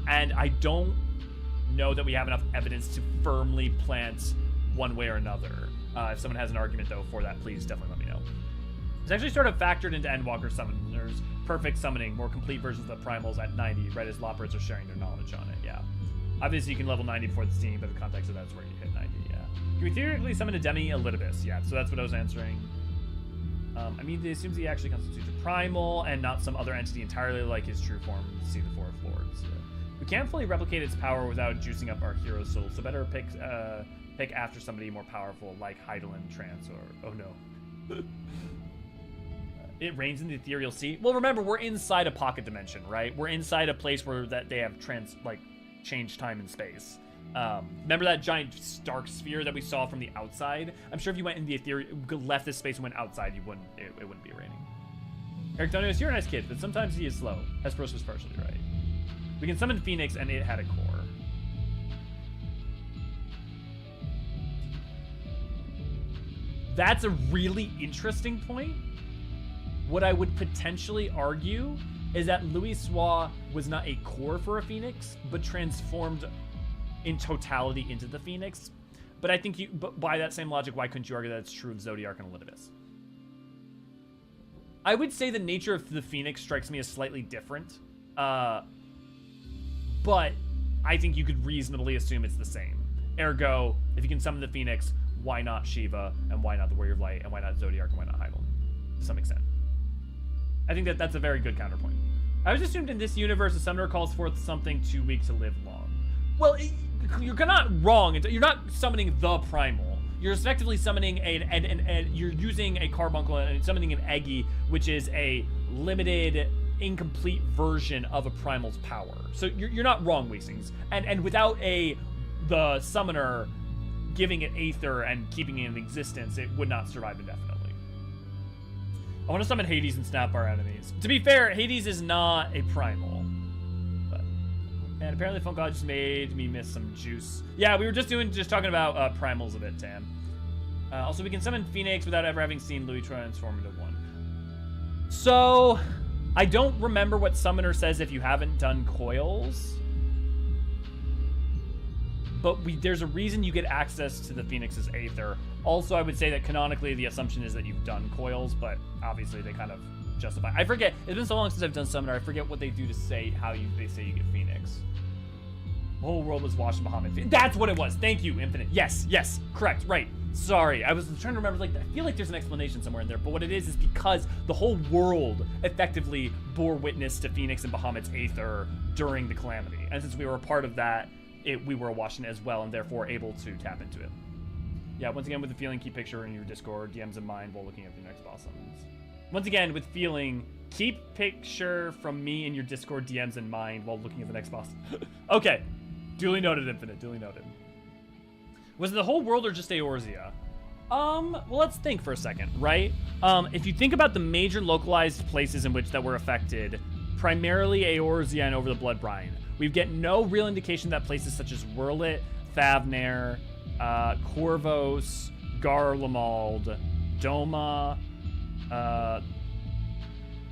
And I don't know that we have enough evidence to firmly plant one way or another. If someone has an argument though for that, please definitely let me know. It's actually sort of factored into Endwalker summoners. Perfect summoning, more complete versions of the primals at 90, right as Loppers are sharing their knowledge on it, yeah. Obviously you can level 90 before the steam, but the context of that's where you hit 90, yeah. Can we theoretically summon a Demi Elidibus? Yeah, so that's what I was answering. I mean, it assumes he actually constitutes a primal and not some other entity entirely like his true form, see the Four of Lords. We can't fully replicate its power without juicing up our hero soul, so better pick after somebody more powerful like Hydaelyn, Trance, or... oh no. It rains in the ethereal sea. Well, remember, we're inside a pocket dimension, right? We're inside a place where that they have changed time and space. Remember that giant dark sphere that we saw from the outside? I'm sure if you went in the ethereal, left this space and went outside, it wouldn't be raining. Erechthonios, you're a nice kid, but sometimes he is slow. Hesperos was partially right. We can summon Phoenix, and it had a core. That's a really interesting point. What I would potentially argue is that Louis Soir was not a core for a Phoenix, but transformed in totality into the Phoenix. But I think but by that same logic, why couldn't you argue that it's true of Zodiark and Elidibus? I would say the nature of the Phoenix strikes me as slightly different. But I think you could reasonably assume it's the same. Ergo, if you can summon the Phoenix, why not Shiva, and why not the Warrior of Light, and why not Zodiark, and why not Hydaelyn? To some extent. I think that's a very good counterpoint. I was assumed in this universe, a summoner calls forth something too weak to live long. Well, you're not wrong. You're not summoning the primal. you're effectively summoning you're using a carbuncle and summoning an Eggy, which is a limited, incomplete version of a primal's power. So you're not wrong, Weaslings. And without the summoner giving it Aether and keeping it in existence, it would not survive indefinitely. I want to summon Hades and snap our enemies. To be fair, Hades is not a primal. And apparently Phone Call just made me miss some juice. Yeah, we were just talking about primals a bit, Tam. Also, we can summon Phoenix without ever having seen Louis transform into one. So, I don't remember what Summoner says if you haven't done coils. But there's a reason you get access to the Phoenix's Aether. Also, I would say that canonically the assumption is that you've done coils, but obviously they kind of justify. I forget. It's been so long since I've done Summoner. I forget what they do to say how they say you get Phoenix. The whole world was washed in Bahamut. That's what it was. Thank you, Infinite. Yes, correct, right. Sorry, I was trying to remember, like, I feel like there's an explanation somewhere in there, but what it is because the whole world effectively bore witness to Phoenix and Bahamut's Aether during the Calamity. And since we were a part of that, we were watching it as well, and therefore able to tap into it. Yeah, once again, with the feeling, keep picture in your Discord, DMs in mind while looking at the next boss summons. Once again, with feeling, keep picture from me in your Discord DMs in mind while looking at the next boss. Okay. Duly noted, Infinite. Duly noted. Was it the whole world or just Eorzea? Well, let's think for a second, right? If you think about the major localized places in which that were affected, primarily Eorzea and over the Blood Brine, we get no real indication that places such as Wurlit, Thavnair, Corvos, Garlemald, Doma,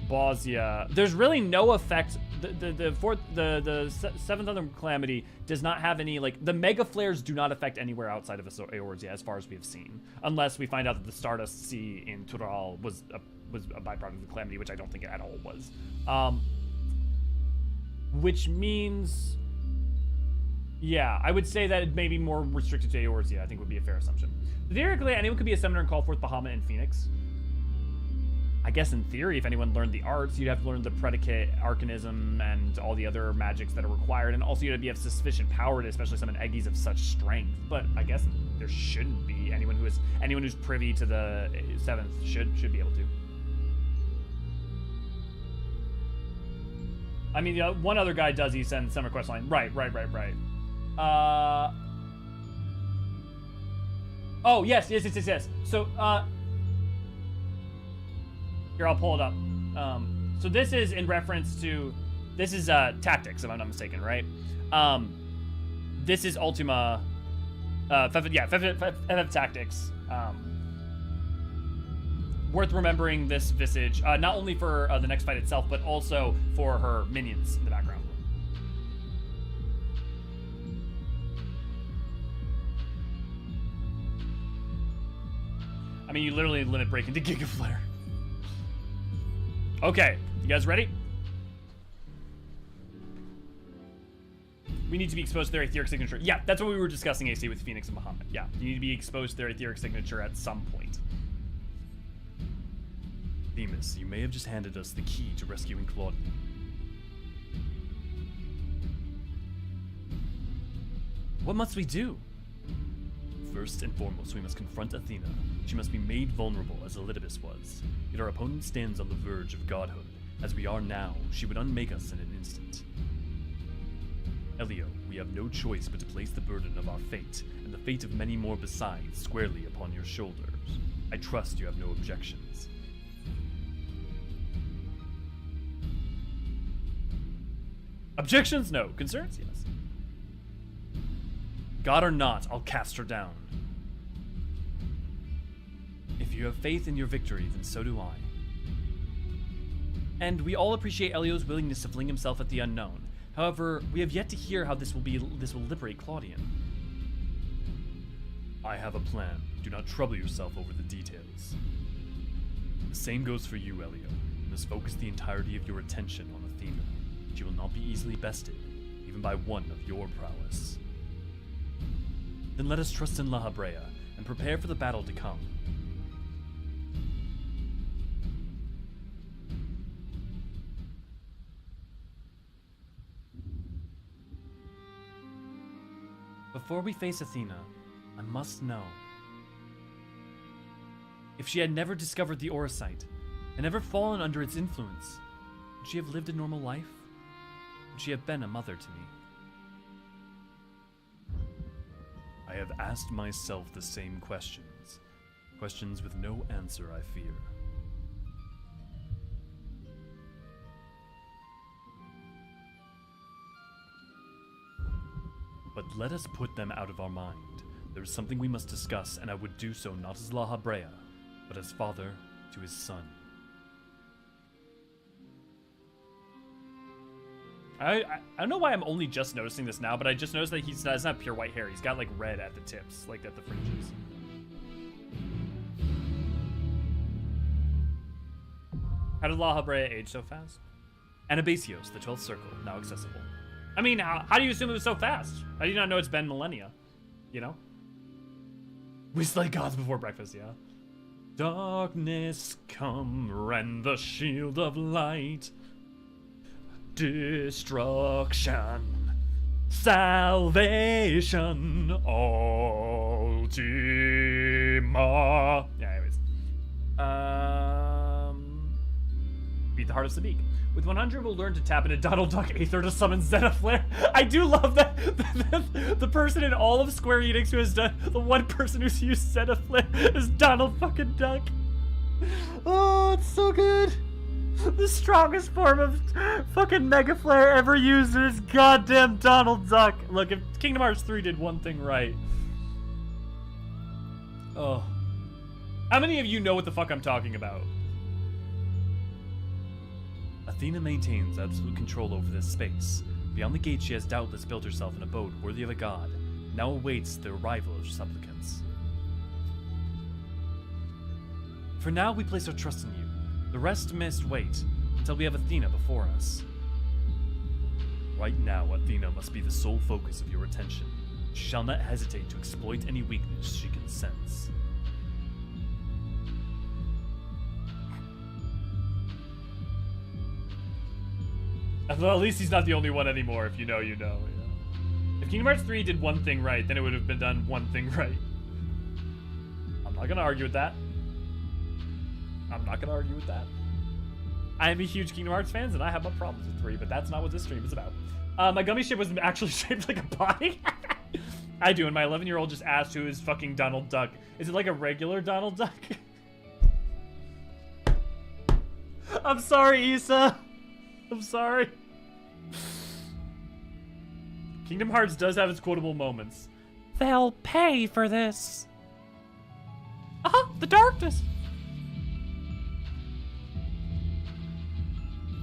Bosnia. There's really no effect. The Seventh Other Calamity does not have any, like, the Mega Flares do not affect anywhere outside of Eorzea as far as we have seen, unless we find out that the Stardust Sea in Tural was a byproduct of the Calamity, which I don't think it at all was. Which means, yeah, I would say that it may be more restricted to Eorzea. I think would be a fair assumption. Theoretically, anyone could be a summoner and call forth Bahamut and Phoenix. I guess in theory, if anyone learned the arts, you'd have to learn the predicate, arcanism, and all the other magics that are required, and also you'd have sufficient power to especially summon Eggies of such strength. But I guess there shouldn't be. Anyone who's privy to the seventh should be able to. I mean, one other guy does. He sends Summer Quest line. Right. Oh yes. So here, I'll pull it up. So this is in reference to, this is tactics, if I'm not mistaken, right? This is Ultima, FF tactics. Worth remembering this visage, not only for the next fight itself, but also for her minions in the background. I mean, you literally limit break into Giga Flare. Okay, you guys ready? We need to be exposed to their etheric signature. Yeah, that's what we were discussing, AC, with Phoenix and Bahamut. Yeah, you need to be exposed to their etheric signature at some point. Themis, you may have just handed us the key to rescuing Claudia. What must we do? First and foremost, we must confront Athena. She must be made vulnerable as Elidibus was. Yet our opponent stands on the verge of godhood. As we are now, she would unmake us in an instant. Elio, we have no choice but to place the burden of our fate, and the fate of many more besides, squarely upon your shoulders. I trust you have no objections. Objections? No. Concerns? Yes. God or not, I'll cast her down. If you have faith in your victory, then so do I. And we all appreciate Elio's willingness to fling himself at the unknown. However, we have yet to hear how this will liberate Claudian. I have a plan. Do not trouble yourself over the details. The same goes for you, Elio. You must focus the entirety of your attention on Athena. She will not be easily bested, even by one of your prowess. Then let us trust in La Habrea and prepare for the battle to come. Before we face Athena, I must know, If she had never discovered the Aurosite and never fallen under its influence, would she have lived a normal life? Would she have been a mother to me? I have asked myself the same questions. Questions with no answer, I fear. But let us put them out of our mind. There is something we must discuss, and I would do so not as La Habrea, but as father to his son. I don't know why I'm only just noticing this now, but I just noticed that he doesn't have pure white hair. He's got like red at the tips, like at the fringes. How did La Habrea age so fast? Anabasios, the 12th Circle, now accessible. I mean, how do you assume it was so fast? How do you not know it's been millennia? You know? We slay gods before breakfast, yeah. Darkness, come, rend the shield of light. Destruction, salvation, ultima. Yeah, anyways. Beat the heart of Sabik. With 100, we'll learn to tap into Donald Duck Aether to summon Zenithflare. I do love that the person in all of Square Enix who has done, the one person who's used Zenithflare is Donald fucking Duck. Oh, it's so good. The strongest form of fucking Mega Flare ever used is goddamn Donald Duck. Look, if Kingdom Hearts 3 did one thing right. Oh. How many of you know what the fuck I'm talking about? Athena maintains absolute control over this space. Beyond the gate, she has doubtless built herself an abode worthy of a god, now awaits the arrival of supplicants. For now, we place our trust in you. The rest must wait until we have Athena before us. Right now, Athena must be the sole focus of your attention. She shall not hesitate to exploit any weakness she can sense. Well, at least he's not the only one anymore. If you know, you know. Yeah. If Kingdom Hearts 3 did one thing right, then it would have been done one thing right. I'm not gonna argue with that. I am a huge Kingdom Hearts fan, and I have my problems with 3, but that's not what this stream is about. My gummy ship was actually shaped like a body. I do, and my 11-year-old just asked who is fucking Donald Duck. Is it like a regular Donald Duck? I'm sorry, Issa. I'm sorry. Kingdom Hearts does have its quotable moments. They'll pay for this. The darkness.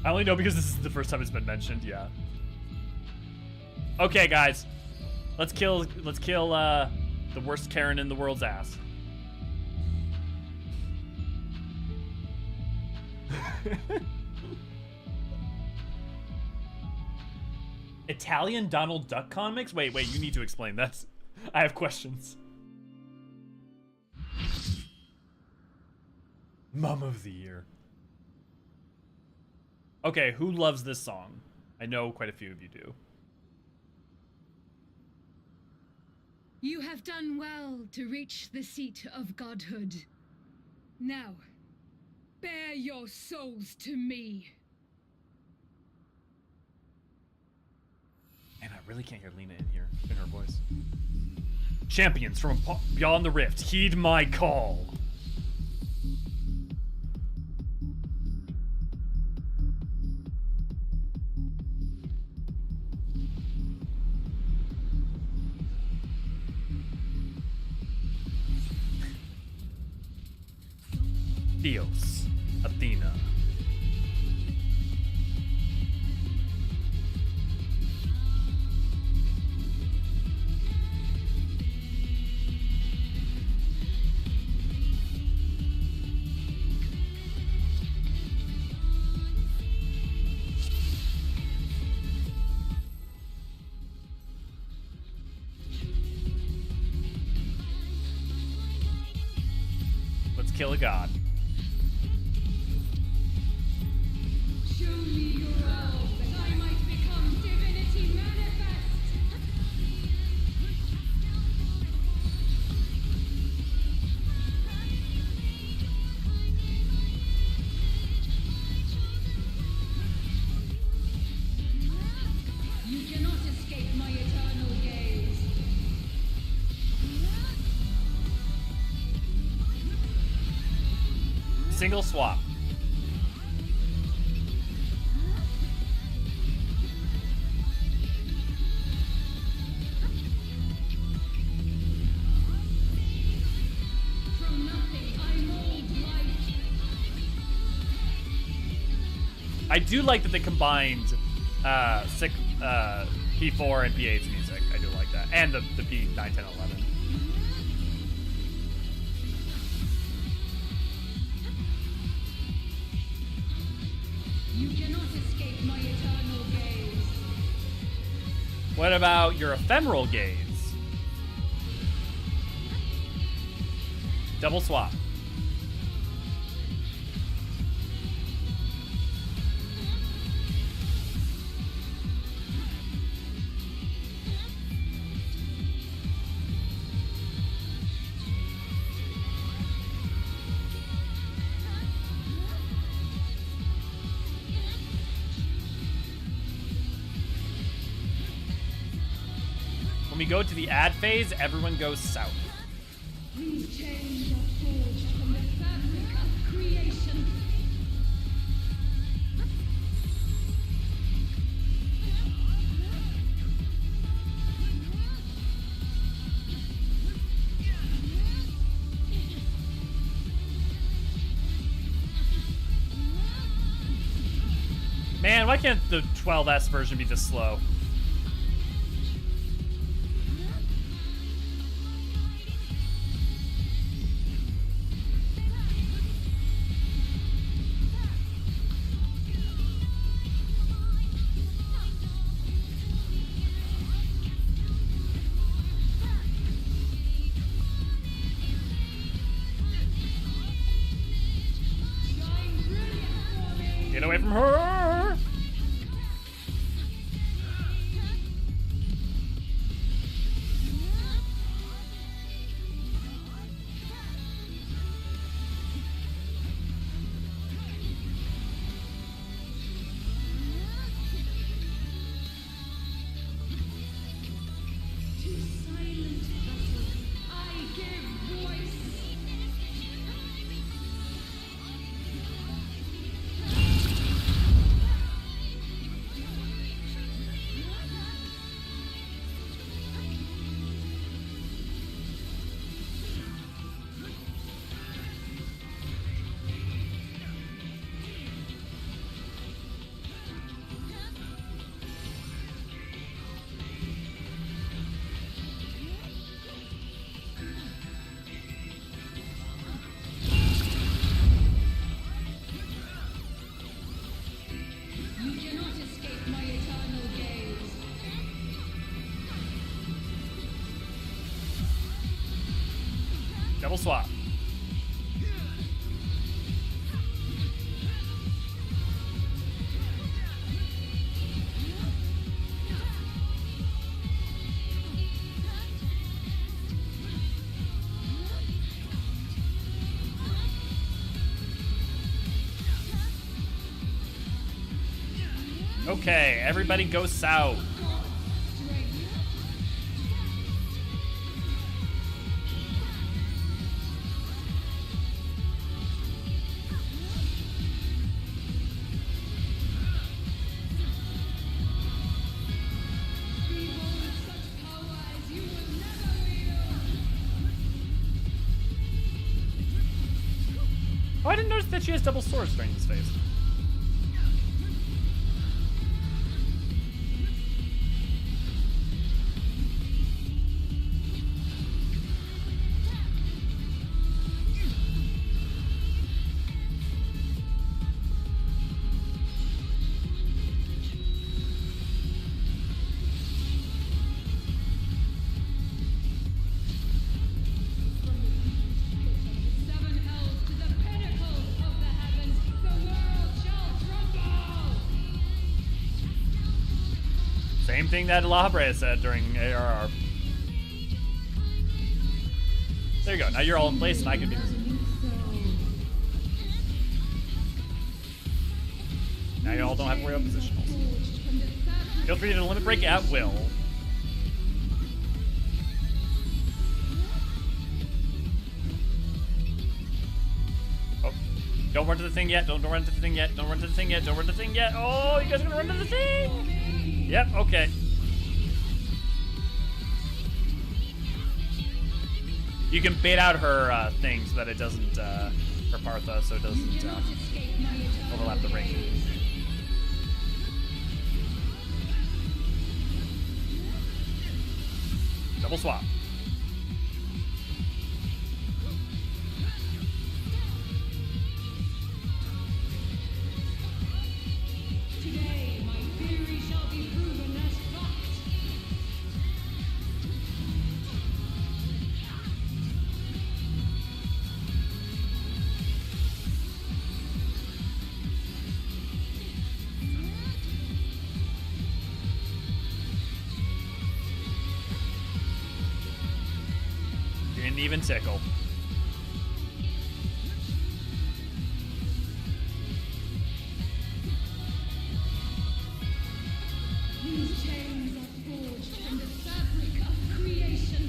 I only know because this is the first time it's been mentioned, yeah. Okay, guys. Let's kill the worst Karen in the world's ass. Italian Donald Duck comics? Wait, you need to explain that. I have questions. Mom of the Year. Okay, who loves this song? I know quite a few of you do. You have done well to reach the seat of godhood. Now, bear your souls to me. Man, I really can't hear Lena in here, in her voice. Champions from beyond the rift, heed my call. Theos, Athena. Let's kill a god. Show me your realm, that I might become divinity manifest. Single swap. From nothing, I mold life. I do like that they combined P4 and P8's music. I do like that. And the P9, 10, 11. You cannot escape my eternal gaze. What about your ephemeral gaze? Double swap. When we go to the add phase, everyone goes south. These chains are forged from the fabric of creation. Man, why can't the 12S version be this slow? Get away from her! To silent vessels, I give voice. You cannot escape my eternal gaze. Double swap. Okay, everybody go south. Behold such power as you will never wield. Oh, I didn't notice that she has double swords during this phase. Seven hells to the pinnacle of the heavens, the world shall tremble! Same thing that La Brea said during ARR. There you go. Now you're all in place and I can be this. Now you all don't have to worry about positionals. Feel free to limit break at will. Oh. Don't run to the thing yet. Don't run to the thing yet. Don't run to the thing yet. Don't run to the thing yet. Oh, you guys are gonna run to the thing. Yep. Okay. You can bait out her thing so that it doesn't, her Partha, so it doesn't overlap the ring. Double swap. Today, my theory shall be proven as fact. Didn't even tickle. These chains are forged from the fabric of creation.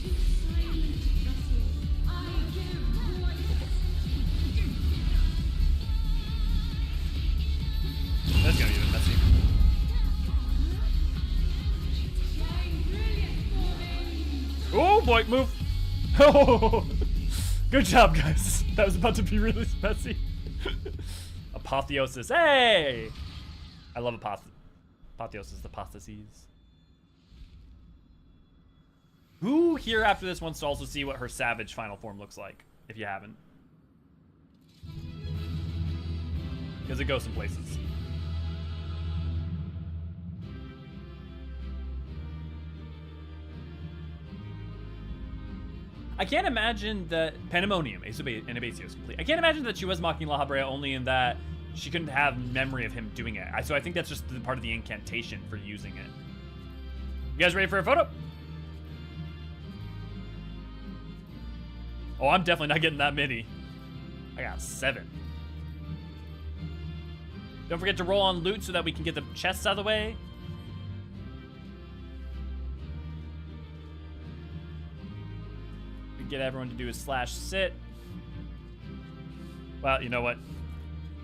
To silent vessels, I give life. That's gonna be a bit messy. Shine brilliant for me. Oh boy, move. Oh, good job, guys. That was about to be really messy. Apotheosis. Hey, I love apotheosis. Apotheoses. Who here after this wants to also see what her savage final form looks like? If you haven't, because it goes some places. I can't imagine that Pandemonium, Ace of and Abasio is complete. I can't imagine that she was mocking La Habrea only in that she couldn't have memory of him doing it. So I think that's just the part of the incantation for using it. You guys ready for a photo? Oh, I'm definitely not getting that many. I got 7. Don't forget to roll on loot so that we can get the chests out of the way. Get everyone to do a /sit. Well, you know what?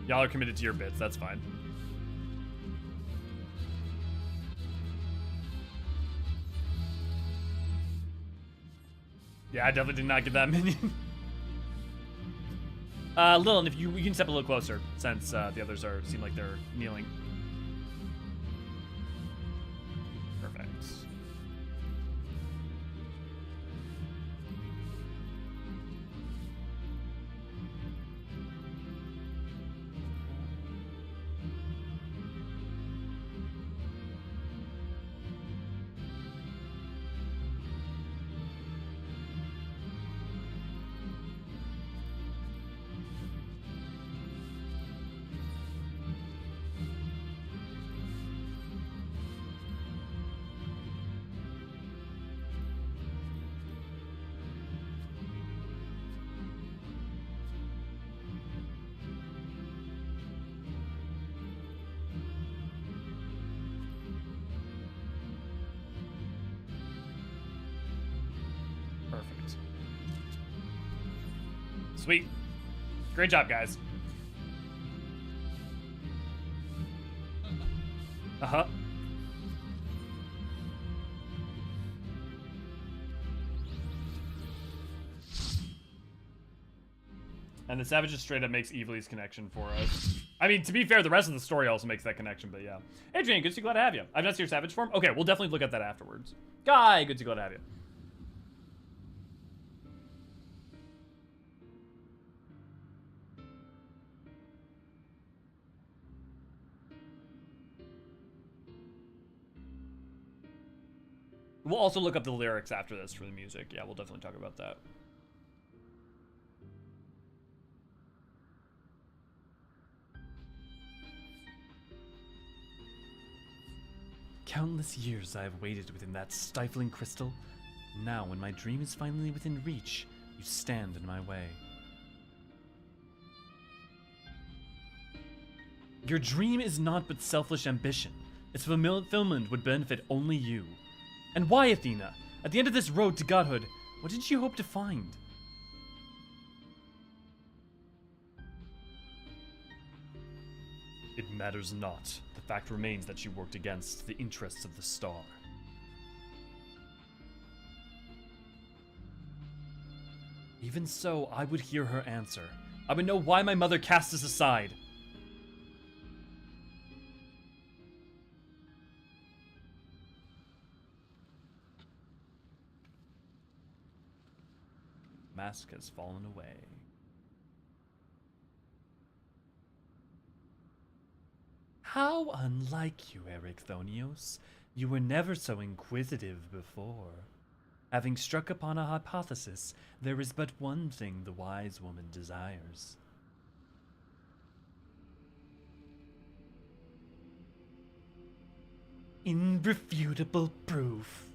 Y'all are committed to your bits. That's fine. Yeah, I definitely did not get that minion. Lilin, if you can step a little closer, since the others seem like they're kneeling. Perfect. Perfect. Sweet. Great job, guys. Uh-huh. And the Savage just straight up makes Evily's connection for us. I mean, to be fair, the rest of the story also makes that connection, but yeah. Adrian, good to see, glad to have you. I've not seen your Savage form. Okay, we'll definitely look at that afterwards. Guy, good to see, glad to have you. We'll also look up the lyrics after this for the music. Yeah, we'll definitely talk about that. Countless years I have waited within that stifling crystal. Now, when my dream is finally within reach, you stand in my way. Your dream is naught but selfish ambition. Its fulfillment would benefit only you. And why, Athena? At the end of this road to godhood, what did you hope to find? It matters not. The fact remains that you worked against the interests of the star. Even so, I would hear her answer. I would know why my mother cast us aside. Mask has fallen away. How unlike you, Ericthonios. You were never so inquisitive before. Having struck upon a hypothesis, there is but one thing the wise woman desires. Irrefutable proof.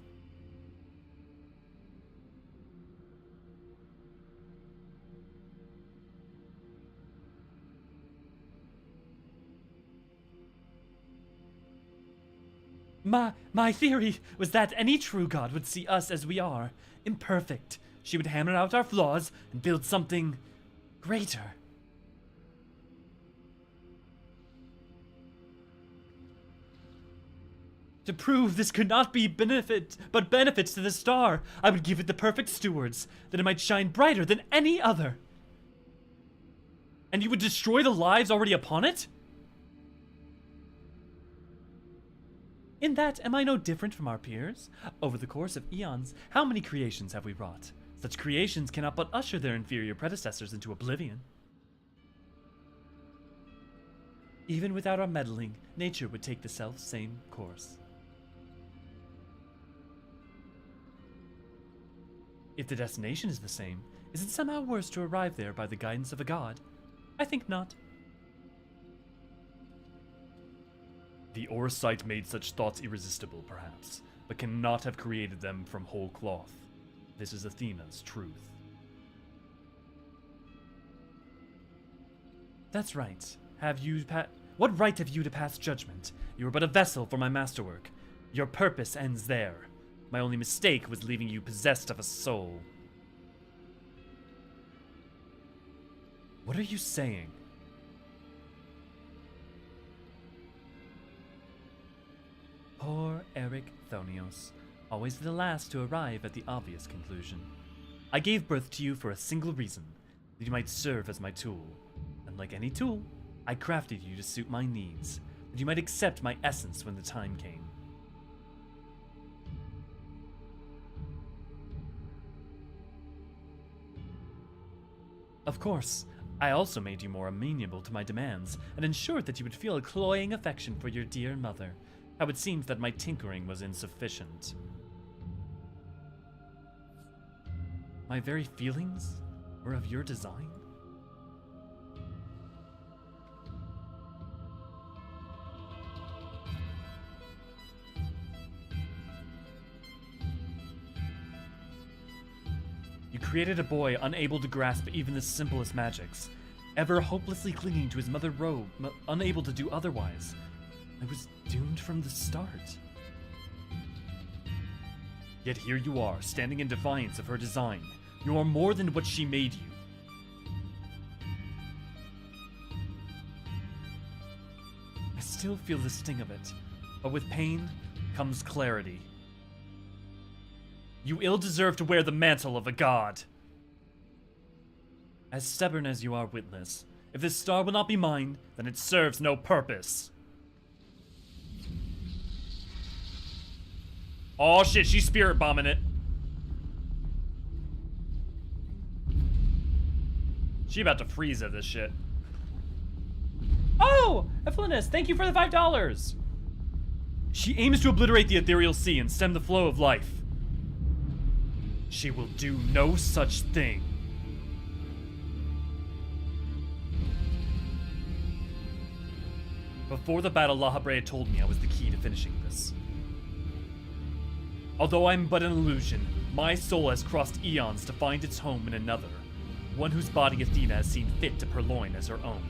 My theory was that any true god would see us as we are, imperfect. She would hammer out our flaws and build something greater. To prove this could not be benefits to the star, I would give it the perfect stewards, that it might shine brighter than any other. And you would destroy the lives already upon it? In that, am I no different from our peers? Over the course of eons, how many creations have we wrought? Such creations cannot but usher their inferior predecessors into oblivion. Even without our meddling, nature would take the self-same course. If the destination is the same, is it somehow worse to arrive there by the guidance of a god? I think not. The Orsite made such thoughts irresistible, perhaps, but cannot have created them from whole cloth. This is Athena's truth. That's right. What right have you to pass judgment? You are but a vessel for my masterwork. Your purpose ends there. My only mistake was leaving you possessed of a soul. What are you saying? Poor Ericthonios, always the last to arrive at the obvious conclusion. I gave birth to you for a single reason, that you might serve as my tool. And like any tool, I crafted you to suit my needs, that you might accept my essence when the time came. Of course, I also made you more amenable to my demands, and ensured that you would feel a cloying affection for your dear mother. How it seems that my tinkering was insufficient. My very feelings were of your design? You created a boy unable to grasp even the simplest magics, ever hopelessly clinging to his mother robe, unable to do otherwise. I was doomed from the start. Yet here you are, standing in defiance of her design. You are more than what she made you. I still feel the sting of it, but with pain comes clarity. You ill deserve to wear the mantle of a god. As stubborn as you are witless, if this star will not be mine, then it serves no purpose. Oh shit, she's spirit bombing it. She about to freeze at this shit. Oh! Ephlinus, thank you for the $5! She aims to obliterate the ethereal sea and stem the flow of life. She will do no such thing. Before the battle, La Habrea told me I was the key to finishing this. Although I'm but an illusion, my soul has crossed eons to find its home in another, one whose body Athena has seen fit to purloin as her own.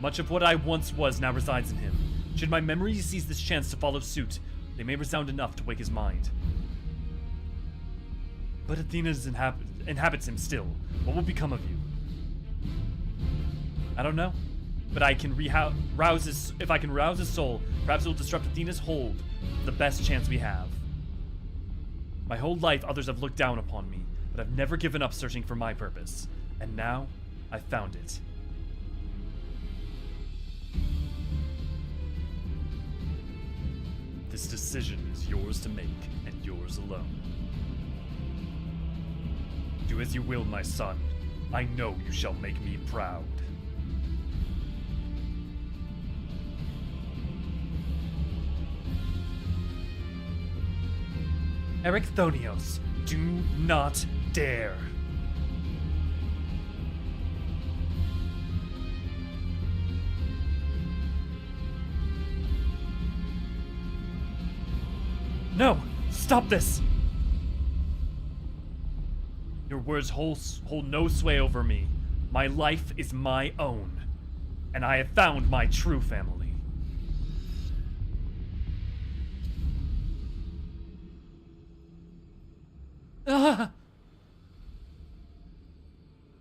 Much of what I once was now resides in him. Should my memory seize this chance to follow suit, they may resound enough to wake his mind. But Athena inhabits him still. What will become of you? I don't know. But I can rouse his. If I can rouse his soul, perhaps it will disrupt Athena's hold. The best chance we have. My whole life, others have looked down upon me, but I've never given up searching for my purpose. And now, I've found it. This decision is yours to make, and yours alone. Do as you will, my son. I know you shall make me proud. Erechthonios, do not dare. No! Stop this! Your words hold no sway over me. My life is my own, and I have found my true family. Ah!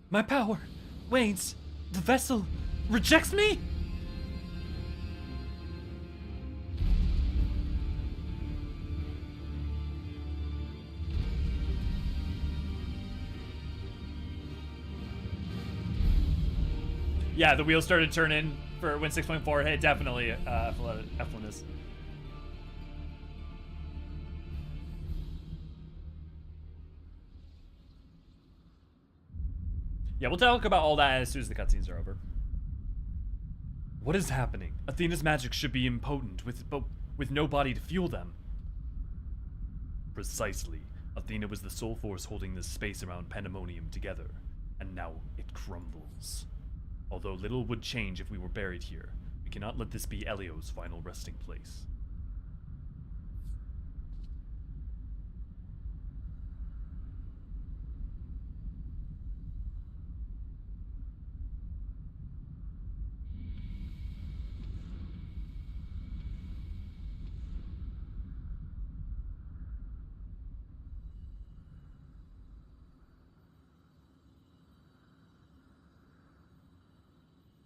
My power wanes. The vessel rejects me? Yeah, the wheels started turning for when 6.4 hit, definitely F1 Yeah, we'll talk about all that as soon as the cutscenes are over. What is happening? Athena's magic should be impotent, with no body to fuel them. Precisely. Athena was the sole force holding this space around Pandemonium together, and now it crumbles. Although little would change if we were buried here, we cannot let this be Elio's final resting place.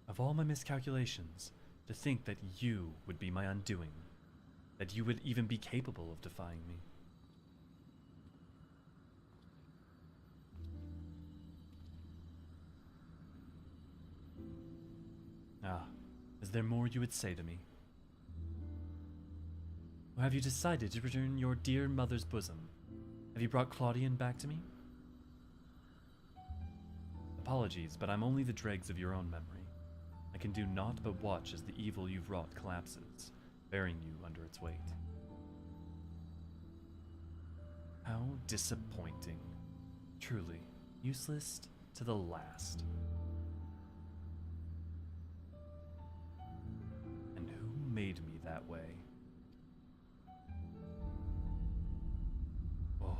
Of all my miscalculations, to think that you would be my undoing, that you would even be capable of defying me. Ah, is there more you would say to me? Or have you decided to return your dear mother's bosom? Have you brought Claudian back to me? Apologies, but I'm only the dregs of your own memory. I can do naught but watch as the evil you've wrought collapses, bearing you under its weight. How disappointing. Truly, useless to the last. And who made me that way? Oh.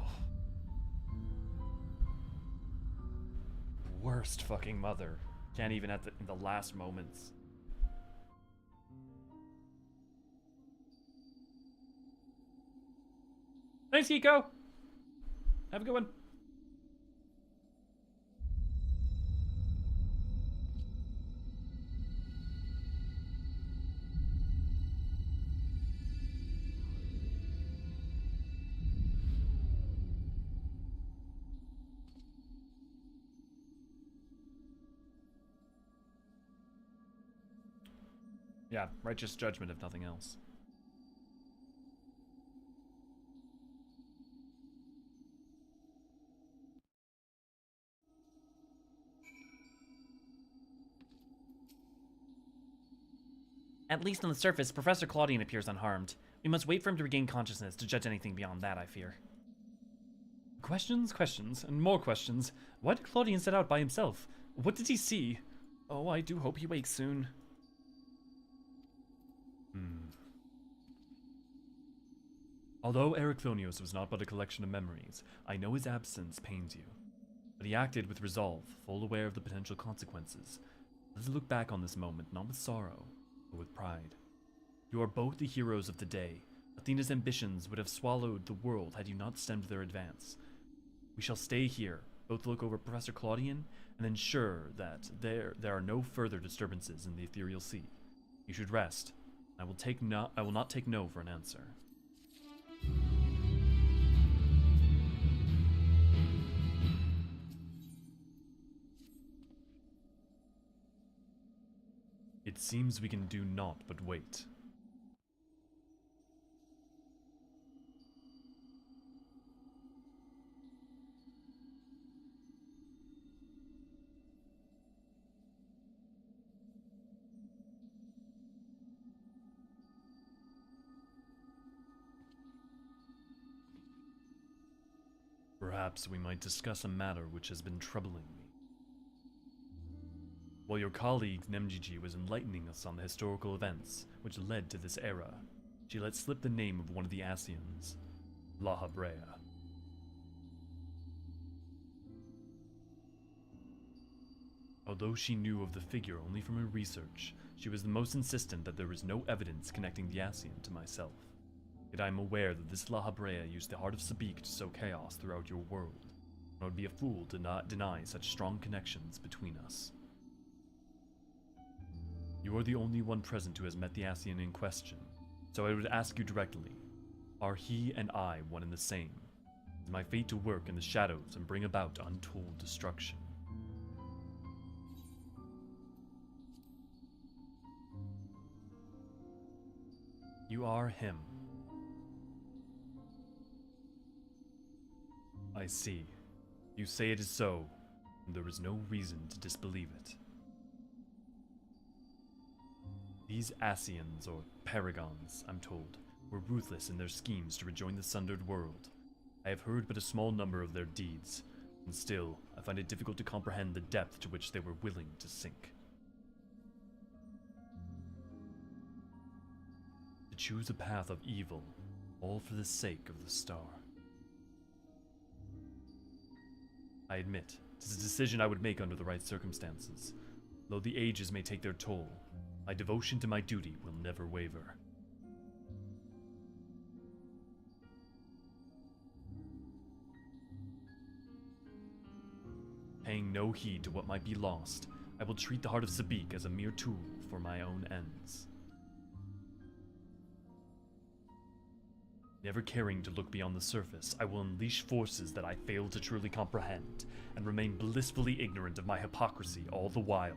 Worst fucking mother. Can't even in the last moments. Thanks, Kiko. Have a good one. Yeah, righteous judgment if nothing else. At least on the surface, Professor Claudian appears unharmed. We must wait for him to regain consciousness to judge anything beyond that, I fear. Questions, questions, and more questions. Why did Claudian set out by himself? What did he see? Oh, I do hope he wakes soon. Although Erechthonios was not but a collection of memories, I know his absence pains you. But he acted with resolve, full aware of the potential consequences. Let's look back on this moment, not with sorrow, but with pride. You are both the heroes of today. Athena's ambitions would have swallowed the world had you not stemmed their advance. We shall stay here, both look over Professor Claudian, and ensure that there are no further disturbances in the ethereal sea. You should rest. I will not take no for an answer. It seems we can do naught but wait. Perhaps we might discuss a matter which has been troubling me. While your colleague Nemgigi was enlightening us on the historical events which led to this era, she let slip the name of one of the Asians, La Habrea. Although she knew of the figure only from her research, she was the most insistent that there was no evidence connecting the Asian to myself. Yet I am aware that this La Habrea used the heart of Sabik to sow chaos throughout your world, and I would be a fool to not deny such strong connections between us. You are the only one present who has met the Asian in question, so I would ask you directly, are he and I one and the same? Is my fate to work in the shadows and bring about untold destruction? You are him. I see. You say it is so, and there is no reason to disbelieve it. These Asians, or Paragons, I'm told, were ruthless in their schemes to rejoin the sundered world. I have heard but a small number of their deeds, and still, I find it difficult to comprehend the depth to which they were willing to sink. To choose a path of evil, all for the sake of the star. I admit, it is a decision I would make under the right circumstances. Though the ages may take their toll, my devotion to my duty will never waver. Paying no heed to what might be lost, I will treat the heart of Sabik as a mere tool for my own ends. Never caring to look beyond the surface, I will unleash forces that I fail to truly comprehend, and remain blissfully ignorant of my hypocrisy all the while.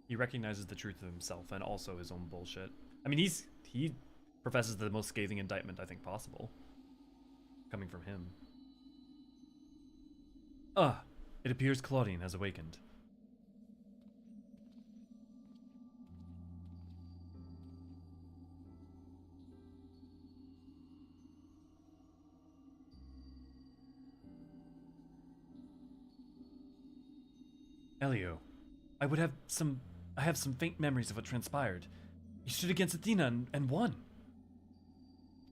He recognizes the truth of himself and also his own bullshit. I mean, he professes the most scathing indictment I think possible. Coming from him. It appears Claudian has awakened. Elio, I have some faint memories of what transpired. You stood against Athena and won.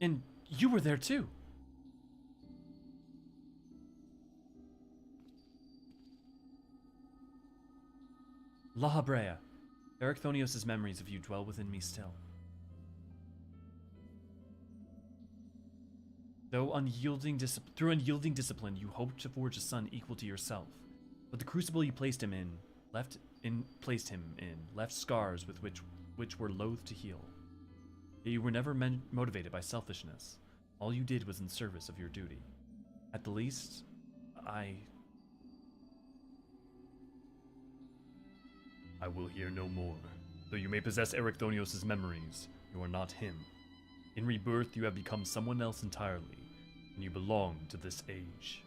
And you were there too. La Habrea, Erechthonios' memories of you dwell within me still. Through unyielding discipline, you hoped to forge a son equal to yourself, but the crucible you placed him in left scars with which were loath to heal. Yet you were never motivated by selfishness. All you did was in service of your duty. At the least, I will hear no more. Though you may possess Erechthonios' memories, you are not him. In rebirth, you have become someone else entirely, and you belong to this age.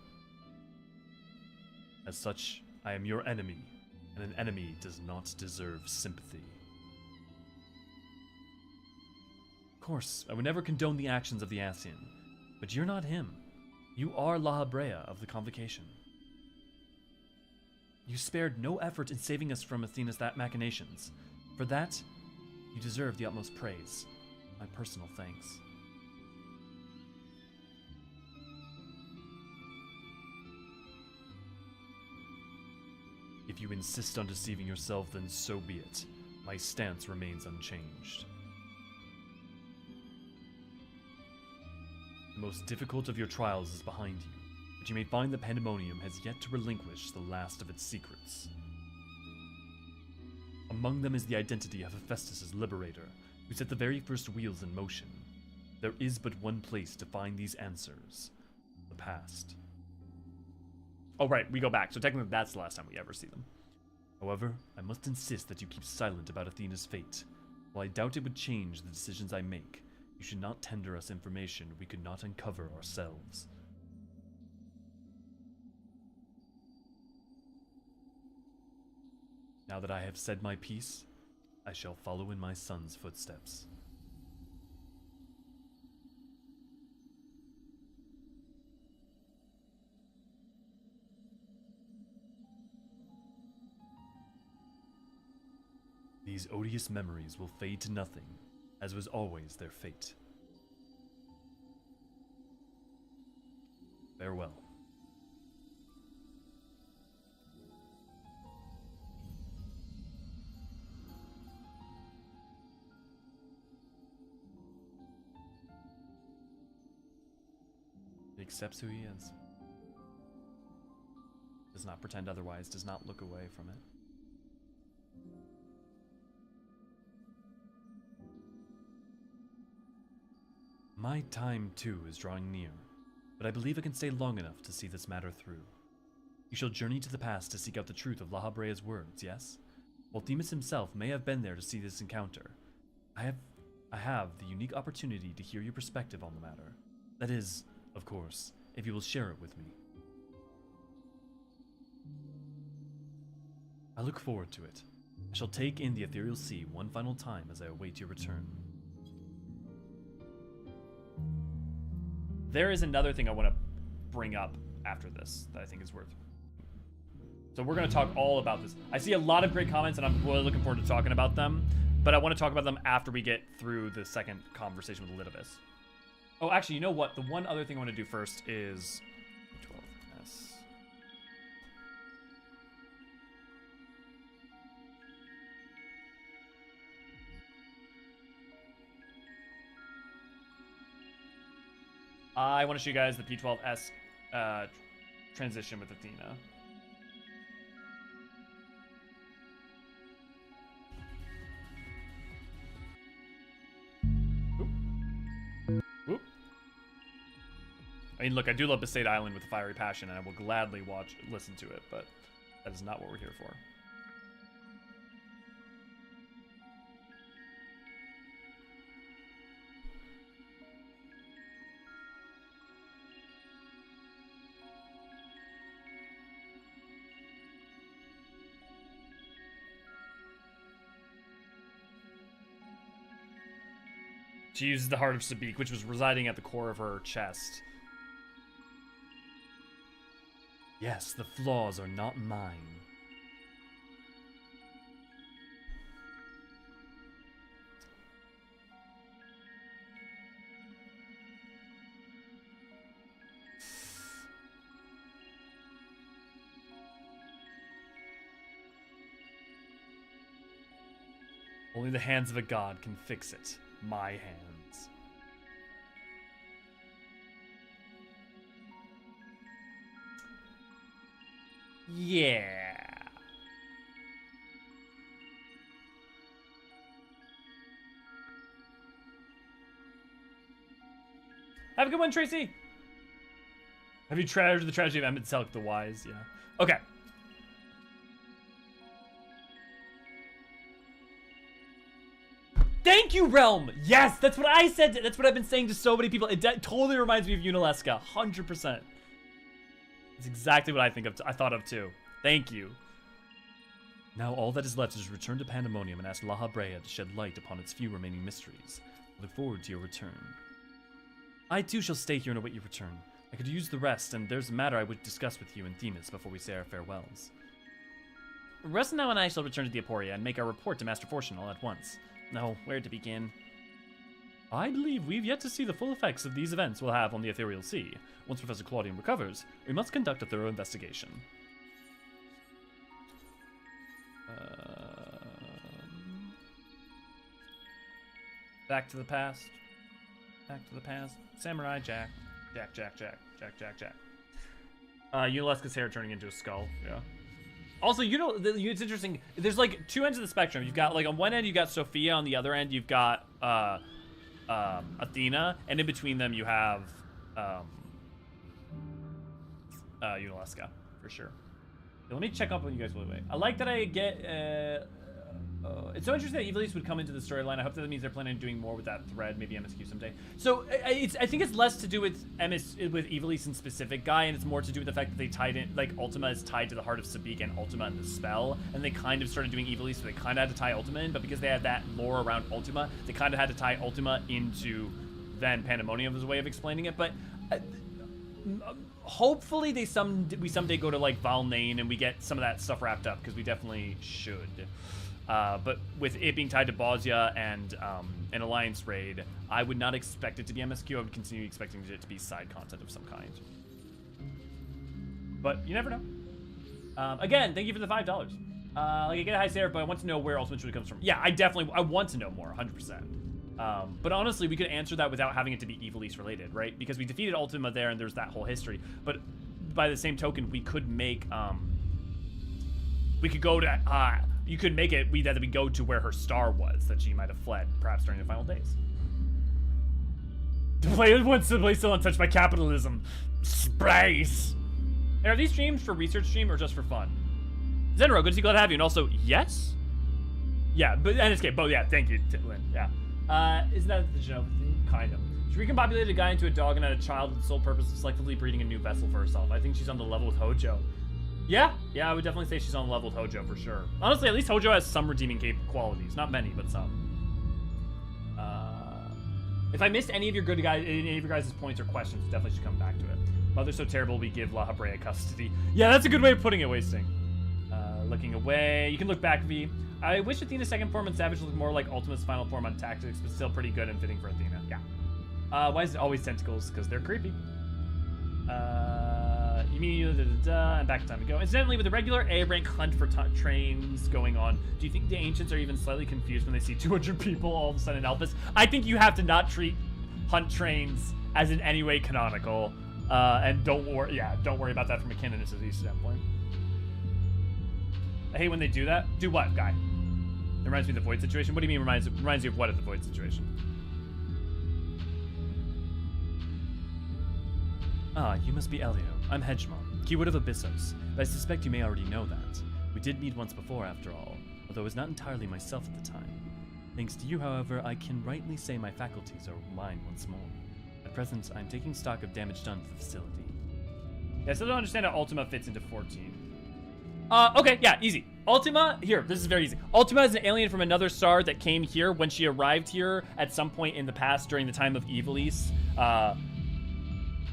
As such, I am your enemy, and an enemy does not deserve sympathy. Of course, I would never condone the actions of the Asian, but you're not him. You are La Habrea of the Convocation. You spared no effort in saving us from Athena's machinations. For that, you deserve the utmost praise. My personal thanks. If you insist on deceiving yourself, then so be it. My stance remains unchanged. The most difficult of your trials is behind you, but you may find that Pandemonium has yet to relinquish the last of its secrets. Among them is the identity of Hephaestus' liberator, who set the very first wheels in motion. There is but one place to find these answers: the past. Oh, right, we go back, so technically that's the last time we ever see them. However, I must insist that you keep silent about Athena's fate. While I doubt it would change the decisions I make, you should not tender us information we could not uncover ourselves. Now that I have said my piece, I shall follow in my son's footsteps. These odious memories will fade to nothing, as was always their fate. Farewell. He accepts who he is. Does not pretend otherwise, does not look away from it. My time, too, is drawing near, but I believe I can stay long enough to see this matter through. You shall journey to the past to seek out the truth of La Habrea's words, yes? While Themis himself may have been there to see this encounter, I have the unique opportunity to hear your perspective on the matter. That is, of course, if you will share it with me. I look forward to it. I shall take in the ethereal sea one final time as I await your return. There is another thing I want to bring up after this that I think is worth. So we're going to talk all about this. I see a lot of great comments, and I'm really looking forward to talking about them. But I want to talk about them after we get through the second conversation with Elidibus. Oh, actually, you know what? The one other thing I want to do first is 12S. I want to show you guys the P12S transition with Athena. Oop. I mean, look, I do love Besaid Island with a fiery passion, and I will gladly listen to it, but that is not what we're here for. She uses the Heart of Sabik, which was residing at the core of her chest. Yes, the flaws are not mine. Only the hands of a god can fix it. My hands. Yeah. Have a good one, Tracy. Have you treasured the tragedy of Emmet the Wise? Yeah. Okay. Thank you, Realm! Yes, that's what I said. That's what I've been saying to so many people. It totally reminds me of Unalesca. 100%. It's exactly what I thought of too. Thank you. Now all that is left is to return to Pandemonium and ask La Habrea to shed light upon its few remaining mysteries. I look forward to your return. I too shall stay here and await your return. I could use the rest, and there's a matter I would discuss with you and Themis before we say our farewells. Rusnau and I shall return to the Aporia and make our report to Master Fortune all at once. No, where to begin? I believe we've yet to see the full effects of these events will have on the Ethereal Sea. Once Professor Claudian recovers, we must conduct a thorough investigation. Back to the past. Back to the past. Samurai Jack. Jack. Unileska's hair turning into a skull. Yeah. Also, you know, it's interesting. There's like two ends of the spectrum. You've got like on one end you got Sophia, on the other end you've got Athena, and in between them you have Unileska for sure. Okay, let me check up on you guys really quick. I like that I get. It's so interesting that Evilise would come into the storyline. I hope that means they're planning on doing more with that thread, maybe MSQ someday. So I think it's less to do with Evilise in specific guy, and it's more to do with the fact that they tied in, like Ultima is tied to the heart of Sabik and Ultima and the spell, and they kind of started doing Evilise, so they kind of had to tie Ultima in, but because they had that lore around Ultima, they kind of had to tie Ultima into then Pandemonium as a way of explaining it. But hopefully we someday go to like Valnain and we get some of that stuff wrapped up, because we definitely should. But with it being tied to Bosnia and an Alliance raid, I would not expect it to be MSQ. I would continue expecting it to be side content of some kind. But you never know. Again, thank you for the $5. Like, I get a high Seraph, but I want to know where Ultimate truly comes from. Yeah, I want to know more, 100%. But honestly, we could answer that without having it to be Evilise related, right? Because we defeated Ultima there, and there's that whole history. But by the same token, we could make, we could go to, you could make it that we go to where her star was, that she might have fled, perhaps during the final days. The player wants to play still untouched by capitalism. Sprays. Are these streams for research stream or just for fun? Zenro, good to see, glad to have you. And also, yes? Yeah, but NSK, both, yeah, thank you, Lynn, yeah. Isn't that the Genova thing? Kind of. She recombobulated a guy into a dog and had a child with the sole purpose of selectively breeding a new vessel for herself. I think she's on the level with Hojo. Yeah, I would definitely say she's on the level with Hojo for sure. Honestly, at least Hojo has some redeeming qualities. Not many, but some. If I missed any of your guys' points or questions, definitely should come back to it. Mother's so terrible, we give La Habrea custody. Yeah, that's a good way of putting it, Wasting. Looking away. You can look back, V. I wish Athena's second form on Savage looked more like Ultima's final form on Tactics, but still pretty good and fitting for Athena. Yeah. Why is it always tentacles? Because they're creepy. You mean and back in time to go. Incidentally, with the regular A-rank hunt for trains going on, do you think the ancients are even slightly confused when they see 200 people all of a sudden in Elpis? I think you have to not treat hunt trains as in any way canonical, and don't worry about that from a canonicity standpoint. I hate when they do that. Do what, guy? It reminds me of the Void situation. What do you mean reminds you of what of the Void situation? Ah, you must be Elio. I'm Hedgemon, keyword of Abyssos, but I suspect you may already know that. We did meet once before, after all, although I was not entirely myself at the time. Thanks to you, however, I can rightly say my faculties are mine once more. At present, I'm taking stock of damage done to the facility. Yeah, I still don't understand how Ultima fits into 14. Okay, yeah, easy. Ultima, here, this is very easy. Ultima is an alien from another star that came here when she arrived here at some point in the past during the time of Evilise.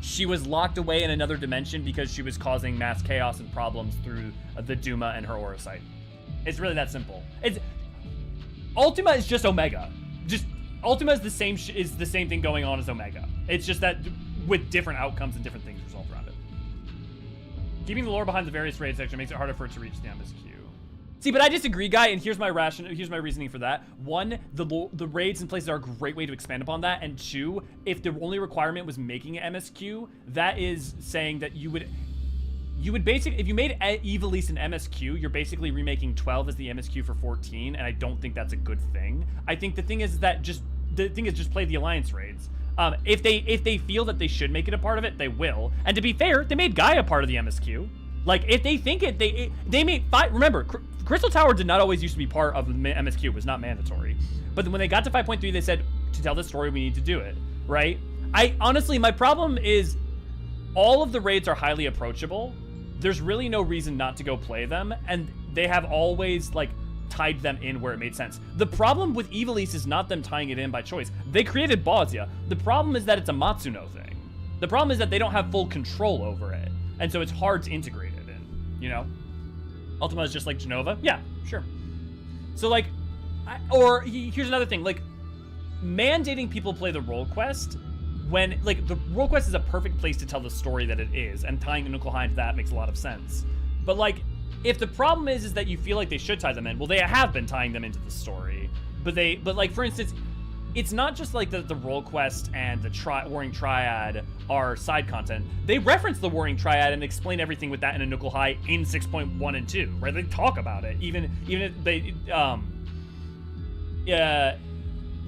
She was locked away in another dimension because she was causing mass chaos and problems through the Duma and her aura site. It's really that simple. Ultima is just Omega. Ultima is the same thing going on as Omega. It's just that with different outcomes and different things resolved around it. Keeping the lore behind the various raids section makes it harder for it to reach the MSQ. See, but I disagree, guy, and here's my reasoning for that. One, the raids and places are a great way to expand upon that, and two, if the only requirement was making it MSQ, that is saying that you would basically, if you made Evilise an MSQ, you're basically remaking 12 as the MSQ for 14, and I don't think that's a good thing. I think the thing is just play the Alliance raids. If they feel that they should make it a part of it, they will. And to be fair, they made Gaia part of the MSQ. Like, if they think it, they made five. Remember, Crystal Tower did not always used to be part of the MSQ. It was not mandatory. But when they got to 5.3, they said, to tell this story, we need to do it, right? Honestly, my problem is all of the raids are highly approachable. There's really no reason not to go play them, and they have always, like, tied them in where it made sense. The problem with Evilise is not them tying it in by choice. They created Bosnia. The problem is that it's a Matsuno thing. The problem is that they don't have full control over it, and so it's hard to integrate it in, you know? Ultima is just like Genova? Yeah, sure. So, like, here's another thing. Like, mandating people play the role quest when, like, the role quest is a perfect place to tell the story that it is, and tying the Nuclear into that makes a lot of sense. But, like, if the problem is that you feel like they should tie them in, well, they have been tying them into the story. But like, for instance, it's not just like the role quest and the Warring Triad are side content. They reference the Warring Triad and explain everything with that in a Nuclear High in 6.1 and 2, right? They talk about it, even if they,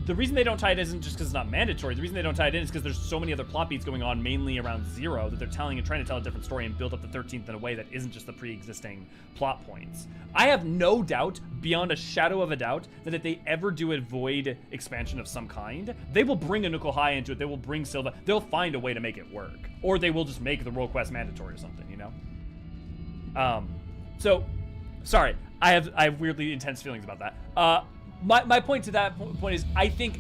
the reason they don't tie it isn't just because it's not mandatory. The reason they don't tie it in is because there's so many other plot beats going on, mainly around 0, that they're telling and trying to tell a different story and build up the 13th in a way that isn't just the pre-existing plot points. I have no doubt, beyond a shadow of a doubt, that if they ever do a Void expansion of some kind, they will bring a Nuclear High into it. They will bring Silva. They'll find a way to make it work, or they will just make the role quest mandatory or something, you know. So, sorry, I have weirdly intense feelings about that. My point to that point is, I think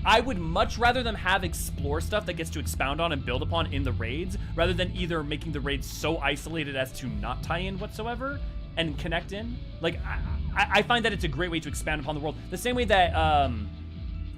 I would much rather them have explore stuff that gets to expound on and build upon in the raids, rather than either making the raids so isolated as to not tie in whatsoever and connect in. Like, I find that it's a great way to expand upon the world. The same way that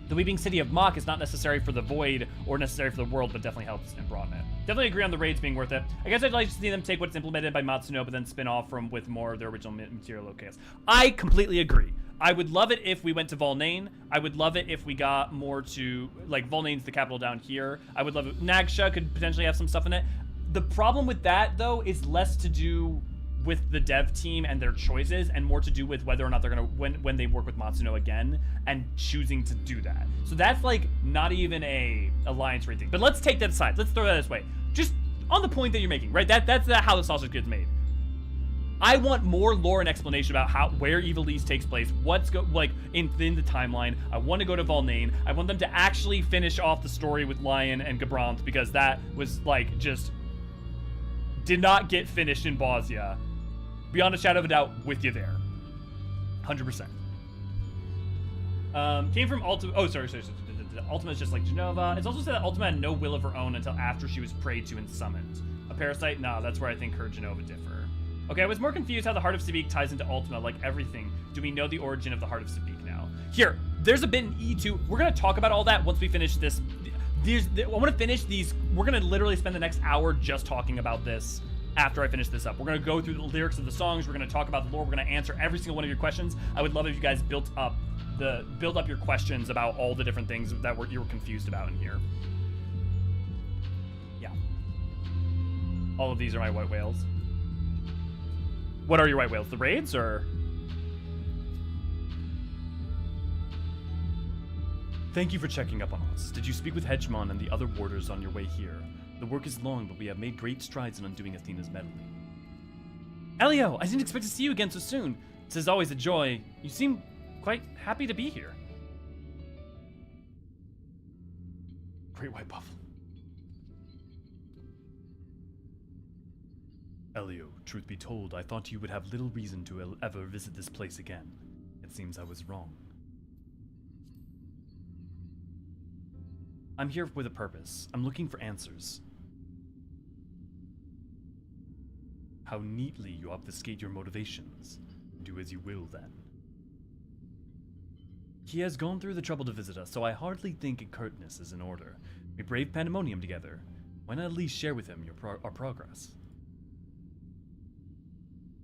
the Weeping City of Mach is not necessary for the Void or necessary for the world, but definitely helps and broaden it. Definitely agree on the raids being worth it. I guess I'd like to see them take what's implemented by Matsuno, but then spin off from with more of their original material. Okay, I completely agree. I would love it if we went to Volnane. I would love it if we got more to, like, Volnane's the capital down here. I would love it. Nagsha could potentially have some stuff in it. The problem with that, though, is less to do with the dev team and their choices, and more to do with whether or not they're gonna, when they work with Matsuno again, and choosing to do that. So that's, like, not even a alliance raid thing. But let's take that aside. Let's throw that this way. Just on the point that you're making, right? That's how the sausage gets made. I want more lore and explanation about where Evil East takes place, what's in the timeline. I want to go to Volnane. I want them to actually finish off the story with Lion and Gabranth, because that was, like, just did not get finished in Bosnia. Beyond a shadow of a doubt, with you there. 100%. Came from Ultima. Oh, sorry. Ultima is just like Genova. It's also said that Ultima had no will of her own until after she was prayed to and summoned. A parasite? Nah, that's where I think her and Genova differ. Okay, I was more confused how the Heart of Sabik ties into Ultima, like everything. Do we know the origin of the Heart of Sabik now? Here, there's a bit in E2. We're going to talk about all that once we finish this. I want to finish these. We're going to literally spend the next hour just talking about this after I finish this up. We're going to go through the lyrics of the songs. We're going to talk about the lore. We're going to answer every single one of your questions. I would love if you guys build up your questions about all the different things that you were confused about in here. Yeah. All of these are my white whales. What are your white whales? The raids, or? Thank you for checking up on us. Did you speak with Hedgemon and the other warders on your way here? The work is long, but we have made great strides in undoing Athena's meddling. Elio, I didn't expect to see you again so soon. It is always a joy. You seem quite happy to be here. Great White Buffalo. Elio, truth be told, I thought you would have little reason to ever visit this place again. It seems I was wrong. I'm here with a purpose. I'm looking for answers. How neatly you obfuscate your motivations. Do as you will, then. He has gone through the trouble to visit us, so I hardly think a curtness is in order. We braved Pandemonium together. Why not at least share with him our progress?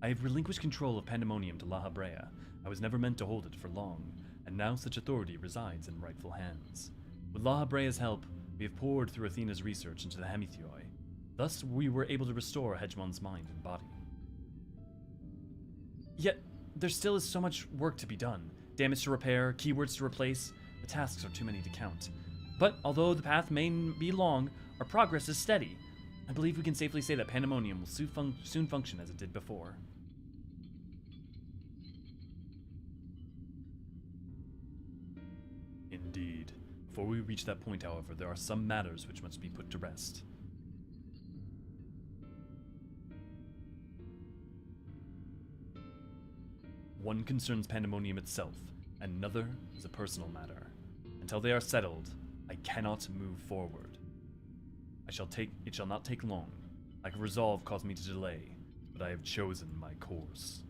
I have relinquished control of Pandemonium to La Habrea. I was never meant to hold it for long, and now such authority resides in rightful hands. With La Habrea's help, we have poured through Athena's research into the Hemithioi. Thus, we were able to restore Hedgemon's mind and body. Yet, there still is so much work to be done. Damage to repair, keywords to replace. The tasks are too many to count. But, although the path may be long, our progress is steady. I believe we can safely say that Pandemonium will soon function as it did before. Indeed. Before we reach that point, however, there are some matters which must be put to rest. One concerns Pandemonium itself, and another is a personal matter. Until they are settled, I cannot move forward. It shall not take long. Like a resolve caused me to delay, but I have chosen my course.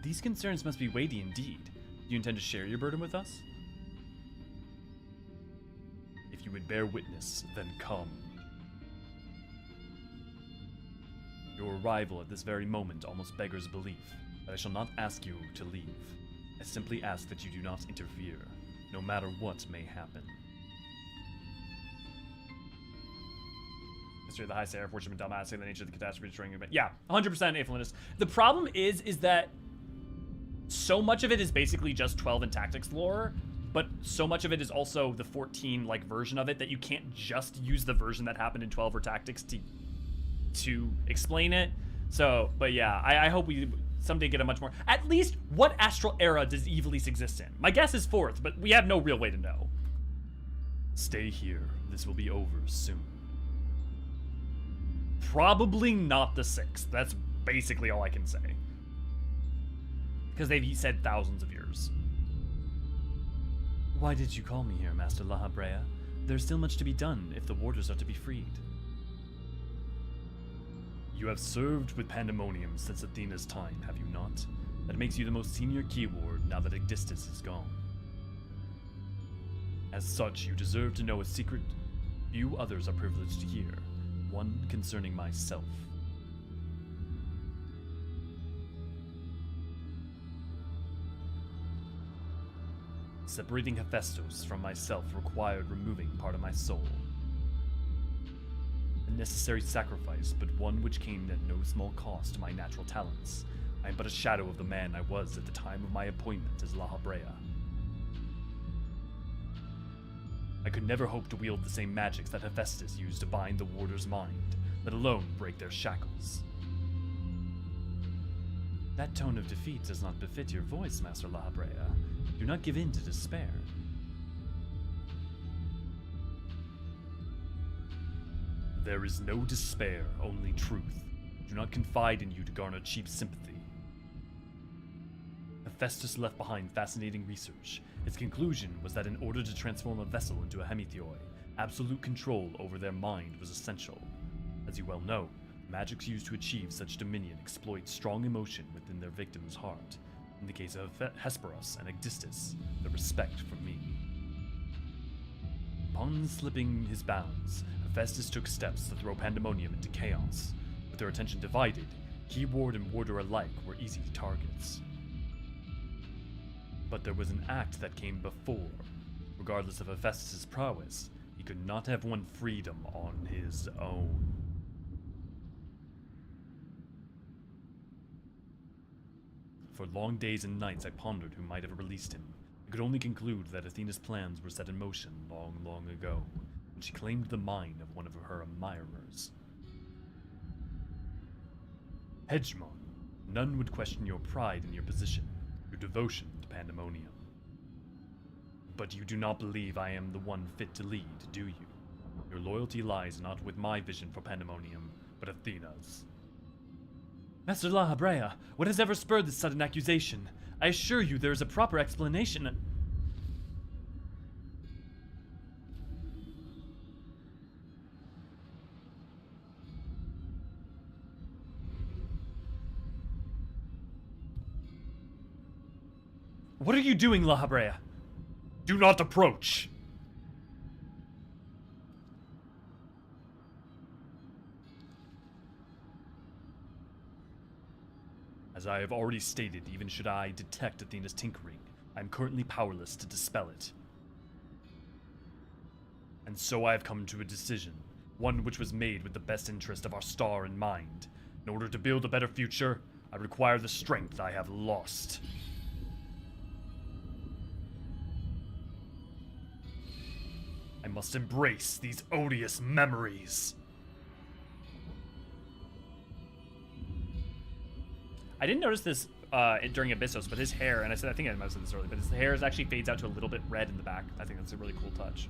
These concerns must be weighty indeed. Do you intend to share your burden with us? If you would bear witness, then come. Your arrival at this very moment almost beggars belief, but I shall not ask you to leave. I simply ask that you do not interfere, no matter what may happen. History of the High Seraph, Fortune of Dalmastic, the nature of the catastrophe destroying event. Yeah, 100% Aethelynus. The problem is that so much of it is basically just 12 and tactics lore, but so much of it is also the 14 like version of it that you can't just use the version that happened in 12 or tactics to explain it. So, but yeah, I hope we someday get a much more. At least, what astral era does Evilise exist in? My guess is 4th, but we have no real way to know. Stay here. This will be over soon. Probably not the 6th. That's basically all I can say. Because they've said thousands of years. Why did you call me here, Master La Habrea? There's still much to be done if the warders are to be freed. You have served with Pandemonium since Athena's time, have you not? That makes you the most senior key ward now that Elidibus is gone. As such, you deserve to know a secret few others are privileged to hear. One concerning myself. Separating Hephaestus from myself required removing part of my soul. A necessary sacrifice, but one which came at no small cost to my natural talents. I am but a shadow of the man I was at the time of my appointment as La Habrea. I could never hope to wield the same magics that Hephaestus used to bind the warder's mind, let alone break their shackles. That tone of defeat does not befit your voice, Master La Habrea. Do not give in to despair. There is no despair, only truth. Do not confide in you to garner cheap sympathy. Hephaestus left behind fascinating research. Its conclusion was that in order to transform a vessel into a hemitheoi, absolute control over their mind was essential. As you well know, magics used to achieve such dominion exploit strong emotion within their victim's heart. In the case of Hesperus and Elidibus, the respect for me. Upon slipping his bounds, Hephaestus took steps to throw Pandemonium into chaos. With their attention divided, key ward and warder alike were easy targets. But there was an act that came before. Regardless of Hephaestus' prowess, he could not have won freedom on his own. For long days and nights I pondered who might have released him. I could only conclude that Athena's plans were set in motion long, long ago, when she claimed the mind of one of her admirers. Hegemon, none would question your pride in your position, your devotion to Pandemonium. But you do not believe I am the one fit to lead, do you? Your loyalty lies not with my vision for Pandemonium, but Athena's. Master La Habrea, what has ever spurred this sudden accusation? I assure you there is a proper explanation. What are you doing, La Habrea? Do not approach! As I have already stated, even should I detect Athena's tinkering, I am currently powerless to dispel it. And so I have come to a decision, one which was made with the best interest of our star in mind. In order to build a better future, I require the strength I have lost. I must embrace these odious memories. I didn't notice this during Abyssos, but his hair, and I think I might have said this earlier, but his hair actually fades out to a little bit red in the back. I think that's a really cool touch.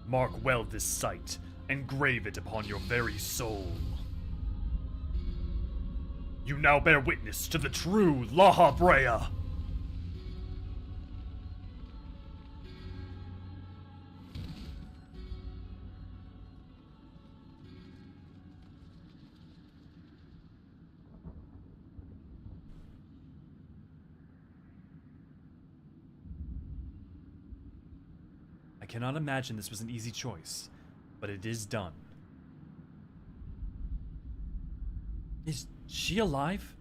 Mark well this sight, engrave it upon your very soul. You now bear witness to the true La Habrea. cannot imagine this was an easy choice, but it is done. Is she alive?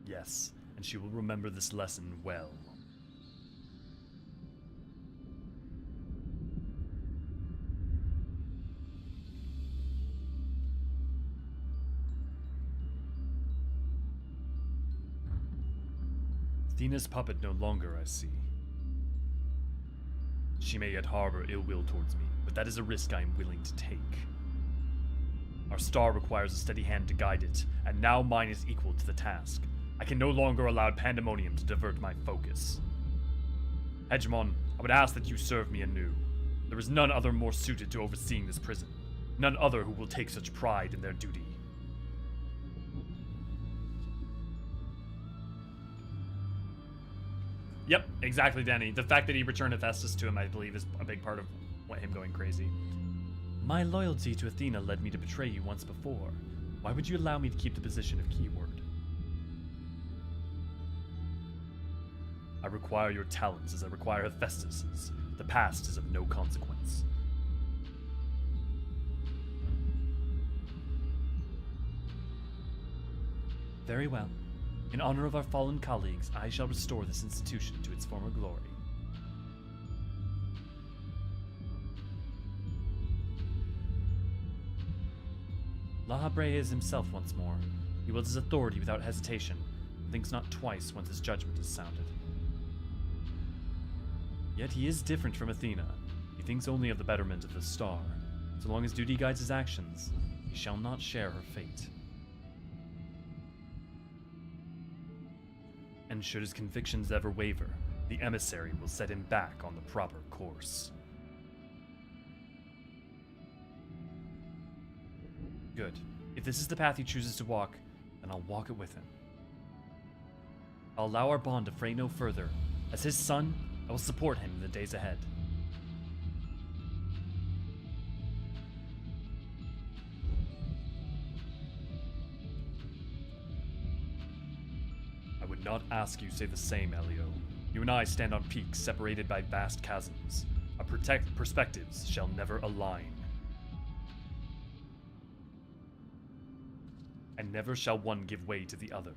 Yes, and she will remember this lesson well. Athena's puppet no longer, I see. She may yet harbor ill will towards me, but that is a risk I am willing to take. Our star requires a steady hand to guide it, and now mine is equal to the task. I can no longer allow Pandemonium to divert my focus. Hegemon, I would ask that you serve me anew. There is none other more suited to overseeing this prison, none other who will take such pride in their duty. Yep, exactly, Danny. The fact that he returned Hephaestus to him, I believe, is a big part of him going crazy. My loyalty to Athena led me to betray you once before. Why would you allow me to keep the position of keyword? I require your talents as I require Hephaestus's. The past is of no consequence. Very well. In honor of our fallen colleagues, I shall restore this institution to its former glory. La Habrea is himself once more. He wields his authority without hesitation, and thinks not twice once his judgment is sounded. Yet he is different from Athena. He thinks only of the betterment of the star. So long as duty guides his actions, he shall not share her fate. And should his convictions ever waver, the emissary will set him back on the proper course. Good. If this is the path he chooses to walk, then I'll walk it with him. I'll allow our bond to fray no further. As his son, I will support him in the days ahead. I would not ask you say the same, Elio. You and I stand on peaks separated by vast chasms. Our perspectives shall never align. And never shall one give way to the other,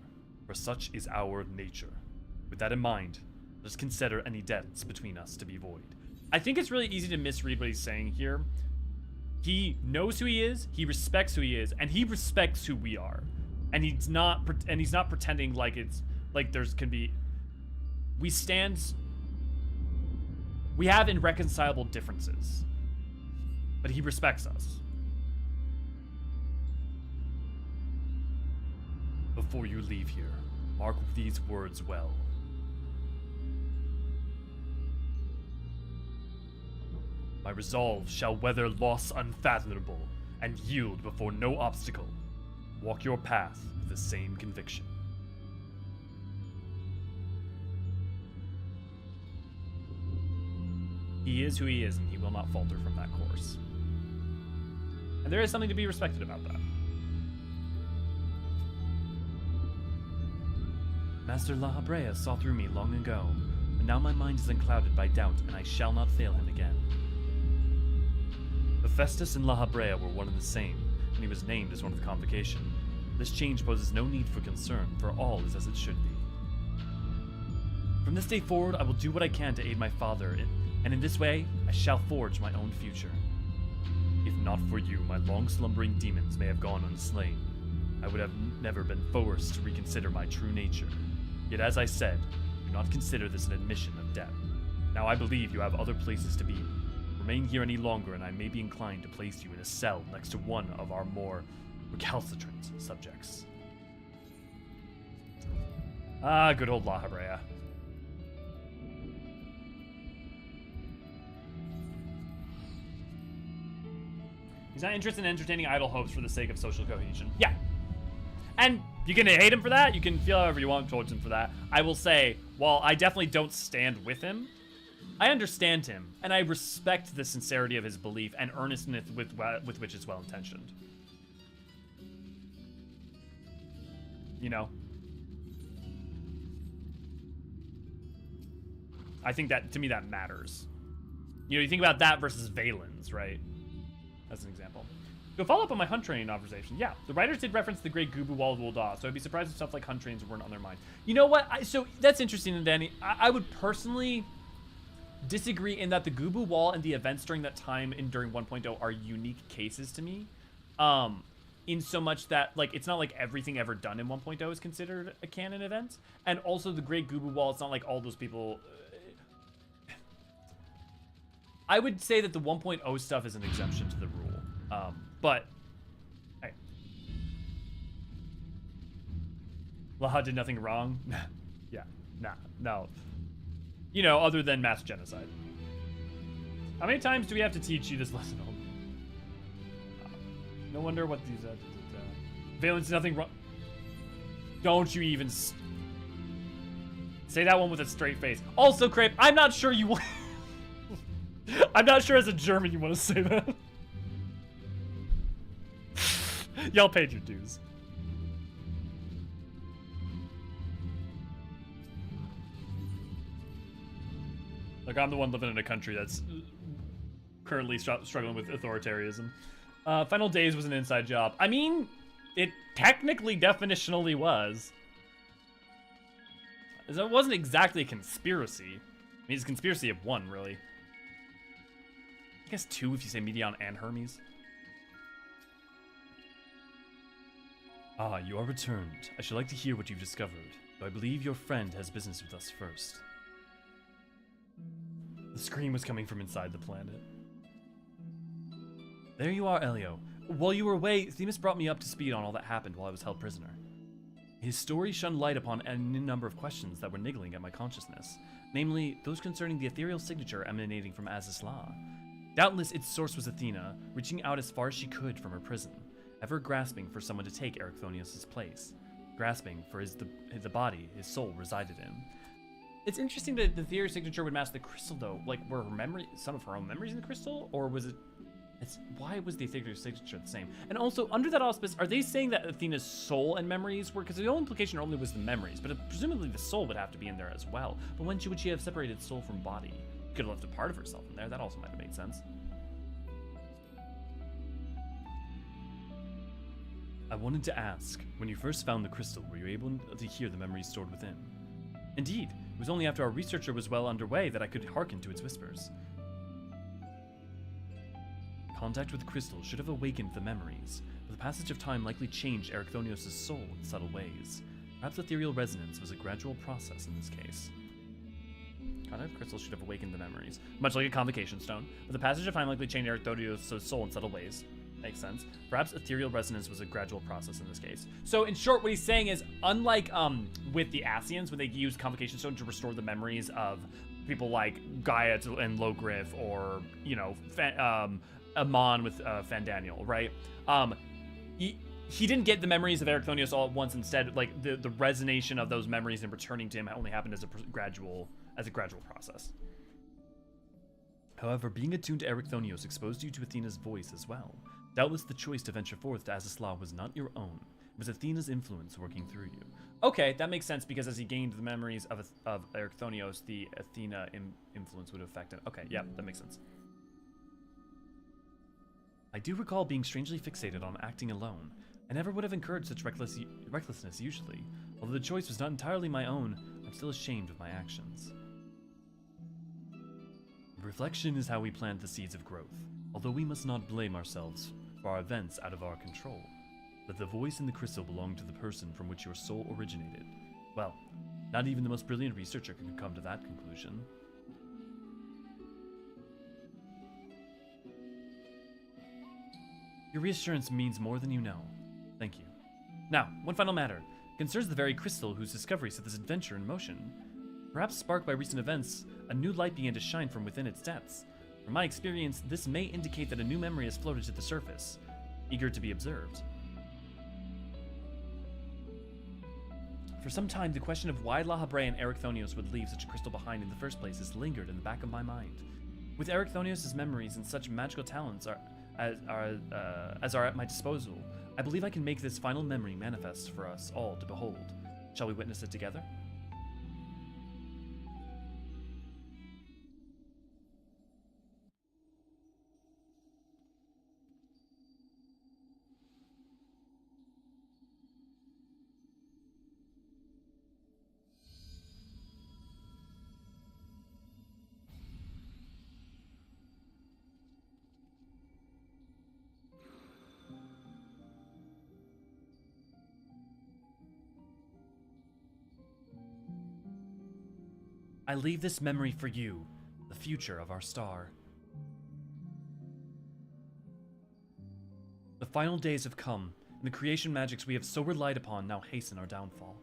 for such is our nature. With that in mind, let us consider any debts between us to be void. I think it's really easy to misread what he's saying here. He knows who he is, he respects who he is, and he respects who we are. And he's not pretending like it's like there's can be. We have irreconcilable differences, but he respects us. Before you leave here, mark these words well. My resolve shall weather loss unfathomable and yield before no obstacle. Walk your path with the same conviction. He is who he is, and he will not falter from that course. And there is something to be respected about that. Master La Habrea saw through me long ago, but now my mind is unclouded by doubt, and I shall not fail him again. Hephaestus and La Habrea were one and the same, and he was named as one of the convocation. This change poses no need for concern, for all is as it should be. From this day forward, I will do what I can to aid my father, and in this way, I shall forge my own future. If not for you, my long-slumbering demons may have gone unslain. I would have never been forced to reconsider my true nature. Yet as I said, do not consider this an admission of death. Now I believe you have other places to be. Remain here any longer, and I may be inclined to place you in a cell next to one of our more recalcitrant subjects. Ah, good old La Habrea. He's not interested in entertaining idle hopes for the sake of social cohesion. Yeah. And you can hate him for that. You can feel however you want towards him for that. I will say, while I definitely don't stand with him, I understand him, and I respect the sincerity of his belief and earnestness with which it's well-intentioned. You know? I think that, to me, that matters. You know, you think about that versus Valen's, right? As an example. To follow up on my hunt training observation, yeah, the writers did reference the Great Gubu Wall of Ul'dah, so I'd be surprised if stuff like hunt trains weren't on their mind. You know what? So that's interesting, Danny. I would personally disagree in that the Gubu Wall and the events during that time during 1.0 are unique cases to me. In so much that, like, it's not like everything ever done in 1.0 is considered a canon event. And also the Great Gubu Wall, it's not like all those people... I would say that the 1.0 stuff is an exemption to the rule. But... Hey. Laha did nothing wrong? Yeah, no. You know, other than mass genocide. How many times do we have to teach you this lesson? No wonder what these Valen's nothing wrong. Don't you even say that one with a straight face. Also, Crepe, I'm not sure you want. I'm not sure as a German you want to say that. Y'all paid your dues. Like, I'm the one living in a country that's currently struggling with authoritarianism. Final Days was an inside job. I mean, it technically, definitionally was. It wasn't exactly a conspiracy. I mean, it's a conspiracy of one, really. I guess two if you say Medion and Hermes. Ah, you are returned. I should like to hear what you've discovered, though I believe your friend has business with us first. The scream was coming from inside the planet. There you are, Elio. While you were away, Themis brought me up to speed on all that happened while I was held prisoner. His story shone light upon a number of questions that were niggling at my consciousness, namely, those concerning the ethereal signature emanating from Azizla. Doubtless its source was Athena, reaching out as far as she could from her prison, ever grasping for someone to take Erechthonius' place, grasping for the body his soul resided in. It's interesting that the ethereal signature would mask the crystal, though. Like, were some of her own memories in the crystal, or was it... why was the ethereal signature the same? And also, under that auspice, are they saying that Athena's soul and memories were... Because the only implication only was the memories, but presumably the soul would have to be in there as well. But when would she have separated soul from body? Could have left a part of herself in there. That also might have made sense. I wanted to ask, when you first found the crystal, were you able to hear the memories stored within? Indeed. It was only after our researcher was well underway that I could hearken to its whispers. Contact with the crystal should have awakened the memories, but the passage of time likely changed Erechthonius' soul in subtle ways. Perhaps ethereal resonance was a gradual process in this case. Contact with crystal should have awakened the memories, much like a convocation stone, but the passage of time likely changed Erechthonius' soul in subtle ways. Makes sense. Perhaps ethereal resonance was a gradual process in this case. So in short, what he's saying is, unlike with the Asians, when they use Convocation Stone to restore the memories of people like Gaia and Logriff, or, you know, Amon with Fandaniel, right? He didn't get the memories of Erechthonius all at once. Instead, like, the resonation of those memories and returning to him only happened as a gradual process. However, being attuned to Erechthonios exposed you to Athena's voice as well. Doubtless the choice to venture forth to Azizla was not your own. It was Athena's influence working through you. Okay, that makes sense, because as he gained the memories of Erechthonios, the Athena influence would affect him. Okay, yeah, that makes sense. I do recall being strangely fixated on acting alone. I never would have encouraged such recklessness usually. Although the choice was not entirely my own, I'm still ashamed of my actions. Reflection is how we plant the seeds of growth, although we must not blame ourselves for our events out of our control. That the voice in the crystal belonged to the person from which your soul originated. Well, not even the most brilliant researcher could come to that conclusion. Your reassurance means more than you know. Thank you. Now, one final matter. Concerns the very crystal whose discovery set this adventure in motion. Perhaps sparked by recent events, a new light began to shine from within its depths. From my experience, this may indicate that a new memory has floated to the surface, eager to be observed. For some time, the question of why Lahabre and Erechthonios would leave such a crystal behind in the first place has lingered in the back of my mind. With Erechthonios' memories and such magical talents as are at my disposal, I believe I can make this final memory manifest for us all to behold. Shall we witness it together? I leave this memory for you, the future of our star. The final days have come, and the creation magics we have so relied upon now hasten our downfall.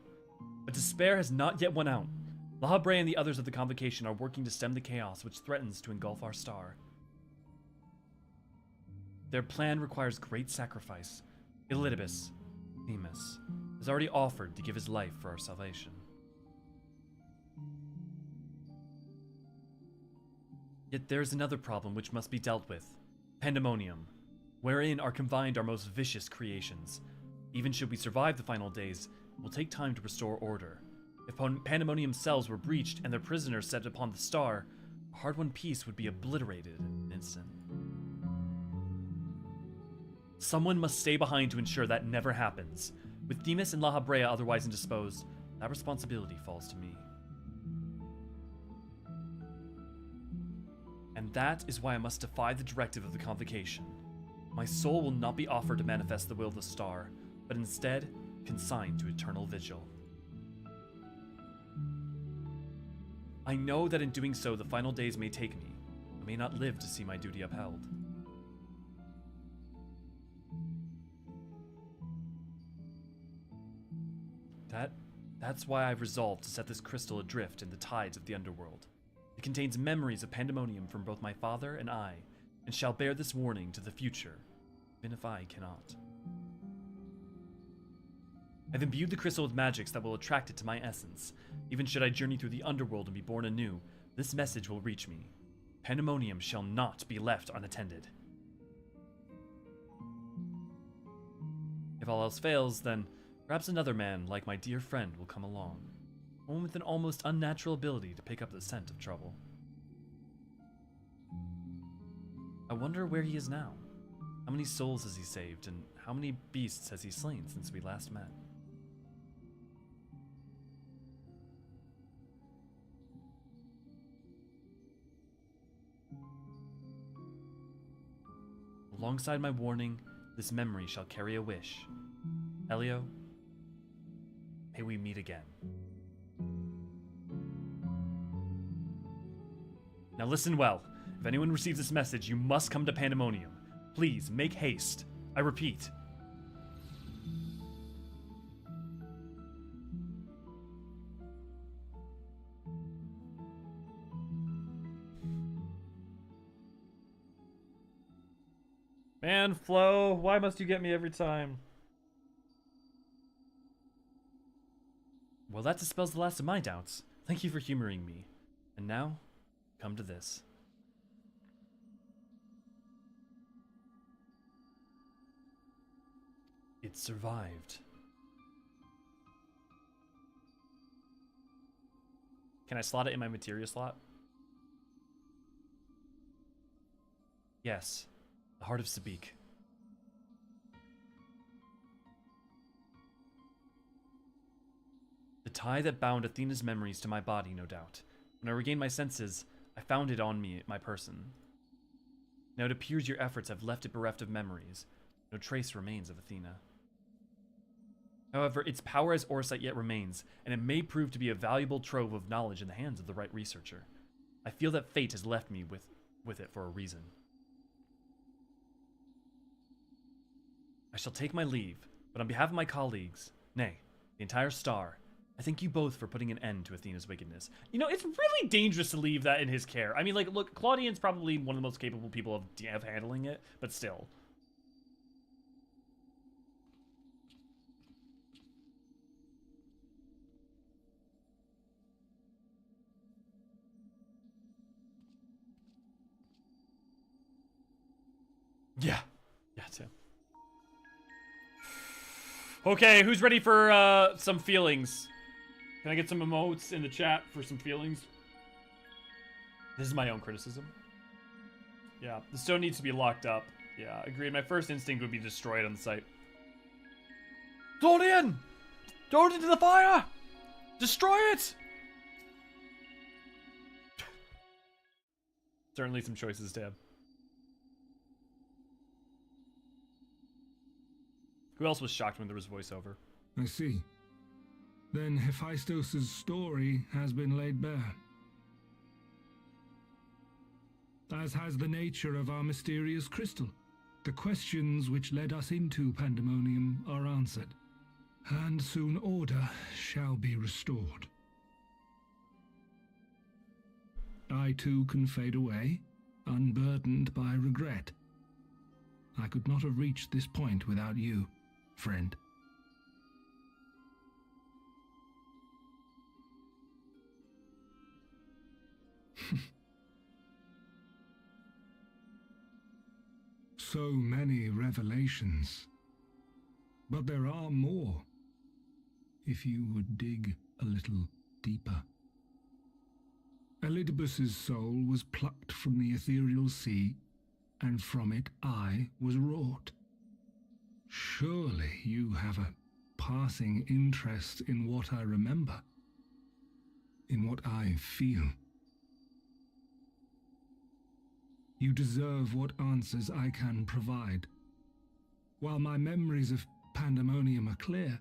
But despair has not yet won out. Lahabrea and the others of the Convocation are working to stem the chaos which threatens to engulf our star. Their plan requires great sacrifice. Elidibus, Themis, has already offered to give his life for our salvation. Yet there is another problem which must be dealt with. Pandemonium, wherein are combined our most vicious creations. Even should we survive the final days, it will take time to restore order. If Pandemonium's cells were breached and their prisoners set upon the star, a hard-won peace would be obliterated in an instant. Someone must stay behind to ensure that never happens. With Themis and Lahabrea otherwise indisposed, that responsibility falls to me. And that is why I must defy the directive of the Convocation. My soul will not be offered to manifest the will of the star, but instead consigned to eternal vigil. I know that in doing so, the final days may take me. I may not live to see my duty upheld. That's why I've resolved to set this crystal adrift in the tides of the underworld. It contains memories of Pandemonium from both my father and I, and shall bear this warning to the future, even if I cannot. I've imbued the crystal with magics that will attract it to my essence. Even should I journey through the underworld and be born anew, this message will reach me. Pandemonium shall not be left unattended. If all else fails, then perhaps another man like my dear friend will come along. One with an almost unnatural ability to pick up the scent of trouble. I wonder where he is now. How many souls has he saved, and how many beasts has he slain since we last met? Alongside my warning, this memory shall carry a wish. Elio, may we meet again. Now listen well. If anyone receives this message, you must come to Pandemonium. Please, make haste. I repeat. Man, Flo, why must you get me every time? Well, that dispels the last of my doubts. Thank you for humoring me. And now, come to this. It survived. Can I slot it in my materia slot? Yes, the heart of Sabik. The tie that bound Athena's memories to my body, no doubt. When I regained my senses, I found it on me, my person. Now it appears your efforts have left it bereft of memories. No trace remains of Athena. However, its power as Orsite yet remains, and it may prove to be a valuable trove of knowledge in the hands of the right researcher. I feel that fate has left me with it for a reason. I shall take my leave, but on behalf of my colleagues, nay, the entire star, I thank you both for putting an end to Athena's wickedness. You know, it's really dangerous to leave that in his care. I mean, like, look, Claudian's probably one of the most capable people of handling it, but still. Yeah, too. Okay, who's ready for some feelings? Can I get some emotes in the chat for some feelings? This is my own criticism. Yeah, the stone needs to be locked up. Yeah, agreed. My first instinct would be destroyed on the site. Throw it in! Throw it into the fire! Destroy it! Certainly some choices to have. Who else was shocked when there was voiceover? I see. Then Hephaestos' story has been laid bare. as has the nature of our mysterious crystal. The questions which led us into Pandemonium are answered, and soon order shall be restored. I too can fade away, unburdened by regret. I could not have reached this point without you, friend. So many revelations. But there are more, if you would dig a little deeper. Elidibus's soul was plucked from the ethereal sea, and from it I was wrought. Surely you have a passing interest in what I remember, in what I feel. You deserve what answers I can provide. While my memories of Pandemonium are clear,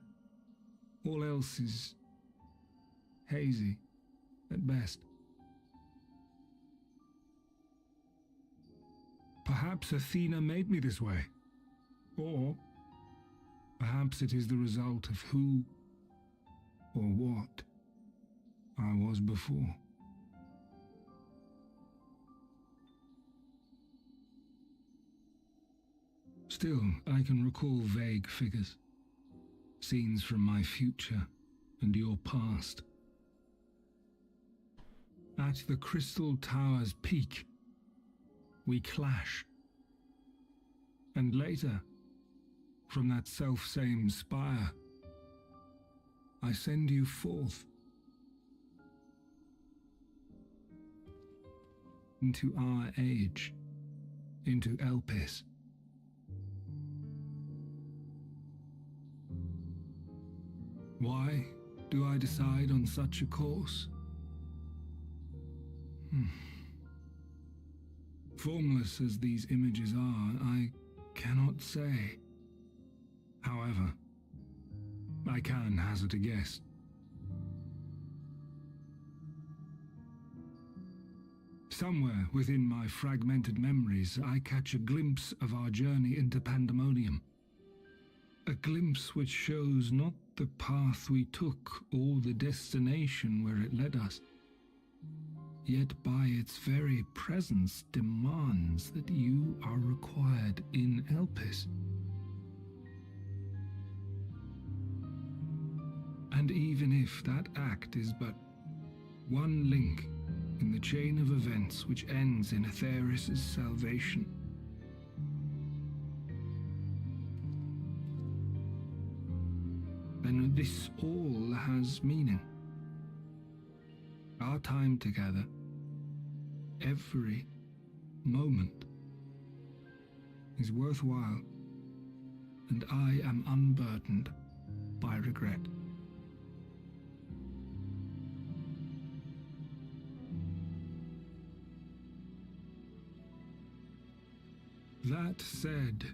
all else is hazy at best. Perhaps Athena made me this way, or perhaps it is the result of who or what I was before. Still, I can recall vague figures, scenes from my future and your past. At the Crystal Tower's peak, we clash. And later, from that self-same spire, I send you forth into our age, into Elpis. Why do I decide on such a course? Formless as these images are, I cannot say. However, I can hazard a guess. Somewhere within my fragmented memories, I catch a glimpse of our journey into Pandemonium. A glimpse which shows not the path we took or the destination where it led us, yet by its very presence demands that you are required in Elpis. And even if that act is but one link in the chain of events which ends in Atheris' salvation, then this all has meaning. Our time together, every moment, is worthwhile, and I am unburdened by regret. That said,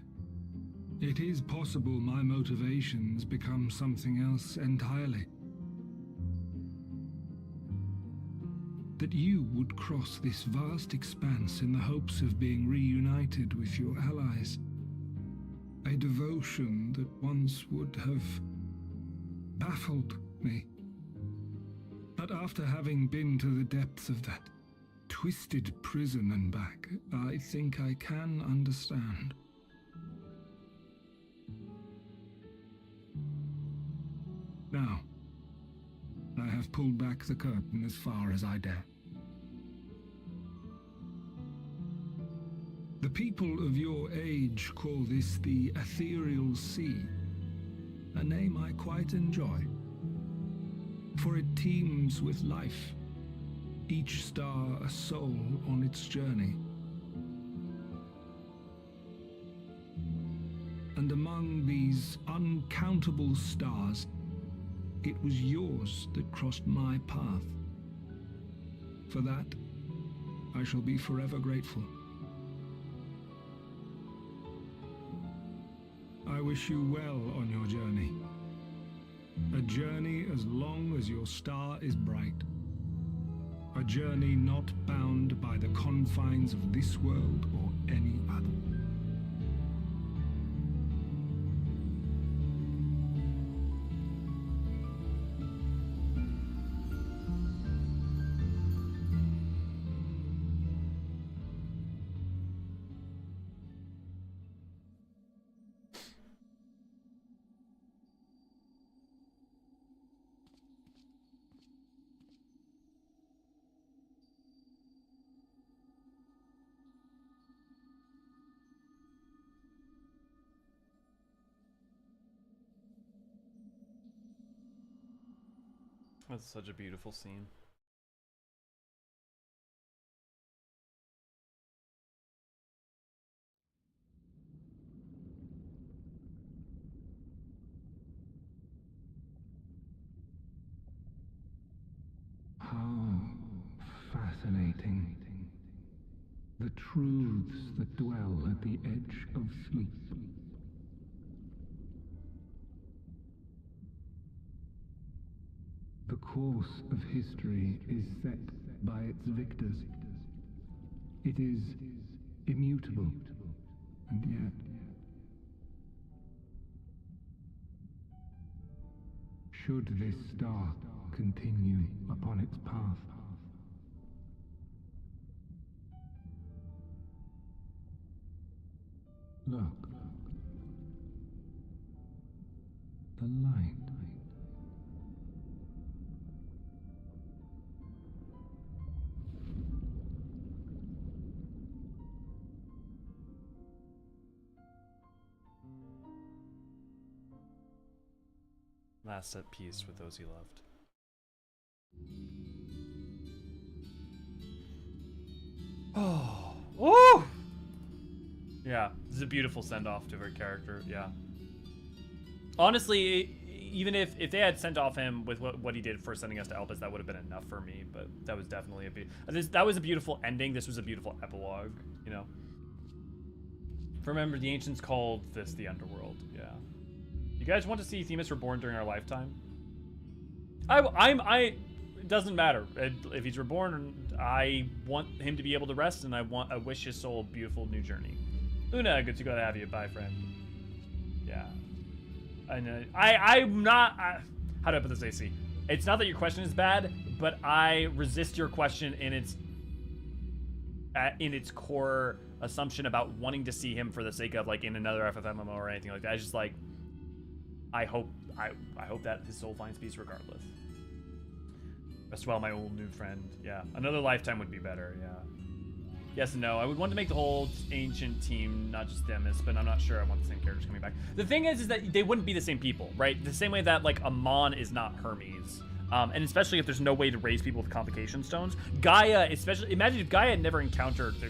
it is possible my motivations become something else entirely. That you would cross this vast expanse in the hopes of being reunited with your allies. A devotion that once would have baffled me. But after having been to the depths of that twisted prison and back, I think I can understand. Now, I have pulled back the curtain as far as I dare. The people of your age call this the Ethereal Sea, a name I quite enjoy, for it teems with life, each star a soul on its journey. And among these uncountable stars, it was yours that crossed my path. For that, I shall be forever grateful. I wish you well on your journey. A journey as long as your star is bright. a journey not bound by the confines of this world or any other. That's such a beautiful scene. How fascinating. The truths that dwell at the edge of sleep. The course of history is set by its victors. It is immutable, and yet should this star continue upon its path, look, the light. Last at peace with those he loved. Oh, woo! Yeah, this is a beautiful send-off to her character. Yeah. Honestly, even if they had sent off him with what he did for sending us to Elpis, that would have been enough for me. But that was definitely that was a beautiful ending. This was a beautiful epilogue. You know. Remember, the ancients called this the underworld. Yeah. You guys want to see Themis reborn during our lifetime? It doesn't matter if he's reborn. I want him to be able to rest, and I wish his soul a beautiful new journey. Una, good to go to have you. Bye, friend. Yeah. And I'm not. How do I put this, AC? It's not that your question is bad, but I resist your question in its core assumption about wanting to see him for the sake of like in another FFMMO or anything like that. I just like. I hope that his soul finds peace regardless. Rest well, my old new friend. Yeah, another lifetime would be better. Yeah. Yes and no. I would want to make the whole ancient team, not just Themis, but I'm not sure I want the same characters coming back. The thing is that they wouldn't be the same people, right? The same way that like Amon is not Hermes. And especially if there's no way to raise people with convocation stones. Gaia, especially, imagine if Gaia had never encountered the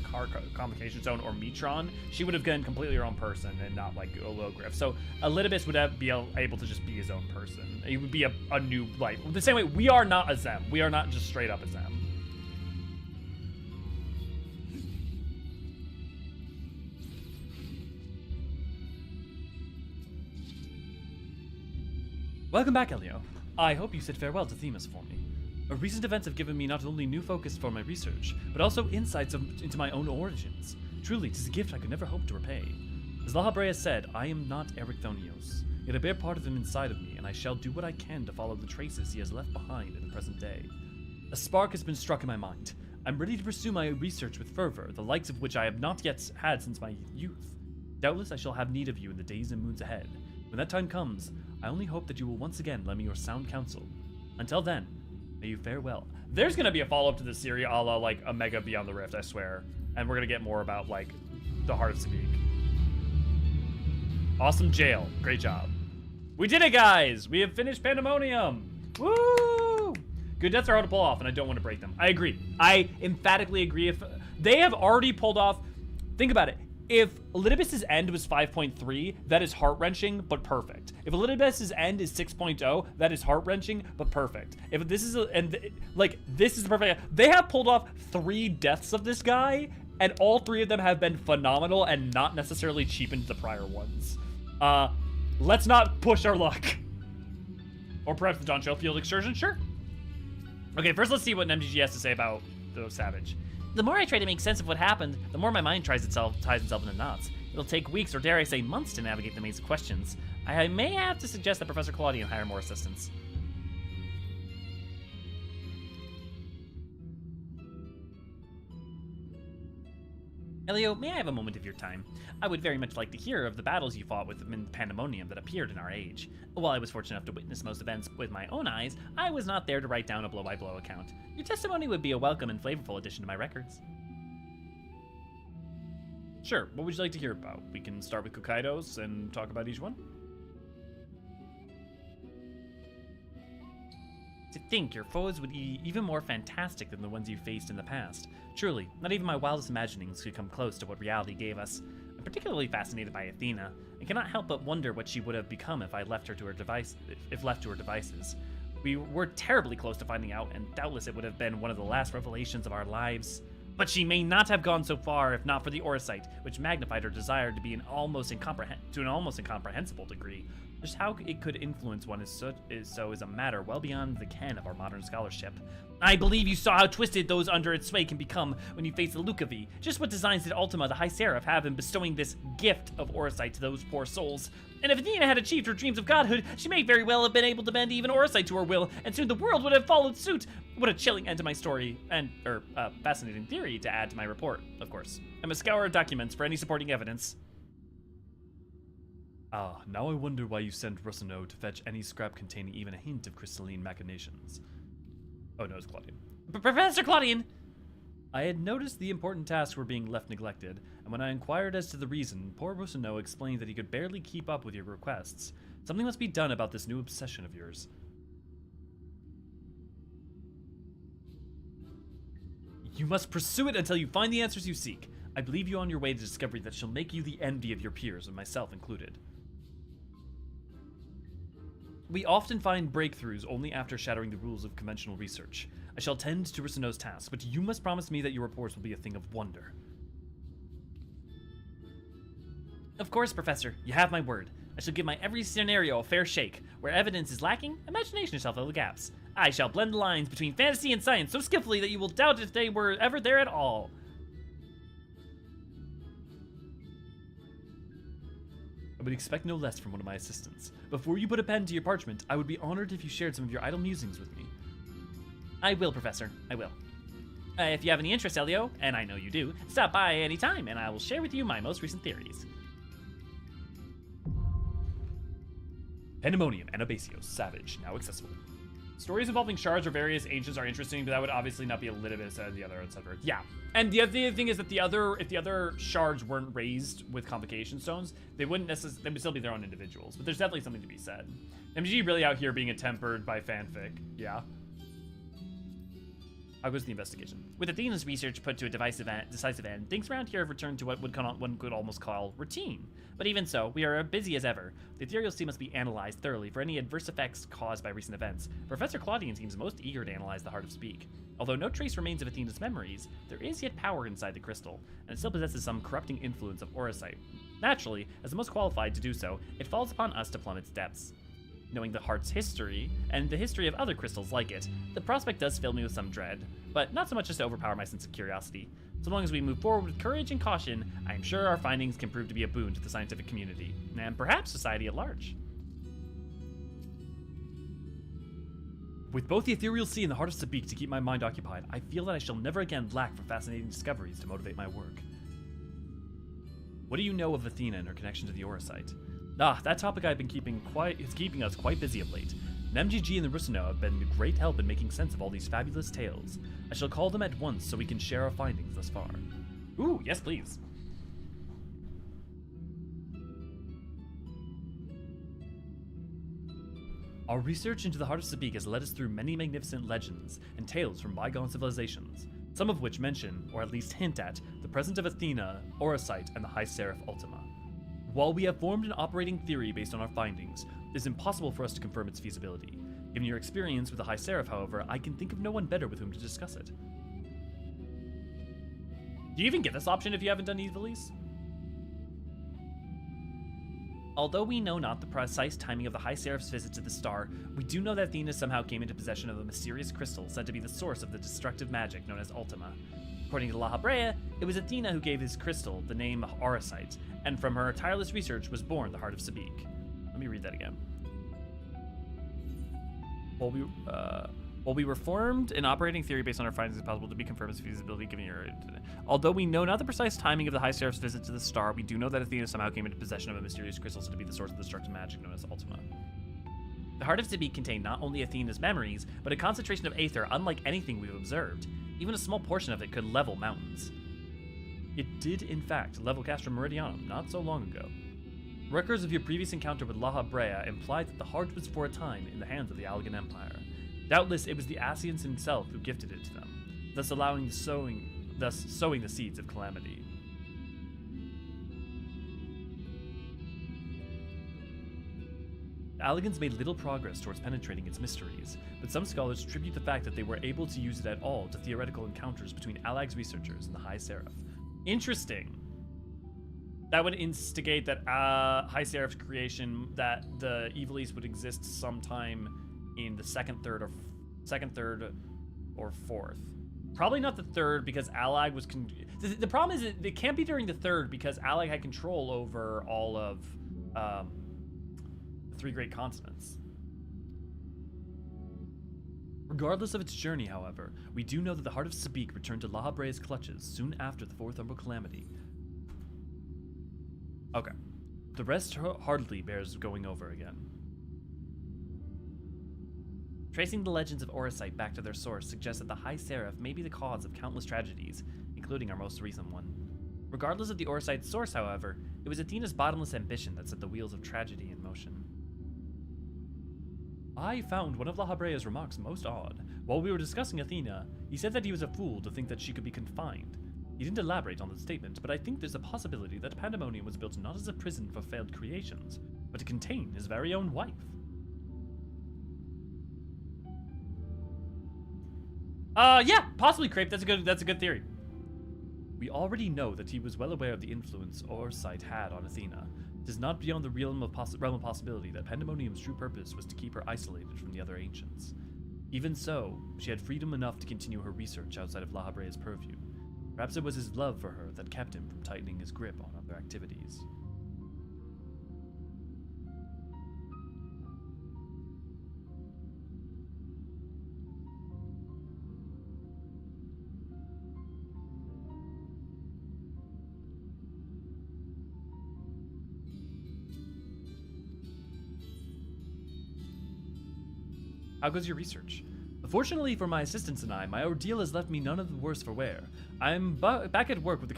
convocation stone or Metron, she would have been completely her own person and not like a Logriff. So Elidibus would be able to just be his own person. He would be a new life. The same way, we are not a Zem. We are not just straight up a Zem. Welcome back, Elio. I hope you said farewell to Themis for me. Recent events have given me not only new focus for my research, but also insights into my own origins. Truly, 'tis a gift I could never hope to repay. As Lahabrea said, I am not Ericthonios, yet I bear part of him inside of me, and I shall do what I can to follow the traces he has left behind in the present day. A spark has been struck in my mind. I'm ready to pursue my research with fervor, the likes of which I have not yet had since my youth. Doubtless I shall have need of you in the days and moons ahead. When that time comes, I only hope that you will once again lend me your sound counsel. Until then, may you fare well. There's gonna be a follow-up to this series, a la like Omega Beyond the Rift, I swear. And we're gonna get more about like the Heart of Sabik. Awesome jail. Great job. We did it, guys! We have finished Pandemonium! Woo! Good deaths are hard to pull off, and I don't want to break them. I agree. I emphatically agree. If they have already pulled off... Think about it. If Elidibus' end was 5.3, that is heart-wrenching, but perfect. If Elidibus' end is 6.0, that is heart-wrenching, but perfect. If this is this is the perfect. They have pulled off 3 deaths of this guy, and all 3 of them have been phenomenal and not necessarily cheapened the prior ones. Let's not push our luck. Or perhaps the Don Schofield excursion, sure. Okay, first let's see what MGG has to say about the Savage. The more I try to make sense of what happened, the more my mind ties itself into knots. It'll take weeks, or dare I say months, to navigate the maze of questions. I may have to suggest that Professor Claudian hire more assistants. Elio, may I have a moment of your time? I would very much like to hear of the battles you fought with the Pandemonium that appeared in our age. While I was fortunate enough to witness most events with my own eyes, I was not there to write down a blow-by-blow account. Your testimony would be a welcome and flavorful addition to my records. Sure, what would you like to hear about? We can start with Kokaidos and talk about each one. To think your foes would be even more fantastic than the ones you faced in the past. Truly, not even my wildest imaginings could come close to what reality gave us. I'm particularly fascinated by Athena, and cannot help but wonder what she would have become if left to her devices. We were terribly close to finding out, and doubtless it would have been one of the last revelations of our lives. But she may not have gone so far if not for the Orsite, which magnified her desire to be an almost incomprehensible degree. Just how it could influence one is a matter well beyond the ken of our modern scholarship. I believe you saw how twisted those under its sway can become when you face the Lucavi. Just what designs did Ultima, the High Seraph, have in bestowing this gift of Orsite to those poor souls? And if Athena had achieved her dreams of godhood, she may very well have been able to bend even Orsite to her will, and soon the world would have followed suit. What a chilling end to my story, and, fascinating theory to add to my report, of course. I must scour documents for any supporting evidence. Ah, now I wonder why you sent Rossino to fetch any scrap containing even a hint of crystalline machinations. Oh no, it's Claudian. Professor Claudian! I had noticed the important tasks were being left neglected, and when I inquired as to the reason, poor Rossino explained that he could barely keep up with your requests. Something must be done about this new obsession of yours. You must pursue it until you find the answers you seek. I believe you on your way to discovery that shall make you the envy of your peers, and myself included. We often find breakthroughs only after shattering the rules of conventional research. I shall tend to Rossino's task, but you must promise me that your reports will be a thing of wonder. Of course, Professor. You have my word. I shall give my every scenario a fair shake. Where evidence is lacking, imagination shall fill the gaps. I shall blend the lines between fantasy and science so skillfully that you will doubt if they were ever there at all. I would expect no less from one of my assistants. Before you put a pen to your parchment, I would be honored if you shared some of your idle musings with me. I will, Professor. I will. If you have any interest, Elio, and I know you do, stop by any time, and I will share with you my most recent theories. Pandemonium, Anabasios, Savage, now accessible. Stories involving shards or various ancients are interesting, but that would obviously not be Elidibus and the other, etc. Yeah. And the other thing is that if the other shards weren't raised with convocation stones, they wouldn't necessarily, they would still be their own individuals. But there's definitely something to be said. MG really out here being tempered by fanfic. Yeah. How goes the investigation? With Athena's research put to a decisive end, things around here have returned to what one could almost call routine. But even so, we are busy as ever. The ethereal sea must be analyzed thoroughly for any adverse effects caused by recent events. Professor Claudian seems most eager to analyze the Heart of Speak. Although no trace remains of Athena's memories, there is yet power inside the crystal, and it still possesses some corrupting influence of Orsite. Naturally, as the most qualified to do so, it falls upon us to plumb its depths. Knowing the Heart's history, and the history of other crystals like it, the prospect does fill me with some dread, but not so much as to overpower my sense of curiosity. So long as we move forward with courage and caution, I am sure our findings can prove to be a boon to the scientific community, and perhaps society at large. With both the ethereal sea and the Heart of Sabik to keep my mind occupied, I feel that I shall never again lack for fascinating discoveries to motivate my work. What do you know of Athena and her connection to the Orsite? Ah, that topic I've been keeping us quite busy of late. And MGG and the Rossino have been a great help in making sense of all these fabulous tales. I shall call them at once so we can share our findings thus far. Ooh, yes please. Our research into the Heart of Sabik has led us through many magnificent legends and tales from bygone civilizations, some of which mention, or at least hint at, the presence of Athena, Orsite, and the High Seraph Ultima. While we have formed an operating theory based on our findings, it is impossible for us to confirm its feasibility. Given your experience with the High Seraph, however, I can think of no one better with whom to discuss it. Do you even get this option if you haven't done Evilise? Although we know not the precise timing of the High Seraph's visit to the star, we do know that Athena somehow came into possession of a mysterious crystal said to be the source of the destructive magic known as Ultima. According to La Habrea, it was Athena who gave his crystal the name Eorzean, and from her tireless research was born the Heart of Sabik. Let me read that again. While we were formed an operating theory based on our findings, it's possible to be confirmed as feasibility given your... Although we know not the precise timing of the High Seraph's visit to the star, we do know that Athena somehow came into possession of a mysterious crystal said to be the source of the destructive magic known as Ultima. The Heart of Sabik contained not only Athena's memories, but a concentration of aether unlike anything we've observed. Even a small portion of it could level mountains. It did, in fact, level Castra Meridianum not so long ago. Records of your previous encounter with La Habrea implied that the heart was for a time in the hands of the Allegan Empire. Doubtless it was the Asians himself who gifted it to them, thus sowing the seeds of calamity. The Allegans made little progress towards penetrating its mysteries, but some scholars attribute the fact that they were able to use it at all to theoretical encounters between Allag's researchers and the High Seraph. Interesting. That would instigate that High Seraph's creation, that the Evil East would exist sometime in the second, third, or fourth. Probably not the third because Allag was... The problem is it can't be during the third because Allag had control over all of the three great continents. Regardless of its journey, however, we do know that the Heart of Sabik returned to La Habrea's clutches soon after the Fourth Umbral Calamity. Okay. The rest hardly bears going over again. Tracing the legends of Eorzean back to their source suggests that the High Seraph may be the cause of countless tragedies, including our most recent one. Regardless of the Eorzean source, however, it was Athena's bottomless ambition that set the wheels of tragedy in motion. I found one of La Habrea's remarks most odd. While we were discussing Athena, he said that he was a fool to think that she could be confined. He didn't elaborate on the statement, but I think there's a possibility that Pandemonium was built not as a prison for failed creations, but to contain his very own wife. Yeah, possibly, Crepe. That's a good theory. We already know that he was well aware of the influence Eorzean had on Athena. It is not beyond the realm of possibility that Pandemonium's true purpose was to keep her isolated from the other ancients. Even so, she had freedom enough to continue her research outside of La Habrea's purview. Perhaps it was his love for her that kept him from tightening his grip on other activities. How goes your research? Fortunately for my assistants and I, my ordeal has left me none of the worse for wear. I'm back at work with the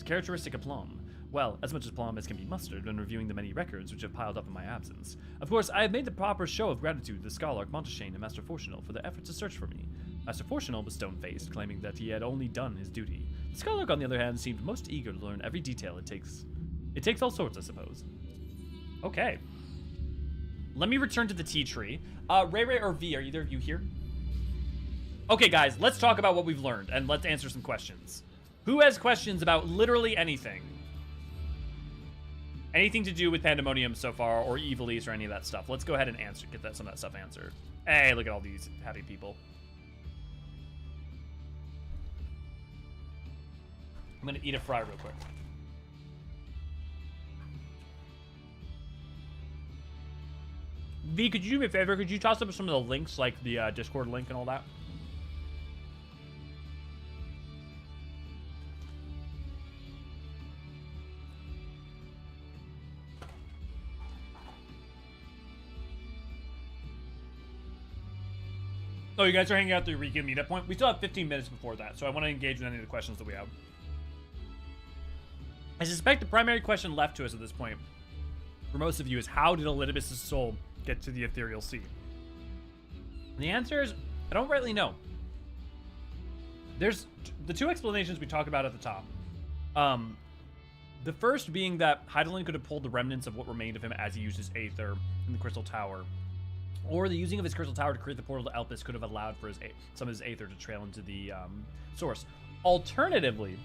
characteristic aplomb. Well, as much aplomb as can be mustered when reviewing the many records which have piled up in my absence. Of course, I have made the proper show of gratitude to the Scholar Monteshane and Master Fortunal for their efforts to search for me. Master Fortunal was stone-faced, claiming that he had only done his duty. The Scholar, on the other hand, seemed most eager to learn every detail it takes. It takes all sorts, I suppose. Okay. Let me return to the tea tree. Ray Ray or V, are either of you here? Okay, guys, let's talk about what we've learned, and let's answer some questions. Who has questions about literally anything? Anything to do with Pandemonium so far, or Evil East, or any of that stuff? Let's go ahead and get some of that stuff answered. Hey, look at all these happy people. I'm gonna eat a fry real quick. V, could you do me a favor? Could you toss up some of the links, like the Discord link and all that? Oh, you guys are hanging out at the Eureka meetup point? We still have 15 minutes before that, so I want to engage with any of the questions that we have. I suspect the primary question left to us at this point, for most of you, is how did Elidibus' soul get to the ethereal sea? And the answer is, I don't really know. There's the two explanations we talked about at the top. The first being that Hydaelyn could have pulled the remnants of what remained of him as he used his aether in the Crystal Tower. Or the using of his Crystal Tower to create the portal to Elpis could have allowed for some of his aether to trail into the source. Alternatively,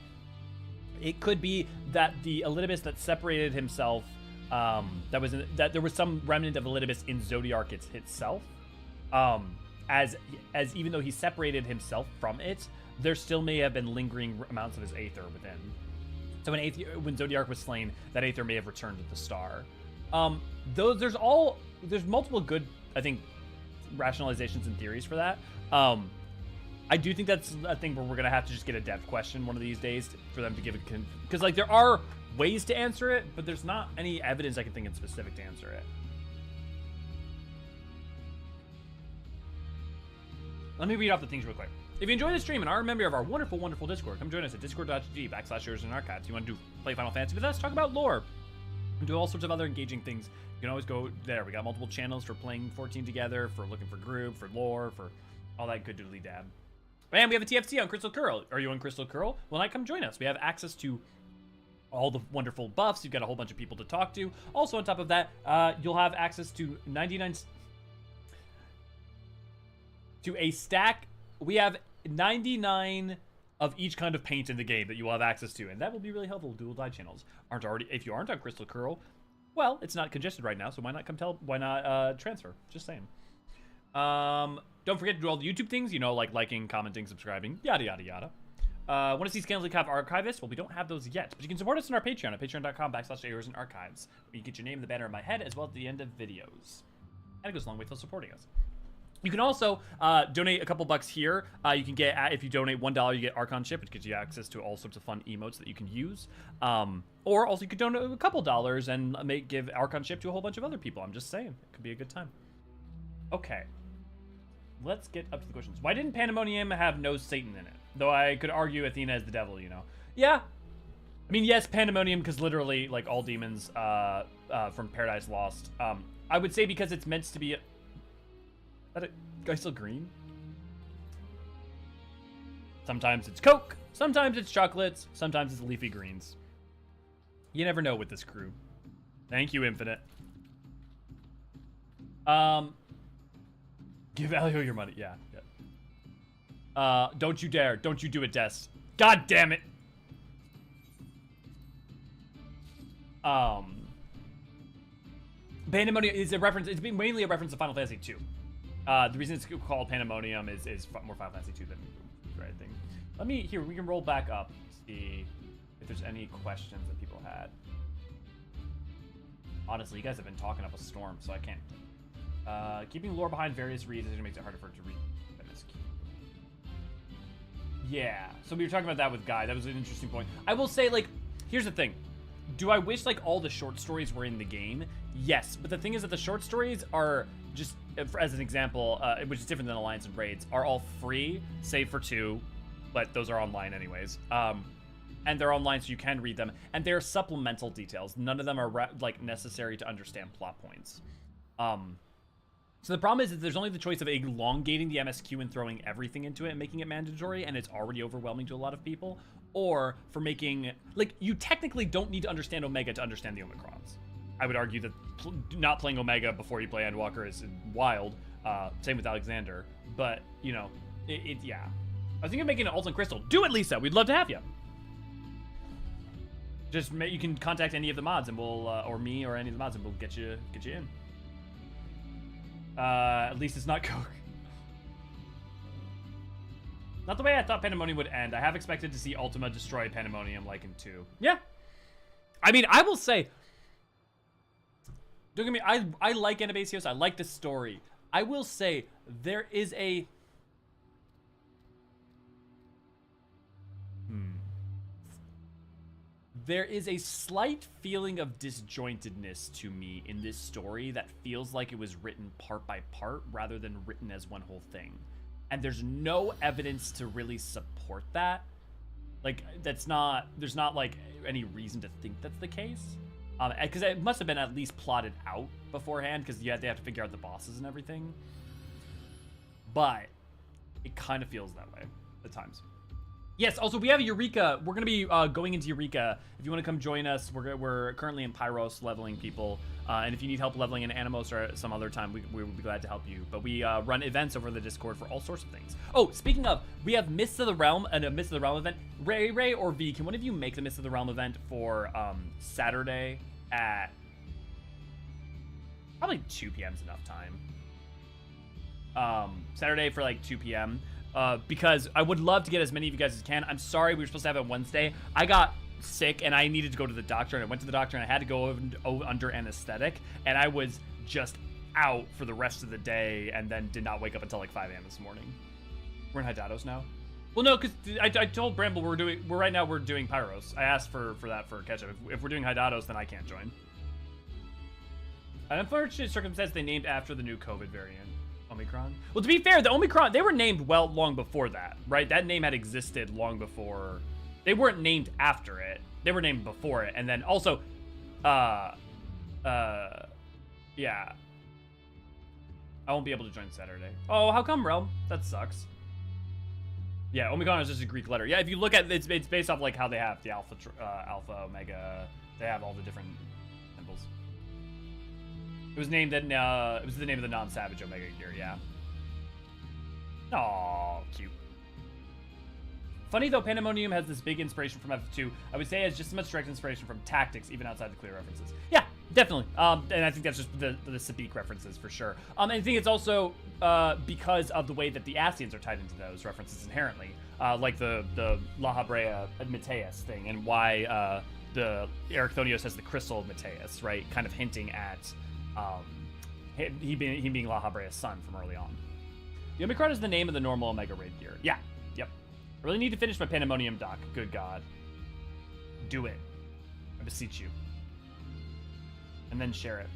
it could be that the Elidibus that separated himself that there was some remnant of Elidibus in Zodiark itself. As even though he separated himself from it, there still may have been lingering amounts of his aether within. So when Zodiark was slain, that aether may have returned to the star. There's multiple good, I think, rationalizations and theories for that. I do think that's a thing where we're gonna have to just get a dev question one of these days for them to give it, because like there are ways to answer it, but there's not any evidence I can think of specific to answer it. Let me read off the things real quick. If you enjoy the stream and are a member of our wonderful, wonderful Discord, come join us at discord.gg/Eorzean Archives. You want to play Final Fantasy with us, talk about lore, and do all sorts of other engaging things. You can always go there. We got multiple channels for playing 14 together, for looking for group, for lore, for all that good doodly dab. And we have a TFC on Crystal Curl. Are you on Crystal Curl? Well, now come join us. We have access to all the wonderful buffs. You've got a whole bunch of people to talk to. Also, on top of that, you'll have access to 99... to a stack. We have 99 of each kind of paint in the game that you will have access to, and that will be really helpful. Dual dye channels if you aren't on Crystal Curl, well, it's not congested right now, so why not transfer? Just saying. Don't forget to do all the YouTube things, you know, like liking, commenting, subscribing, yada yada yada. Want to see Scantily Clad Archivists? Well, we don't have those yet, but you can support us on our Patreon at patreon.com/Eorzean Archives, where you get your name in the banner of my head as well at the end of videos. And it goes a long way till supporting us. You can also donate a couple bucks here. You can get, if you donate $1, you get Archonship, which gives you access to all sorts of fun emotes that you can use. Or also you could donate a couple dollars and give Archonship to a whole bunch of other people. I'm just saying, it could be a good time. Okay, let's get up to the questions. Why didn't Pandemonium have no Satan in it? Though I could argue Athena is the devil, you know. Yeah, I mean, yes, Pandemonium, because literally, like, all demons from Paradise Lost. I would say because it's meant to be... Is that a guy still green? Sometimes it's Coke, sometimes it's chocolates, sometimes it's leafy greens. You never know with this crew. Thank you, Infinite. Give Alio your money. Yeah. Don't you dare. Don't you do it, Des. God damn it. Pandemonium is a reference. It's mainly a reference to Final Fantasy II. The reason it's called Pandemonium is more Final Fantasy II than the right thing. We can roll back up, see if there's any questions that people had. Honestly, you guys have been talking up a storm, so I can't. Keeping lore behind various reasons makes it harder for it to read MSQ. Yeah, so we were talking about that with Guy. That was an interesting point. I will say, like, here's the thing. Do I wish, like, all the short stories were in the game? Yes, but the thing is that the short stories are just, as an example, which is different than Alliance and Raids, are all free, save for 2, but those are online anyways. And they're online so you can read them, and they're supplemental details. None of them are, like, necessary to understand plot points. So the problem is that there's only the choice of elongating the MSQ and throwing everything into it and making it mandatory, and it's already overwhelming to a lot of people, or for making, like, you technically don't need to understand Omega to understand the Omicrons. I would argue that not playing Omega before you play Endwalker is wild. Same with Alexander, but, you know, yeah. I was thinking of making an Alton Crystal. Do it, Lisa! We'd love to have you. Just, you can contact any of the mods, and we'll, or me, or any of the mods, and we'll get you in. At least it's not Coke. Not the way I thought Pandemonium would end. I have expected to see Ultima destroy Pandemonium like in 2. Yeah. I mean, I will say, don't get me, I like Anabasios. I like the story. I will say there is a there is a slight feeling of disjointedness to me in this story that feels like it was written part by part rather than written as one whole thing. And there's no evidence to really support that. Like, there's not like any reason to think that's the case. Because it must have been at least plotted out beforehand, because they have to figure out the bosses and everything. But it kind of feels that way at times. Yes, also we have Eureka. We're going to be going into Eureka. If you want to come join us, we're currently in Pyros leveling people. And if you need help leveling in Animos or some other time, we would be glad to help you. But we run events over the Discord for all sorts of things. Oh, speaking of, we have Mists of the Realm and a Mists of the Realm event. Ray or V, can one of you make the Mists of the Realm event for Saturday at Probably 2 p.m. is enough time. Saturday for like 2 p.m. Because I would love to get as many of you guys as can. I'm sorry we were supposed to have it Wednesday. I got sick and I needed to go to the doctor, and I went to the doctor and I had to go under anesthetic, and I was just out for the rest of the day and then did not wake up until like 5 a.m. this morning. We're in Hydaelyn now. Well, no, because I told Bramble we're doing Pyros. I asked for that for catch up. If we're doing Hydaelyn, then I can't join. An unfortunate circumstance they named after the new COVID variant, Omicron. Well, to be fair, the Omicron, they were named long before that, right? That name had existed long before. They weren't named after it. They were named before it. And then also, yeah. I won't be able to join Saturday. Oh, how come, Realm? That sucks. Yeah, Omicron is just a Greek letter. Yeah, if you look at it, it's based off like how they have the alpha, omega. They have all the different symbols. It was named that. It was the name of the non-savage omega gear. Yeah. Oh, cute. Funny though, Pandemonium has this big inspiration from FF2. I would say it has just as much direct inspiration from Tactics, even outside the clear references. Yeah, definitely. And I think that's just the Sabik references for sure. And I think it's also because of the way that the Ascians are tied into those references inherently, like the La Habrea Mateus thing, and why the Erechthonios has the crystal of Mateus, right? Kind of hinting at he being La Habrea's son from early on. The Omicron is the name of the normal Omega Raid gear. Yeah, yep. I really need to finish my Pandemonium doc. Good God. Do it. I beseech you. And then share it.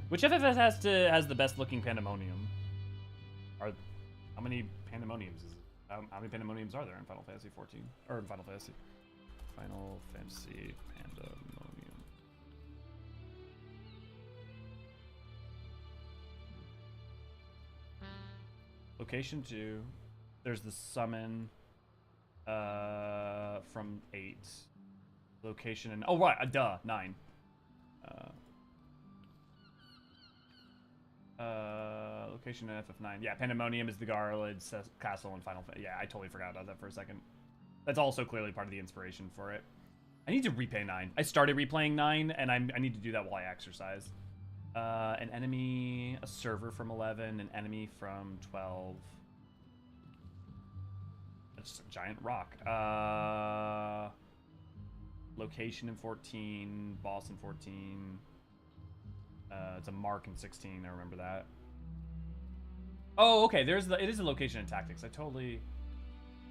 Which FFS has the best looking Pandemonium? How many Pandemoniums is it? How many Pandemoniums are there in Final Fantasy 14? Or in Final Fantasy Pandemonium. Location 2. There's the summon from 8. Location and oh right, 9. Location in FF9. Yeah, Pandemonium is the Garland castle in Final Fantasy. Yeah, I totally forgot about that for a second. That's also clearly part of the inspiration for it. I need to replay 9. I started replaying 9, and I need to do that while I exercise. An enemy, a server from 11, an enemy from 12. That's just a giant rock. Location in 14, boss in 14. It's a mark in 16, I remember that. Oh, okay, it is a location in Tactics. The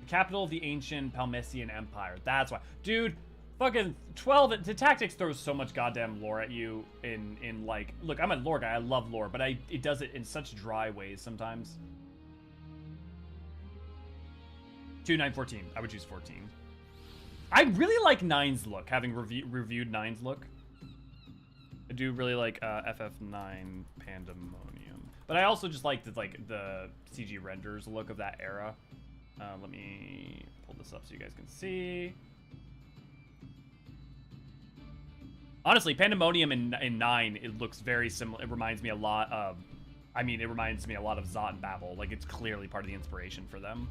capital of the ancient Palmysian Empire. That's why. Dude, fucking 12, the Tactics throws so much goddamn lore at you in like, look, I'm a lore guy, I love lore, but it does it in such dry ways sometimes. 2, 9, 14. I would choose 14. I really like 9's look, having reviewed 9's look. I do really like FF9 Pandemonium, but I also just like the CG renders look of that era. Let me pull this up so you guys can see. Honestly, Pandemonium in 9, it looks very similar. It reminds me a lot of, it reminds me a lot of Zot and Babel. Like, it's clearly part of the inspiration for them.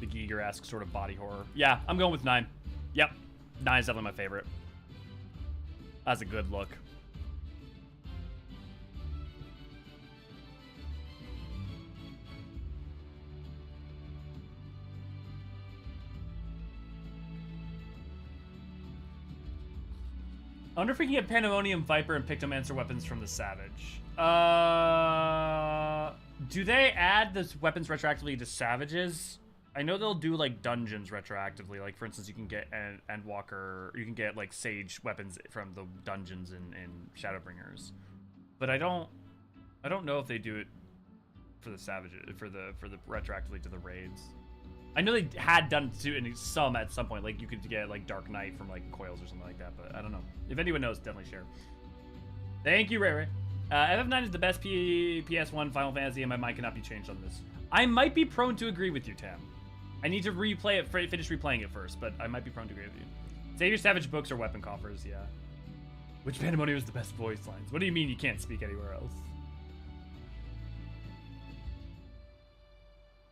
The Giger-esque sort of body horror. Yeah, I'm going with 9. Yep, 9 is definitely my favorite. That's a good look. I wonder if we can get Pandemonium, Viper, and Pictomancer weapons from the Savage. Do they add those weapons retroactively to Savages? I know they'll do like dungeons retroactively. Like for instance, you can get Endwalker, or you can get like Sage weapons from the dungeons in Shadowbringers. But I don't know if they do it for the Savages, for the retroactively to the raids. I know they had done to in some at some point, like you could get like Dark Knight from like Coils or something like that, but I don't know. If anyone knows, definitely share. Thank you, Ray Ray. FF9 is the best PS1 Final Fantasy, and my mind cannot be changed on this. I might be prone to agree with you, Tam. I need to replay it, finish replaying it first, but I might be prone to agree with you. Save your Savage books or weapon coffers, yeah. Which Pandemonium is the best voice lines? What do you mean you can't speak anywhere else?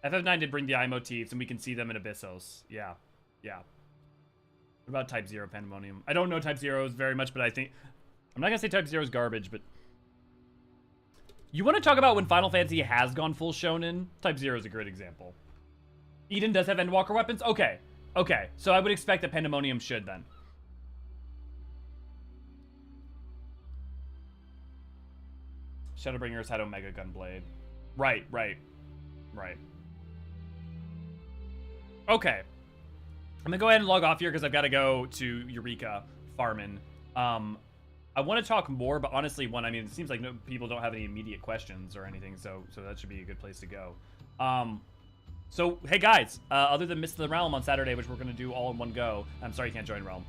FF9 did bring the eye motifs, and we can see them in Abyssos. Yeah. Yeah. What about Type 0 Pandemonium? I don't know Type 0s very much, but I think... I'm not going to say Type 0 is garbage, but... You want to talk about when Final Fantasy has gone full shonen? Type 0 is a great example. Eden does have Endwalker weapons? Okay. Okay. So I would expect that Pandemonium should, then. Shadowbringers had Omega Gunblade. Right, right. Right. Okay. I'm gonna go ahead and log off here because I've got to go to Eureka farming. I want to talk more, but honestly, I mean, it seems like people don't have any immediate questions or anything, so that should be a good place to go. So hey guys, other than Mist of the Realm on Saturday, which we're gonna do all in one go. I'm sorry you can't join Realm.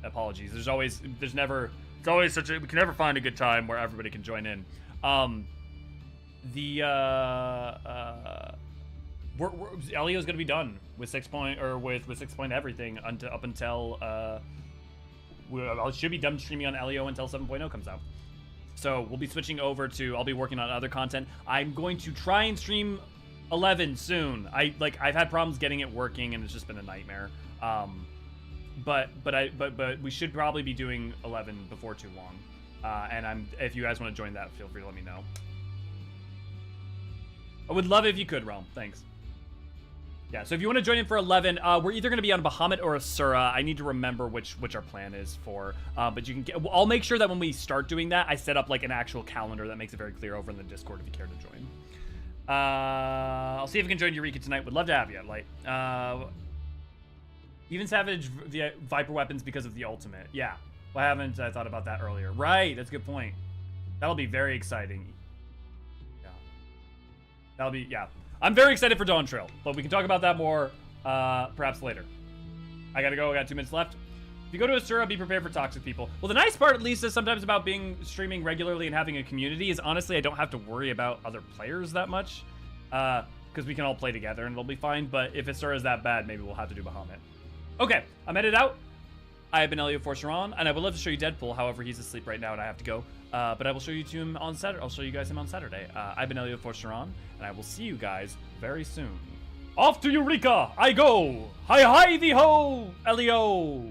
Apologies. It's always such a, we can never find a good time where everybody can join in. Elio's gonna be done with 6 point with 6 point everything up until I should be done streaming on Elio until 7.0 comes out. So we'll be switching over to, I'll be working on other content. I'm going to try and stream 11 soon. I've had problems getting it working and it's just been a nightmare. But we should probably be doing 11 before too long. And if you guys want to join that, feel free to let me know. I would love it if you could, Realm. Thanks. Yeah, so if you want to join in for 11, we're either going to be on Bahamut or Asura. I need to remember which our plan is for. But you can I'll make sure that when we start doing that, I set up like an actual calendar that makes it very clear over in the Discord if you care to join. I'll see if I can join Eureka tonight. Would love to have you. Like, even Savage via Viper weapons because of the ultimate. Yeah. Why haven't I thought about that earlier? Right, that's a good point. That'll be very exciting. Yeah. That'll be, yeah. I'm very excited for Dawn Trail, but we can talk about that more perhaps later. I gotta go, I got 2 minutes left. If you go to Asura, be prepared for toxic people. Well, the nice part, at least, is sometimes about streaming regularly and having a community is honestly I don't have to worry about other players that much. Because we can all play together and it'll be fine, but if Asura is that bad, maybe we'll have to do Bahamut. Okay, I'm headed out. I have been Elio Forceron, and I would love to show you Deadpool. However, he's asleep right now, and I have to go. But I will show you to him on Saturday. I'll show you guys him on Saturday. I've been Elio Forceron, and I will see you guys very soon. Off to Eureka I go! Hi-hi-thee-ho, Elio!